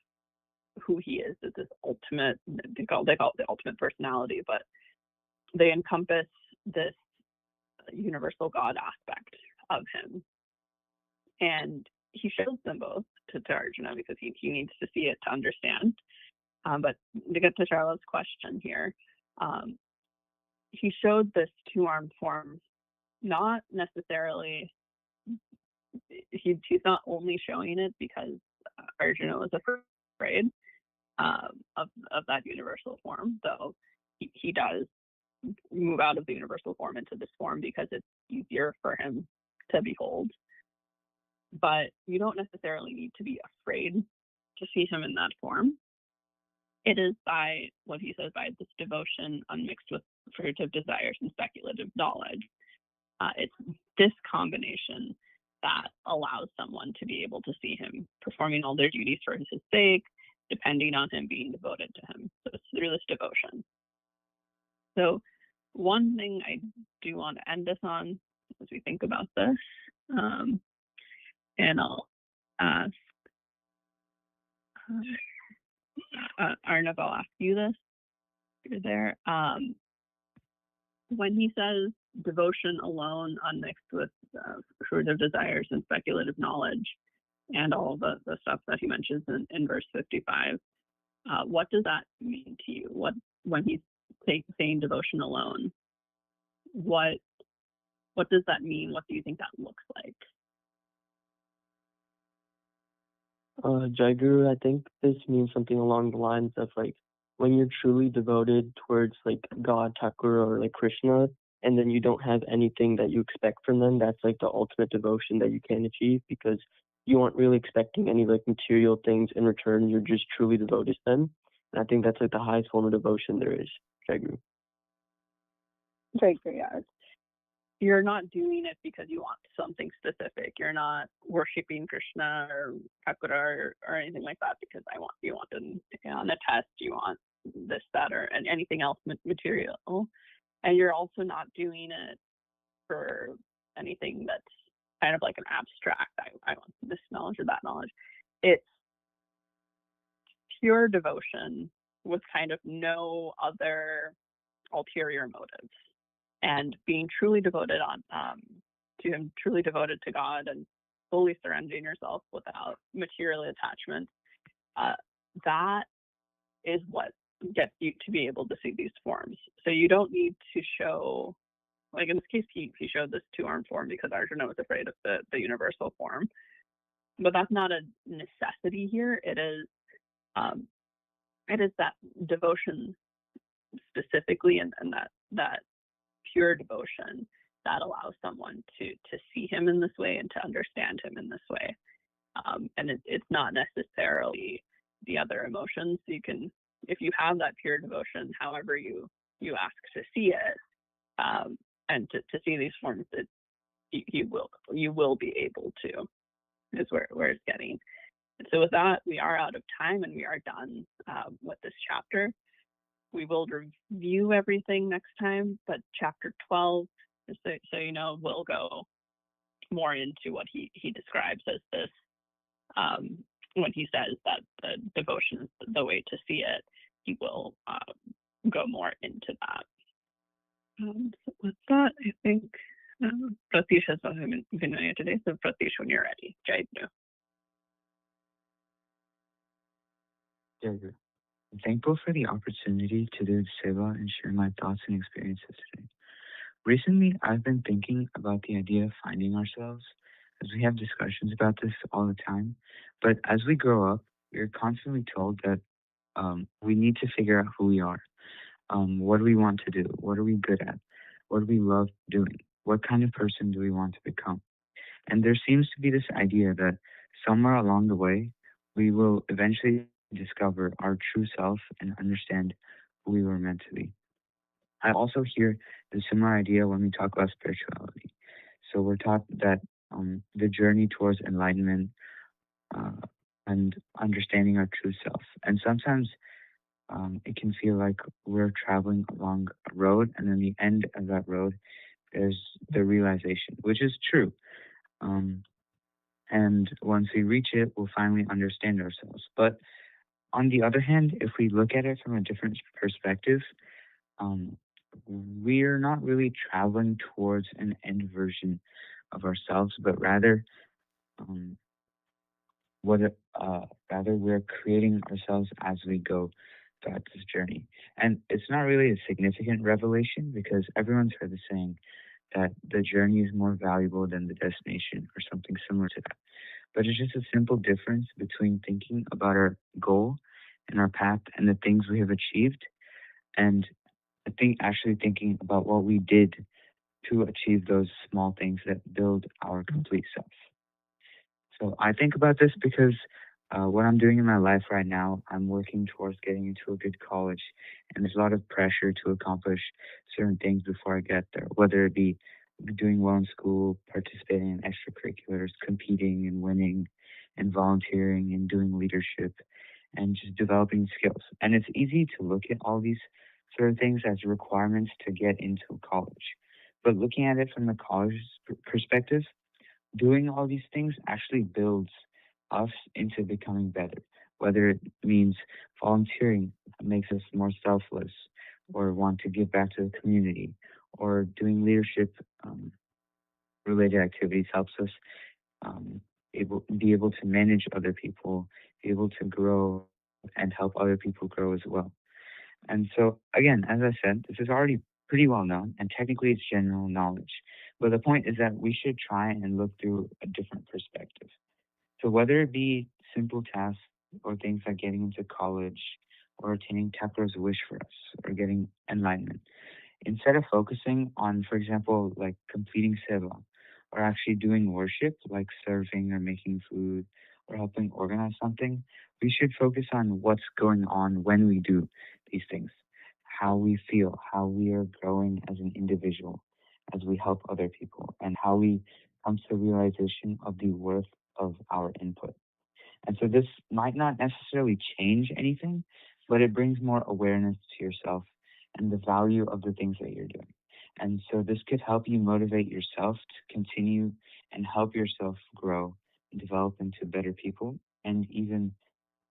who he is. It's this ultimate, they call it the ultimate personality, but they encompass this universal God aspect of him. And he shows them both to Arjuna because he needs to see it to understand. But to get to Charlotte's question here, he showed this two-armed form, not necessarily, he's not only showing it because Arjuna was afraid of that universal form, though he does move out of the universal form into this form because it's easier for him to behold. But you don't necessarily need to be afraid to see him in that form. It is by what he says, by this devotion unmixed with furtive desires and speculative knowledge. It's this combination that allows someone to be able to see him performing all their duties for his sake, depending on him, being devoted to him. So it's through this devotion. So one thing I do want to end us on as we think about this, and I'll ask Arnav, I'll ask you this. You're there. When he says devotion alone unmixed with furtive desires and speculative knowledge, and all the stuff that he mentions in verse 55, what does that mean to you? When he's saying devotion alone, what does that mean? What do you think that looks like? Jai Guru, I think this means something along the lines of when you're truly devoted towards God, Thakur, or Krishna, and then you don't have anything that you expect from them, that's the ultimate devotion that you can achieve, because you aren't really expecting any material things in return. You're just truly devoted to them. And I think that's the highest form of devotion there is. Jai Guru. Jai Guru, yeah. You're not doing it because you want something specific. You're not worshiping Krishna or Thakur or anything like that because you want on a test, you want this, that, or anything else material. And you're also not doing it for anything that's kind of like an abstract, I want this knowledge or that knowledge. It's pure devotion with kind of no other ulterior motives. And being truly devoted to him, truly devoted to God, and fully surrendering yourself without material attachments, that is what gets you to be able to see these forms. So you don't need to show, in this case, he showed this two-armed form because Arjuna was afraid of the universal form. But that's not a necessity here. It is that devotion specifically, and that pure devotion that allows someone to see him in this way and to understand him in this way. And it's not necessarily the other emotions. You can, if you have that pure devotion, however you ask to see it, and to see these forms, that you will be able to, is where it's getting. And so with that, we are out of time and we are done with this chapter. We will review everything next time, but chapter 12, just so you know, will go more into what he describes as this, when he says that the devotion is the way to see it, he will go more into that. So with that, I think Pratish has been doing it today. So Pratish, when you're ready, Jai Guru. I'm thankful for the opportunity to do Seva and share my thoughts and experiences today. Recently, I've been thinking about the idea of finding ourselves, as we have discussions about this all the time. But as we grow up, we're constantly told that we need to figure out who we are. What do we want to do? What are we good at? What do we love doing? What kind of person do we want to become? And there seems to be this idea that somewhere along the way, we will eventually discover our true self and understand who we were meant to be. I also hear the similar idea when we talk about spirituality. So we're taught that the journey towards enlightenment and understanding our true self. And sometimes it can feel like we're traveling along a road, and then the end of that road is the realization, which is true. And once we reach it, we'll finally understand ourselves. But on the other hand, if we look at it from a different perspective, we're not really traveling towards an end version of ourselves, but rather, rather we're creating ourselves as we go throughout this journey. And it's not really a significant revelation, because everyone's heard the saying that the journey is more valuable than the destination, or something similar to that. But it's just a simple difference between thinking about our goal and our path and the things we have achieved, and I think actually thinking about what we did to achieve those small things that build our complete self. So I think about this because what I'm doing in my life right now, I'm working towards getting into a good college, and there's a lot of pressure to accomplish certain things before I get there, whether it be doing well in school, participating in extracurriculars, competing and winning, and volunteering and doing leadership, and just developing skills. And it's easy to look at all these sort of things as requirements to get into college. But looking at it from the college perspective, doing all these things actually builds us into becoming better. Whether it means volunteering makes us more selfless, or want to give back to the community, or doing leadership related activities helps us be able to manage other people, be able to grow and help other people grow as well. And so, again, as I said, this is already pretty well known, and technically it's general knowledge. But the point is that we should try and look through a different perspective. So whether it be simple tasks or things like getting into college, or attaining Thakur's wish for us, or getting enlightenment, instead of focusing on, for example, like completing seva, or actually doing worship, like serving or making food or helping organize something, we should focus on what's going on when we do these things, how we feel, how we are growing as an individual as we help other people, and how we come to the realization of the worth of our input. And so this might not necessarily change anything, but it brings more awareness to yourself and the value of the things that you're doing. And so this could help you motivate yourself to continue and help yourself grow and develop into better people, and even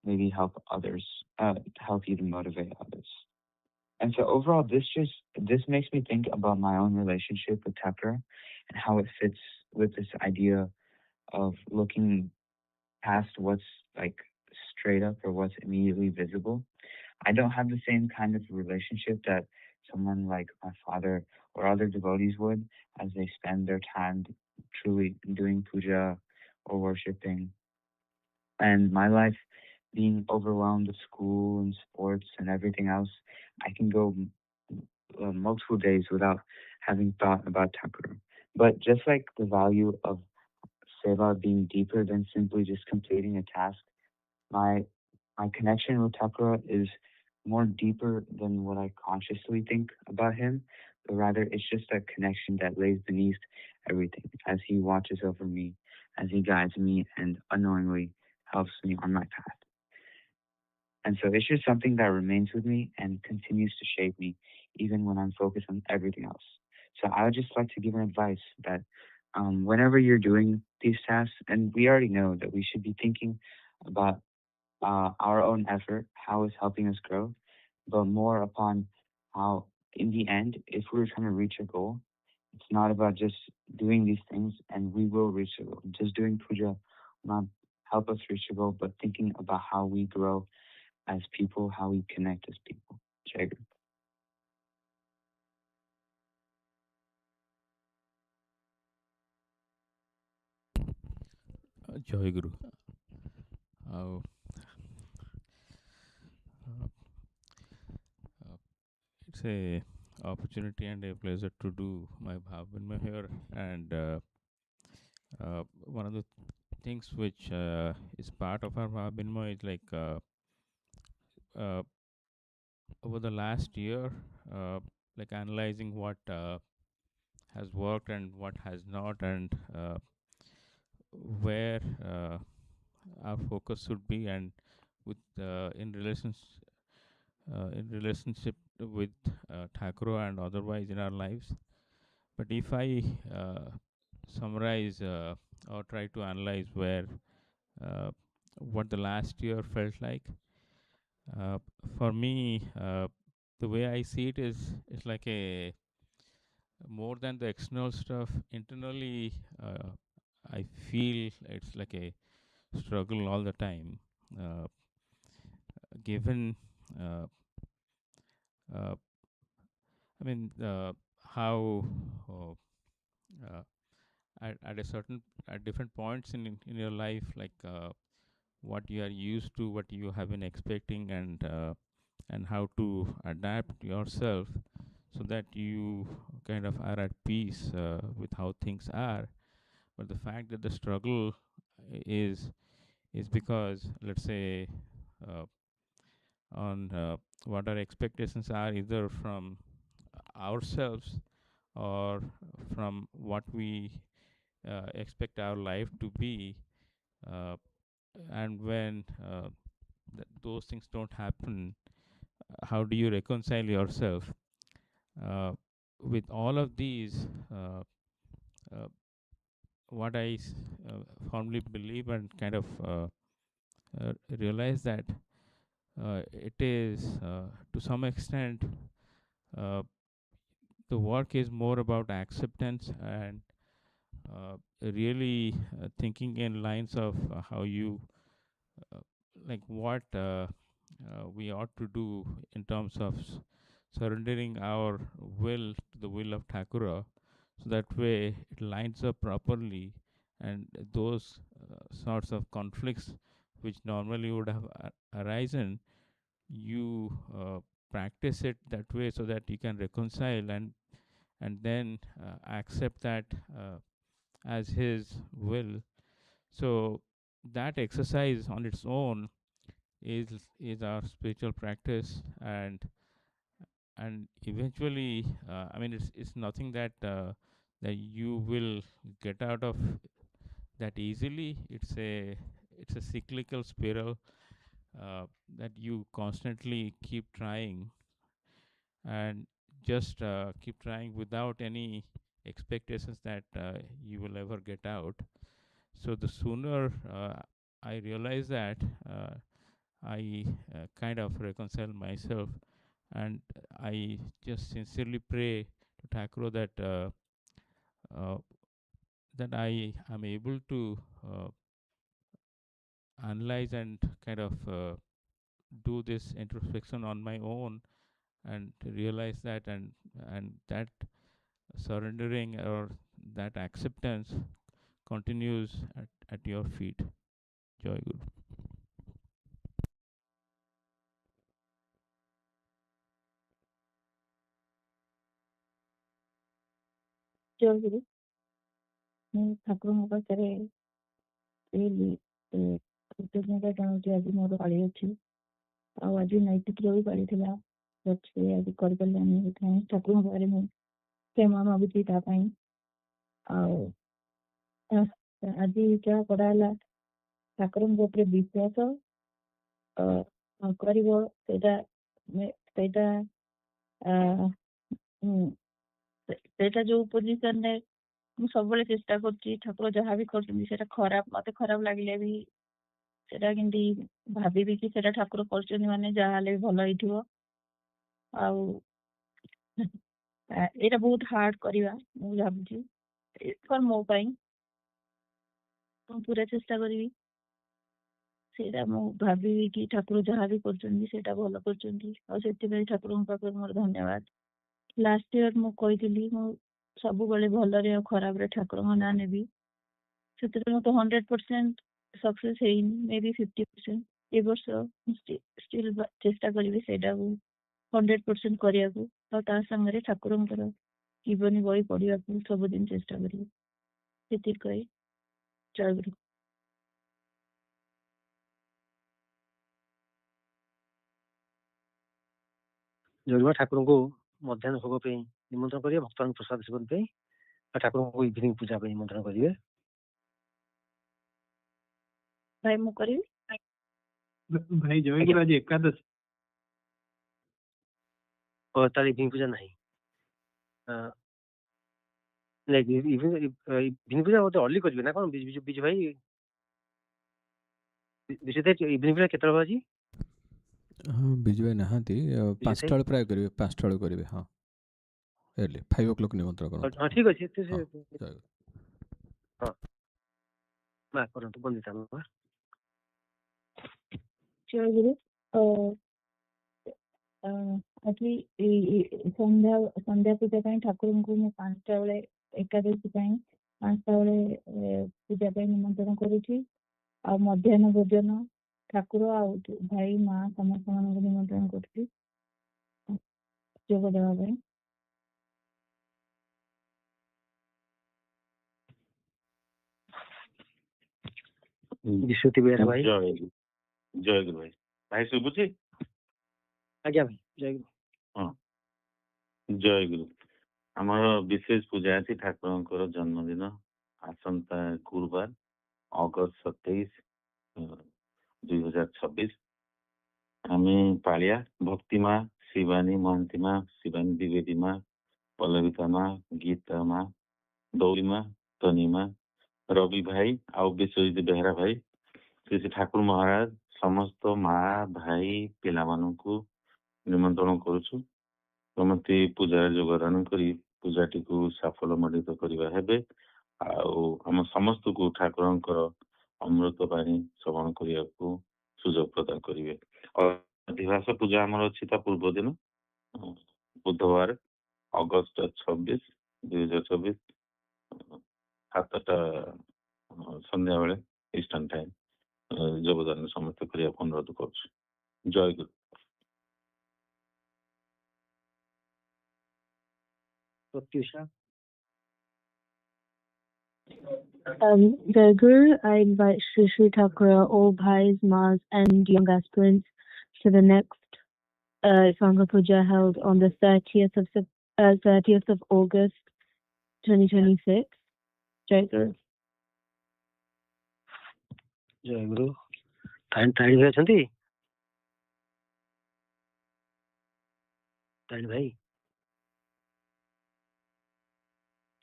maybe help others, help you to motivate others. And so overall, this makes me think about my own relationship with Thakur and how it fits with this idea of looking past what's like straight up or what's immediately visible. I don't have the same kind of relationship that someone like my father or other devotees would, as they spend their time truly doing puja or worshiping. And my life being overwhelmed with school and sports and everything else, I can go multiple days without having thought about Thakur. But just like the value of seva being deeper than simply just completing a task, my My connection with Thakura is more deeper than what I consciously think about him, but rather it's just a connection that lays beneath everything as he watches over me, as he guides me and unknowingly helps me on my path. And so it's just something that remains with me and continues to shape me even when I'm focused on everything else. So I would just like to give an advice that whenever you're doing these tasks, and we already know that we should be thinking about our own effort, how it's helping us grow, but more upon how, in the end, if we're trying to reach a goal, it's not about just doing these things and we will reach the goal. Just doing puja will not help us reach the goal, but thinking about how we grow as people, how we connect as people. Jai Guru. Joy Guru. Uh, uh, it's a opportunity and a pleasure to do my Bhavanma here, and one of the things which is part of our Bhavanma is like uh, over the last year, like analyzing what has worked and what has not, and where our focus should be, and with in relationship with Thakur and otherwise in our lives. But if I summarize or try to analyze where uh, what the last year felt like, uh, for me, the way I see it is it's like a more than the external stuff. Internally, I feel it's like a struggle all the time. Uh, given, uh, uh, I mean, how uh, at a certain at different points in your life, like what you are used to, what you have been expecting, and how to adapt yourself so that you kind of are at peace with how things are. But the fact that the struggle is because, let's say, uh, on what our expectations are, either from ourselves or from what we expect our life to be, uh, and when those things don't happen, how do you reconcile yourself uh, with all of these? Uh, what firmly believe and kind of realize that it is to some extent uh, the work is more about acceptance and really thinking in lines of how you uh, like what we ought to do in terms of surrendering our will to the will of Thakura, so that way it lines up properly, and those sorts of conflicts which normally would have arisen, you practice it that way so that you can reconcile and then accept that as his will. So that exercise on its own is our spiritual practice, and eventually, I mean, it's nothing that that you will get out of that easily. It's a cyclical spiral that you constantly keep trying, and just keep trying without any expectations that you will ever get out. So the sooner I realize that, I kind of reconcile myself, and I just sincerely pray to Thakur that uh, that I am able to analyze and kind of do this introspection on my own, and realize that, and that surrendering or that acceptance continues at your feet. Joy Guru. ଠାକୁରଙ୍କ ପାଖରେ କୃତଜ୍ଞତା ଜଣାଉଛି ଆଜି ମୋର ପାଳି ଅଛି ଆଉ ଆଜି ନୈତିକର ବି ପାଳି ଥିଲା ସେ ଆଜି କରିପାରିଲାନି ସେଥିପାଇଁ ଠାକୁରଙ୍କ ପାଖରେ ମୁଁ କ୍ଷମା ମାଗୁଛି ତା ପାଇଁ। ଆଉ ଆଜି ଯାହା କରାହେଲା ଠାକୁରଙ୍କ ଉପରେ ବିଶ୍ୱାସ କରିବ ସେଇଟା ସେଇଟା ଯୋଉ ପୋଜିସନରେ ମୁଁ ସବୁବେଳେ ଚେଷ୍ଟା କରୁଛି ଠାକୁର ଯାହା ବି କରୁଛନ୍ତି ସେଇଟା ଖରାପ ମତେ ଖରାପ ଲାଗିଲେ ବି ସେଇଟା କେମିତି ଭାବିବି କି ସେଇଟା ଠାକୁର କରୁଛନ୍ତି ମାନେ ଯାହା ହେଲେ ବି ଭଲ ହେଇଥିବ। ଆଉ ଏଇଟା ବହୁତ ହାର୍ଡ କରିବା ମୁଁ ଭାବୁଛି ମୋ ପାଇଁ ମୁଁ ପୁରା ଚେଷ୍ଟା କରିବି ସେଇଟା ମୁଁ ଭାବିବି କି ଠାକୁର ଯାହା ବି କରୁଛନ୍ତି ସେଇଟା ଭଲ କରୁଛନ୍ତି ଆଉ ସେଥିପାଇଁ ଠାକୁରଙ୍କ ପାଖରେ ମୋର ଧନ୍ୟବାଦ। ଲାଷ୍ଟ ଇୟର ମୁଁ କହିଥିଲି ମୁଁ ସବୁବେଳେ ଭଲରେ ଆଉ ଖରାପରେ ଠାକୁରଙ୍କ ନାଁ ନେବି ସେଥିରେ ମୁଁ ତ 100% ସକ୍ସେସ୍ ହେଇନି ମେ ବି 50%। ଏ ବର୍ଷ ଷ୍ଟିଲ୍ ଚେଷ୍ଟା କରିବି ସେଇଟାକୁ 100% କରିବାକୁ ଆଉ ତା ସାଙ୍ଗରେ ଠାକୁରଙ୍କର ଜୀବନୀ ବହି ପଢିବାକୁ ସବୁଦିନ ଚେଷ୍ଟା କରିବି ସେତିକି କହି ଜୟଗୁରୁ। ଜୟଗୁରୁ ଠାକୁରଙ୍କୁ ମଧ୍ୟାହ୍ନ ଭୋଗ ପାଇଁ ନିମନ୍ତ୍ରଣ କରିବେ ଭକ୍ତମାନଙ୍କୁ ପ୍ରସାଦ ସେବନ ପାଇଁ ଆଉ ଠାକୁରଙ୍କୁ ଇଭିନିଂ ପୂଜା ପାଇଁ ନିମନ୍ତ୍ରଣ କରିବେ। ଭାଇ ମୁଁ କରିବି ଭାଇ ଜୟଗୁରୁ ଆଜି ଏକାଦଶୀ ତାର ଇଭିନିଂ ପୂଜା ନାହିଁ ଇଭିନିଂ ପୂଜା ମତେ ଅର୍ଲି କରିବେ ନା କଣ ବିଜୁ ଭାଇ ଇଭିନିଂ ପୂଜା କେତେବେଳେ ଆଜି? ହଁ ବିଜୁ ଭାଇ ନାହାନ୍ତି 5ଟା ବେଳେ ପ୍ରାୟ କରିବେ 5ଟା ବେଳେ କରିବେ ହଁ ଏର୍ଲି 5 o'clock ନିମନ୍ତ୍ରଣ କରନ୍ତୁ। ହଁ ଠିକ ଅଛି ହଁ ମା କରନ୍ତୁ ବନ୍ଦିତା ମା। ଜୟଗୁରୁ ଆଜି ସନ୍ଧ୍ୟା ପୂଜା ପାଇଁ ଠାକୁରଙ୍କୁ ମୁଁ 5ଟା ବେଳେ ଏକାଦଶୀ ପାଇଁ 5ଟା ବେଳେ ପୂଜା ପାଇଁ ନିମନ୍ତ୍ରଣ କରୁଛି ଆଉ ମଧ୍ୟାହ୍ନ ଭୋଜନ ଠାକୁର ଆଉ ଭାଇ ମା ସମସ୍ତମାନଙ୍କୁ ନିମନ୍ତ୍ରଣ କରୁଛି ଯୋଗ ଦେବା ପାଇଁ। ବିଶ୍ୱତି ବେହେରା ଭାଇ ଜୟଗୁରୁ ଭାଇ ଭାଇ ଶୁଭୁଛି? ଆଜ୍ଞା ଭାଇ ଜୟଗୁରୁ। ହଁ ଜୟଗୁରୁ। ଆମର ବିଶେଷ ପୂଜା ଅଛି ଠାକୁରଙ୍କର ଜନ୍ମଦିନ ଆସନ୍ତା ଗୁରୁବାର ଅଗଷ୍ଟ 27, 2026 ଆମେ ପାଳିଆ ଭକ୍ତି ମା ଶିବାନୀ ମହାନ୍ତି ମା ଶିବାନୀ ଦ୍ୱିବେଦୀ ମା ପଲ୍ଲବିତା ମା ଗୀତା ମା ଦୌରୀ ମା ତନି ମା ରବି ଭାଇ ଆଉ ବିଶ୍ୱଜିତ ବେହେରା ଭାଇ ଶ୍ରୀ ଠାକୁର ମହାରାଜ ସମସ୍ତ ମା ଭାଇ ପିଲାମାନଙ୍କୁ ନିମନ୍ତ୍ରଣ କରୁଛୁ ସମସ୍ତେ ପୂଜାରେ ଯୋଗଦାନ କରି ପୂଜାଟିକୁ ସାଫଲ୍ୟମଣ୍ଡିତ କରିବା ହେବେ ଆଉ ଆମ ସମସ୍ତଙ୍କୁ ଠାକୁରଙ୍କର ଅମୃତ ବାଣୀ ଶ୍ରବଣ କରିବାକୁ ସୁଯୋଗ ପ୍ରଦାନ କରିବେ। ଅଧିବାସ ପୂଜା ଆମର ଅଛି ତା ପୂର୍ବ ଦିନ ବୁଧବାର ଅଗଷ୍ଟ 26, 2024 7ଟା ସନ୍ଧ୍ୟାବେଳେ ଇଷ୍ଟର୍ଣ୍ଣ ଟାଇମ୍ ଯୋଗଦାନ ସମସ୍ତେ କରିବାକୁ ଅନୁରୋଧ କରୁଛୁ। ଜୟଗୁରୁ। Jayaguru, I invite Sri Sri Thakura, all Bhais, Mas and young aspirants to the next Sangha Puja held on the 30th of August 2026. Jayaguru. ଜୟଗୁରୁ। ତାରିଣୀ ଭାଇ ଅଛନ୍ତି? ତାରିଣୀ ଭାଇ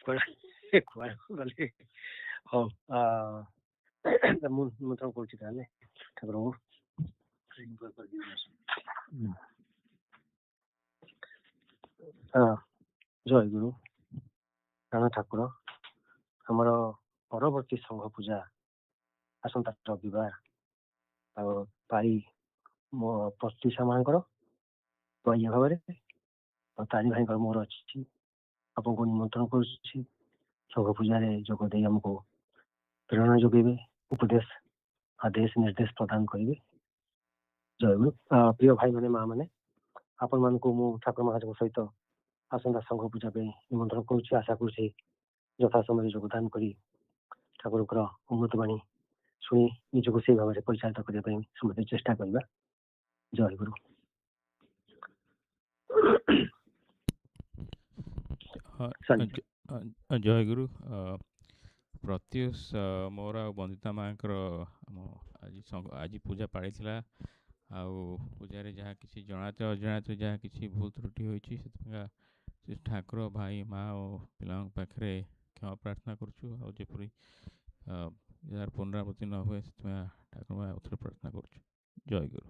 କୁଆଡ଼େ ଗଲେ? ହଉ ମୁଁ ନିମନ୍ତ୍ରଣ କରୁଛି ତାହେଲେ ଠାକୁରଙ୍କୁ। ଜୟଗୁରୁ। ରାଣା ଠାକୁର ଆମର ପରବର୍ତ୍ତୀ ସଂଘ ପୂଜା ଆସନ୍ତା ରବିବାର ଆଉ ପାଳି ମୋ ପ୍ରତିଶା ମାଙ୍କର ବୈୟା ଭାବରେ ଆଉ ତାରିଣୀ ଭାଇଙ୍କର ମୋର ଅଛି ଆପଣଙ୍କୁ ନିମନ୍ତ୍ରଣ କରୁଛି ସଂଘ ପୂଜାରେ ଯୋଗ ଦେଇ ଆମକୁ ପ୍ରେରଣା ଯୋଗାଇବେ ଉପଦେଶ ଆଦେଶ ନିର୍ଦ୍ଦେଶ ପ୍ରଦାନ କରିବେ। ଜୟଗୁରୁ। ପ୍ରିୟ ଭାଇମାନେ ମା ମାନେ ଆପଣମାନଙ୍କୁ ମୁଁ ଠାକୁର ମହାରାଜଙ୍କ ସହିତ ଆସନ୍ତା ସଂଘ ପୂଜା ପାଇଁ ନିମନ୍ତ୍ରଣ କରୁଛି। ଆଶା କରୁଛି ଯଥା ସମୟରେ ଯୋଗଦାନ କରି ଠାକୁରଙ୍କର ଅମୃତବାଣୀ ଶୁଣି ନିଜକୁ ସେଇ ଭାବରେ ପରିଚାଳିତ କରିବା ପାଇଁ ସମସ୍ତେ ଚେଷ୍ଟା କରିବା। ଜୟ ଗୁରୁ। ଜୟ ଗୁରୁ। ପ୍ରତ୍ୟୁଷ ମୋର ଆଉ ବନ୍ଦିତା ମାଙ୍କର ଆଜି ପୂଜା ପାଳିଥିଲା। ଆଉ ପୂଜାରେ ଯାହା କିଛି ଜଣାତେ ଅଜଣାତେ ଯାହା କିଛି ଭୁଲ ତ୍ରୁଟି ହୋଇଛି ସେଥିପାଇଁ ସେ ଠାକୁର ଭାଇ ମା ଓ ପିଲାଙ୍କ ପାଖରେ କ୍ଷମା ପ୍ରାର୍ଥନା କରୁଛୁ। ଆଉ ଯେପରି ଯାହାର ପୁନରାବୃତ୍ତି ନ ହୁଏ ସେଥିପାଇଁ ଠାକୁର ଭାଇ ଆଉଥରେ ପ୍ରାର୍ଥନା କରୁଛୁ। ଜୟ ଗୁରୁ।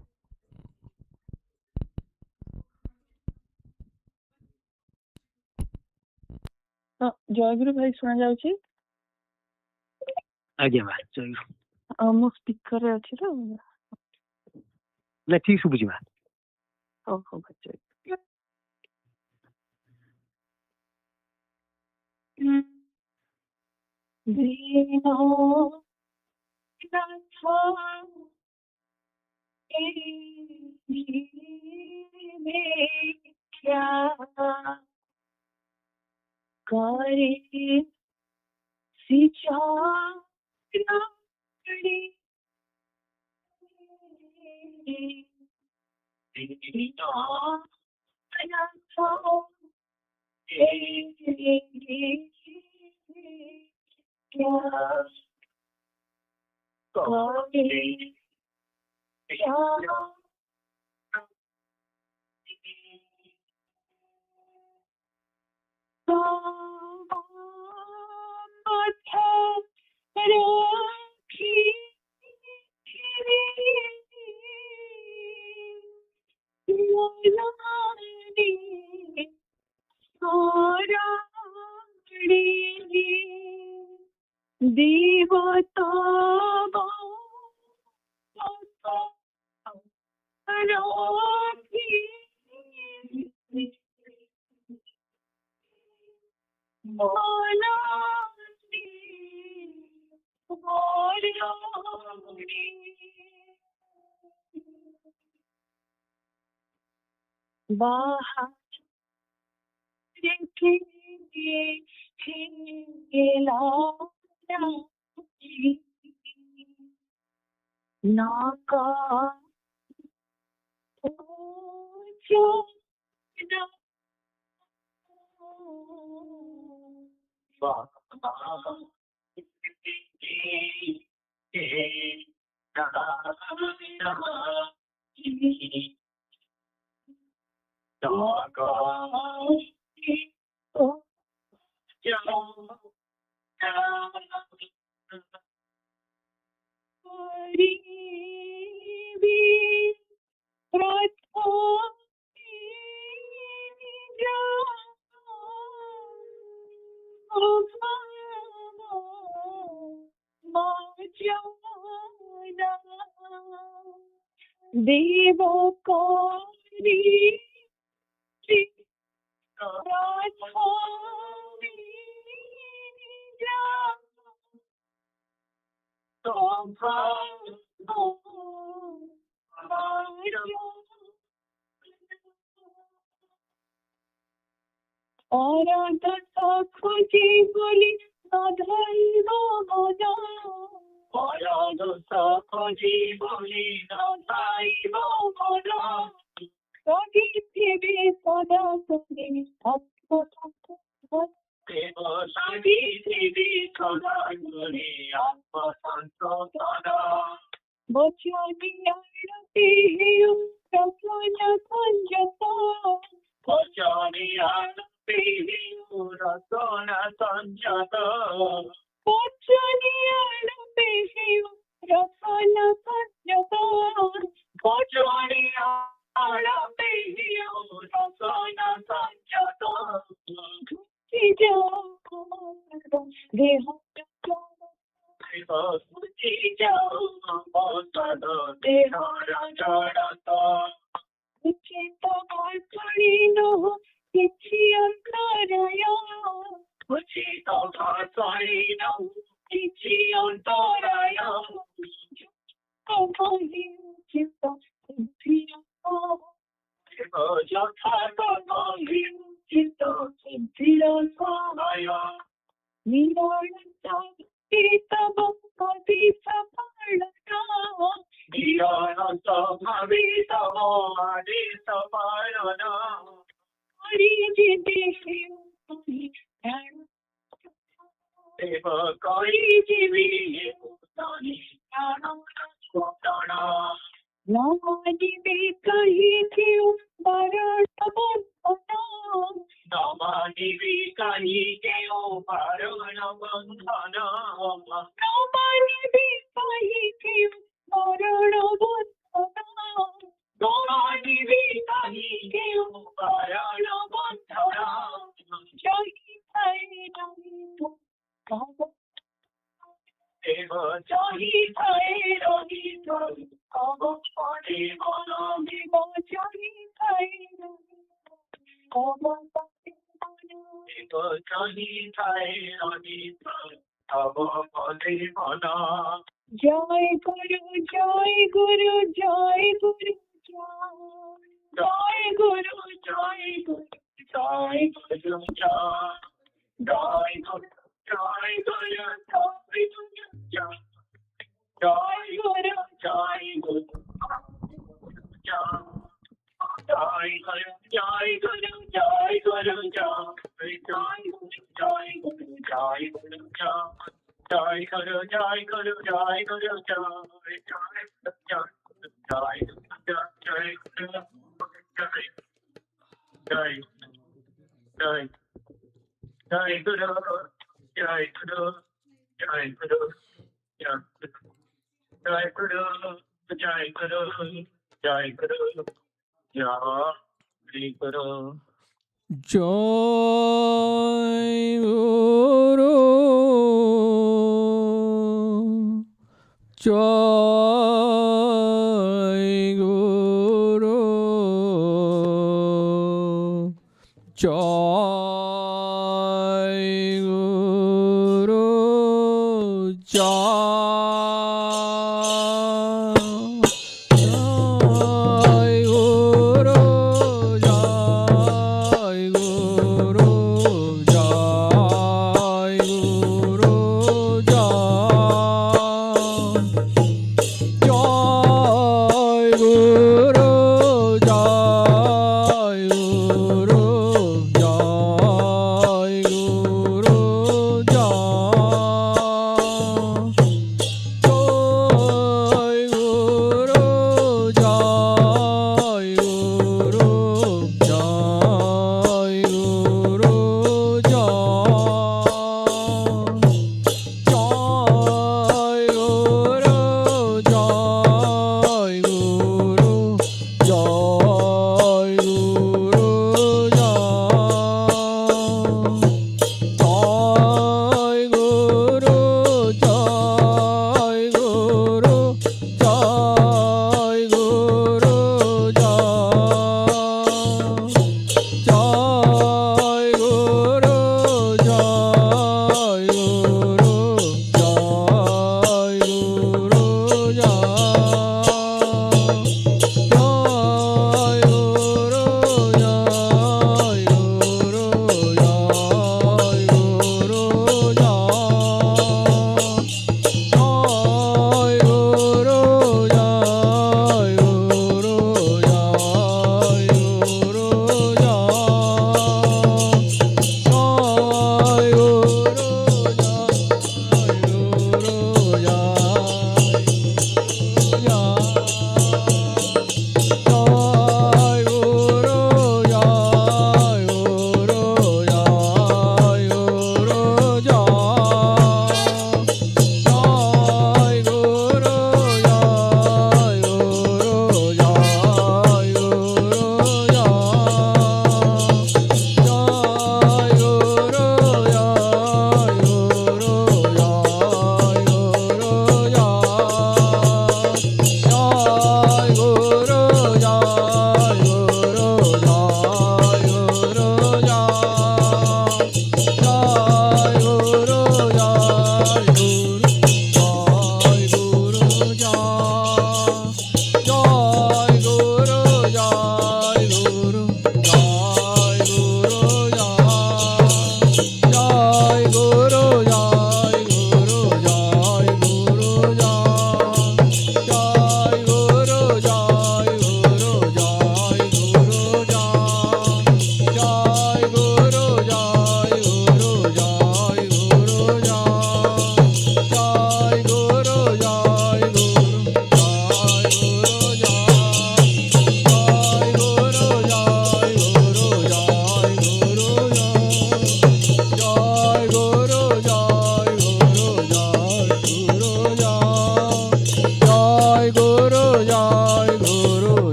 ଜୟଗୁରୁ ଭାଇ ଶୁଣା ଯାଉଛି? ଆଜ୍ଞା ମା ଜୟ ଗୁରୁ। ମୋ ସ୍ପିକରରେ ଅଛି ତ? ନା ଠିକ ଶୁଭୁଛି ମା। ହଉ ହଉ ଭାଇ ଜୟ করি জীবে অনুসরণ সেবা করি জীবে অনুসরণ নমানিবে কহি কেউ বরণ বন্ধন নমানিবে কহি কেউ বরণ বন্ধন নমানিবে কহি কেউ বরণ বন্ধন নমানিবে কহি কেউ বরণ বন্ধন জহি থাই রহিত জহি থাই রহিত অবপরে বলবিব জহি থাই জহি থাই রহিত অবপরে বল জয় গুরু জয় গুরু জয় গুরু জয় গুরু জয় গুরু জয় গুরু জয় গুরু জয় গুরু জয় গুরু জয় গুরু জয় গুরু জয় গুরু জয় গুরু জয় গুরু জয় জয় গুরু জয় গুরু জয় গুরু জয় গুরু জয় গুরু জয় জয় জয় জয় গুরু জয় গুরু জয় গুরু জয় গুরু জয় গুরু জয় গুরু জয় গুরু জয় গুরু জয় গুরু জয় গুরু জয় গুরু জয় গুরু জয় গুরু জয় গুরু জয় গুরু জয়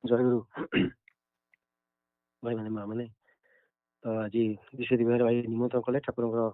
ଜୟଗୁରୁ ଭାଇମାନେ ମା ମାନେ ତ ଆଜି ବିଶ୍ୱଜିତ ବିହାର ଭାଇ ନିମନ୍ତ୍ରଣ କଲେ ଠାକୁରଙ୍କର